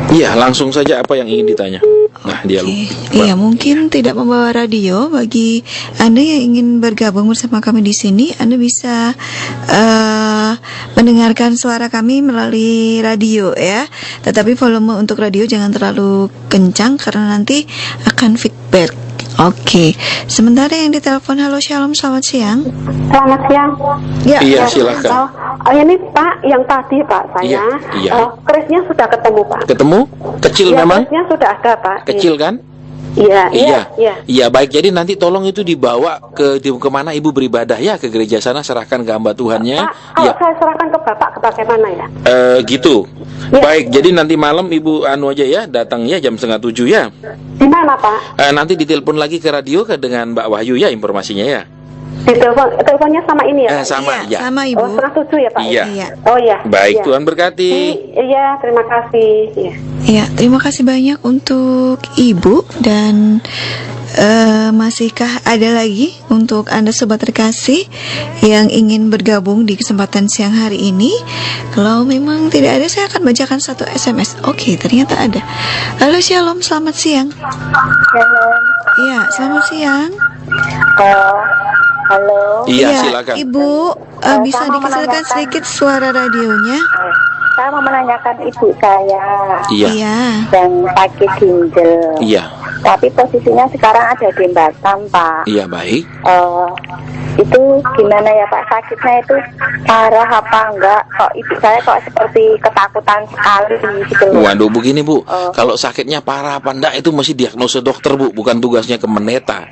Iya, langsung saja apa yang ingin ditanya. Nah, dia Oke. Iya, mungkin tidak membawa radio. Bagi Anda yang ingin bergabung bersama kami di sini, Anda bisa mendengarkan suara kami melalui radio, ya. Tetapi volume untuk radio jangan terlalu kencang karena nanti akan feedback. Oke. Sementara yang ditelepon, halo Shalom, selamat siang. Selamat siang. Iya, silakan. Ini Pak, yang tadi Pak saya, Iya. kerisnya sudah ketemu Pak. Ketemu? Kecil Ya, memang? kerisnya sudah ada Pak. Kecil, kan? Iya. Iya, baik. Jadi nanti tolong itu dibawa kemana Ibu beribadah, ya, ke gereja sana, serahkan ke hamba Tuhannya. Pak, kalau Ya, saya serahkan ke Bapak, ke bagaimana ya? gitu. Ya. Baik. Jadi nanti malam Ibu aja, ya, datang, ya, jam 6:30, ya. Di mana Pak? Nanti ditelepon lagi ke radio dengan Mbak Wahyu, ya, informasinya, ya. Teleponnya sama ini ya Pak? Sama, ya. Sama Ibu. Oh, 107 ya Pak? Iya. Iya. Oh iya. Baik, Iya. Tuhan berkati. Iya, terima kasih. Iya. Iya, terima kasih banyak untuk Ibu. Dan masihkah ada lagi untuk Anda sobat terkasih yang ingin bergabung di kesempatan siang hari ini? Kalau memang tidak ada, saya akan bacakan satu SMS. Oke, ternyata ada. Halo Shalom, selamat siang. Iya, selamat siang. Halo. Iya, silakan. Ibu, bisa Saya mau dikecilkan menanyakan. sedikit suara radionya? Saya mau menanyakan ibu saya Iya. yang sakit ginjal. Iya. Tapi posisinya sekarang ada di Batam, Pak. Iya, baik. Itu gimana ya Pak, sakitnya itu parah apa enggak? Kok ibu saya kok seperti ketakutan sekali gitu loh. Waduh, begini Bu, kalau sakitnya parah apa enggak itu mesti diagnosa dokter, Bu, bukan tugasnya Kemeneta.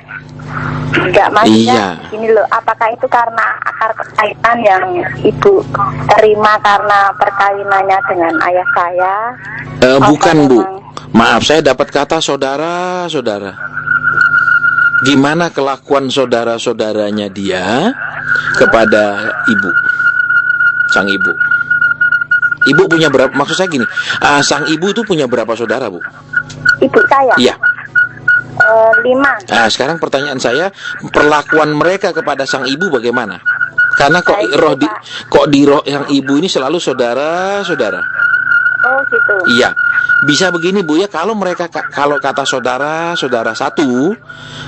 Enggak, maksudnya Iya. gini loh, apakah itu karena akar kekaitan yang ibu terima karena perkawinannya dengan ayah saya? Bukan, Apa Bu. memang- Maaf, saya dapat kata saudara-saudara. Gimana kelakuan saudara-saudaranya dia kepada ibu, sang ibu? Ibu punya berapa? Maksud saya gini, sang ibu itu punya berapa saudara, Bu? Ibu saya? Iya. 5. Nah, sekarang pertanyaan saya, perlakuan mereka kepada sang ibu bagaimana? Karena kok Baik, roh di, Pak. kok di roh yang ibu ini selalu saudara-saudara. Oh gitu. Iya, bisa begini Bu ya, kalau mereka kalau kata saudara satu,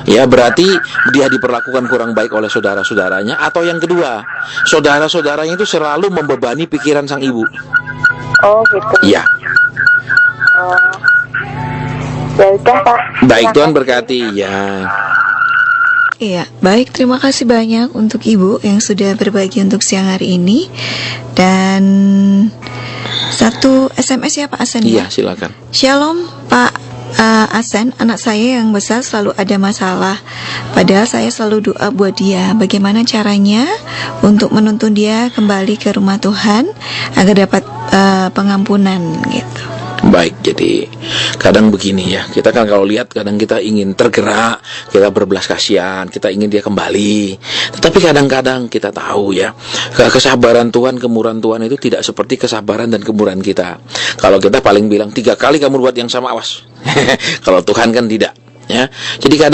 ya berarti dia diperlakukan kurang baik oleh saudara-saudaranya. Atau yang kedua, saudara-saudaranya itu selalu membebani pikiran sang ibu. Oh gitu. Iya. Ya udah Pak. Baik, Tuhan berkati ya. Iya, baik, terima kasih banyak untuk Ibu yang sudah berbagi untuk siang hari ini. Dan satu SMS ya Pak Asen Iya, ya. silakan. Shalom Pak Asen, anak saya yang besar selalu ada masalah. Padahal saya selalu doa buat dia. Bagaimana caranya untuk menuntun dia kembali ke rumah Tuhan agar dapat pengampunan gitu. Baik, jadi kadang begini ya, kita kan kalau lihat kadang kita ingin tergerak, kita berbelas kasihan, kita ingin dia kembali. Tetapi kadang-kadang kita tahu ya, kesabaran Tuhan, kemurahan Tuhan itu tidak seperti kesabaran dan kemurahan kita. Kalau kita paling bilang 3 kali kamu buat yang sama, awas. Kalau Tuhan kan tidak. Ya, jadi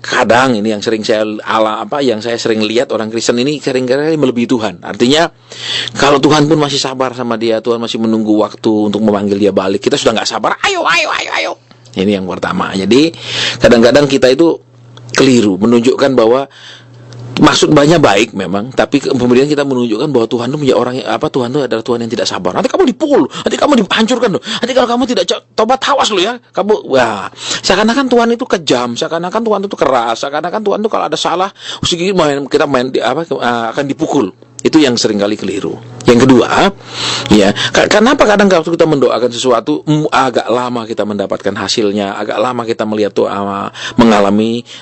kadang ini yang sering saya sering lihat orang Kristen ini seringkali melebihi Tuhan. Artinya kalau Tuhan pun masih sabar sama dia, Tuhan masih menunggu waktu untuk memanggil dia balik, kita sudah nggak sabar. Ayo. Ini yang pertama. Jadi kadang-kadang kita itu keliru menunjukkan bahwa maksud banyak baik memang, tapi kemudian kita menunjukkan bahwa Tuhan itu punya orang Tuhan itu adalah Tuhan yang tidak sabar. Nanti kamu dipukul, nanti kamu dihancurkan loh. Nanti kalau kamu tidak tobat, awas lo ya. Seakan-akan Tuhan itu kejam, seakan-akan Tuhan itu keras, seakan-akan Tuhan itu kalau ada salah kita akan dipukul. Itu yang seringkali keliru. Yang kedua, ya, kenapa kadang kalau kita mendoakan sesuatu agak lama kita mendapatkan hasilnya, agak lama kita melihat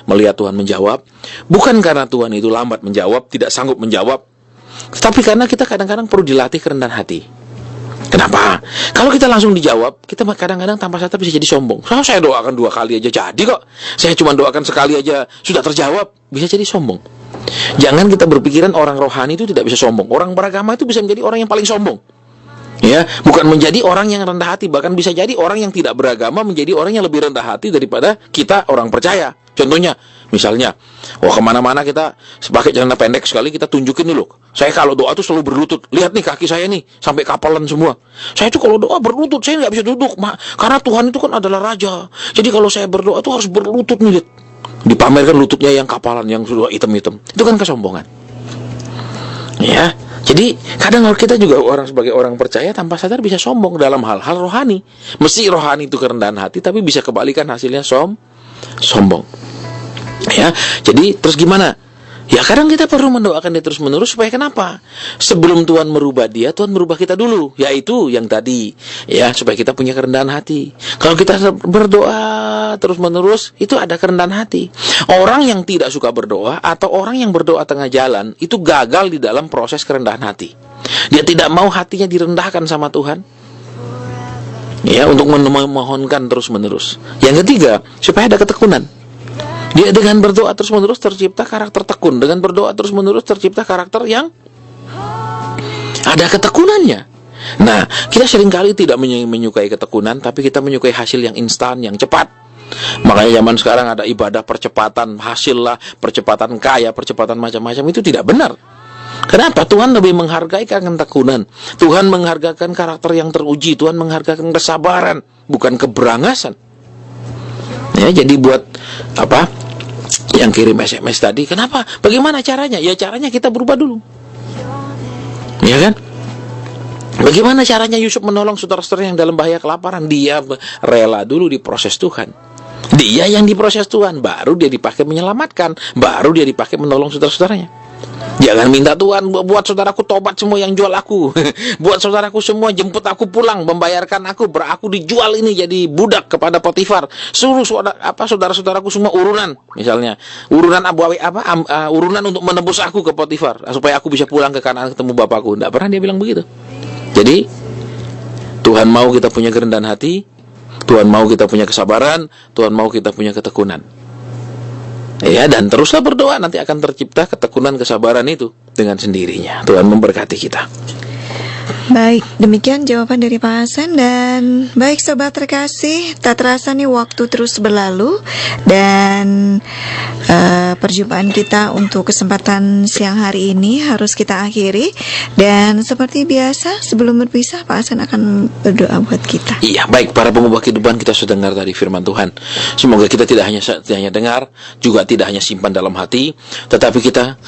melihat Tuhan menjawab, bukan karena Tuhan itu lambat menjawab, tidak sanggup menjawab, tapi karena kita kadang-kadang perlu dilatih kerendahan hati. Kenapa? Kalau kita langsung dijawab, kita kadang-kadang tanpa sadar bisa jadi sombong. Saya doakan 2 kali aja jadi kok. Saya cuma doakan sekali aja sudah terjawab, bisa jadi sombong. Jangan kita berpikiran orang rohani itu tidak bisa sombong. Orang beragama itu bisa menjadi orang yang paling sombong. Ya, bukan menjadi orang yang rendah hati, bahkan bisa jadi orang yang tidak beragama menjadi orang yang lebih rendah hati daripada kita orang percaya. Contohnya, misalnya, kemana-mana kita pakai celana pendek sekali, kita tunjukin dulu. Saya kalau doa tuh selalu berlutut. Lihat nih kaki saya nih, sampai kapalan semua. Saya tuh kalau doa berlutut, saya nggak bisa duduk, karena Tuhan itu kan adalah raja. Jadi kalau saya berdoa tuh harus berlutut nih, lihat. Dipamerkan lututnya yang kapalan, yang sudah hitam-hitam. Itu kan kesombongan. Ya, jadi kadang kita juga sebagai orang percaya tanpa sadar bisa sombong dalam hal-hal rohani. Mesti rohani itu kerendahan hati, tapi bisa kebalikan hasilnya sombong. Ya, jadi terus gimana? Ya kadang kita perlu mendoakan dia terus-menerus supaya kenapa? Sebelum Tuhan merubah dia, Tuhan merubah kita dulu. Yaitu yang tadi, ya, supaya kita punya kerendahan hati. Kalau kita berdoa terus-menerus, itu ada kerendahan hati. Orang yang tidak suka berdoa atau orang yang berdoa tengah jalan, itu gagal di dalam proses kerendahan hati. Dia tidak mau hatinya direndahkan sama Tuhan. Ya, untuk memohonkan terus-menerus. Yang ketiga, supaya ada ketekunan. Dia dengan berdoa terus-menerus tercipta karakter tekun. Dengan berdoa terus-menerus tercipta karakter yang ada ketekunannya. Nah, kita seringkali tidak menyukai ketekunan, tapi kita menyukai hasil yang instan, yang cepat. Makanya zaman sekarang ada ibadah percepatan hasil lah, percepatan kaya, percepatan macam-macam. Itu tidak benar. Kenapa? Tuhan lebih menghargai ketekunan. Tuhan menghargakan karakter yang teruji. Tuhan menghargakan kesabaran, bukan keberangasan. Ya, jadi buat yang kirim SMS tadi, kenapa? Bagaimana caranya? Ya caranya kita berubah dulu. Ya kan? Bagaimana caranya Yusuf menolong saudara-saudara yang dalam bahaya kelaparan? Dia rela dulu diproses Tuhan. Dia yang diproses Tuhan, baru dia dipakai menyelamatkan, baru dia dipakai menolong saudara-saudaranya. Jangan minta Tuhan buat saudaraku tobat semua yang jual aku. Buat saudaraku semua jemput aku pulang, membayarkan aku dijual ini jadi budak kepada Potifar. Suruh saudara-saudaraku semua urunan, misalnya urunan urunan untuk menebus aku ke Potifar supaya aku bisa pulang ke Kanaan ketemu bapakku. Tidak pernah dia bilang begitu. Jadi Tuhan mau kita punya kerendahan hati, Tuhan mau kita punya kesabaran, Tuhan mau kita punya ketekunan. Ya, dan teruslah berdoa, nanti akan tercipta ketekunan kesabaran itu dengan sendirinya. Tuhan memberkati kita. Baik, demikian jawaban dari Pak Hasan. Dan baik sobat terkasih, tak terasa nih waktu terus berlalu. Dan perjumpaan kita untuk kesempatan siang hari ini harus kita akhiri. Dan seperti biasa, sebelum berpisah Pak Hasan akan berdoa buat kita. Iya, baik, para pengubah kehidupan, kita sudah dengar tadi firman Tuhan. Semoga kita tidak hanya dengar, juga tidak hanya simpan dalam hati, tetapi kita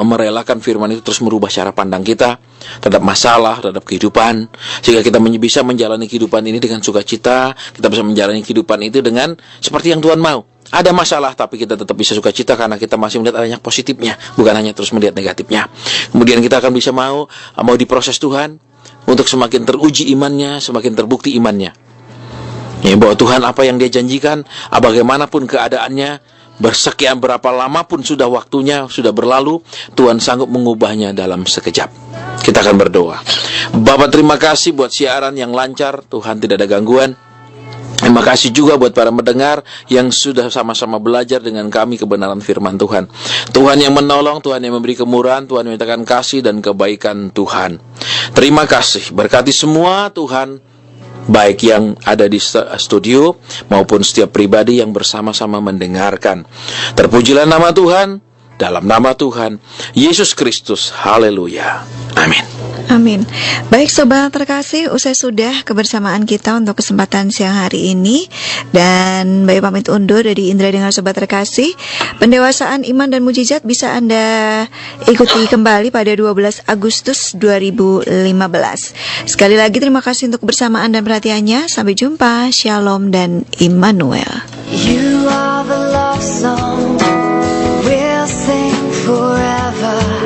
merelakan firman itu terus merubah cara pandang kita terhadap masalah, terhadap kehidupan, sehingga kita bisa menjalani kehidupan ini dengan sukacita. Kita bisa menjalani kehidupan itu dengan seperti yang Tuhan mau. Ada masalah, tapi kita tetap bisa sukacita karena kita masih melihat banyak positifnya, bukan hanya terus melihat negatifnya. Kemudian kita akan bisa mau diproses Tuhan untuk semakin teruji imannya, semakin terbukti imannya. Ya, bahwa Tuhan apa yang Dia janjikan, bagaimanapun keadaannya, bersekian berapa lama pun sudah waktunya sudah berlalu, Tuhan sanggup mengubahnya dalam sekejap. Kita akan berdoa. Bapa, terima kasih buat siaran yang lancar, Tuhan, tidak ada gangguan. Terima kasih juga buat para mendengar yang sudah sama-sama belajar dengan kami kebenaran firman Tuhan. Tuhan yang menolong, Tuhan yang memberi kemurahan, Tuhan yang menyatakan kasih dan kebaikan Tuhan. Terima kasih, berkati semua Tuhan, baik yang ada di studio maupun setiap pribadi yang bersama-sama mendengarkan. Terpujilah nama Tuhan, dalam nama Tuhan Yesus Kristus. Haleluya. Amin. Amin. Baik sobat terkasih, usai sudah kebersamaan kita untuk kesempatan siang hari ini. Dan baik pamit undur dari Indra dengan sobat terkasih. Pendewasaan iman dan mujizat bisa Anda ikuti kembali pada 12 Agustus 2015. Sekali lagi terima kasih untuk kebersamaan dan perhatiannya. Sampai jumpa. Shalom dan Immanuel. You are the love song we'll sing forever.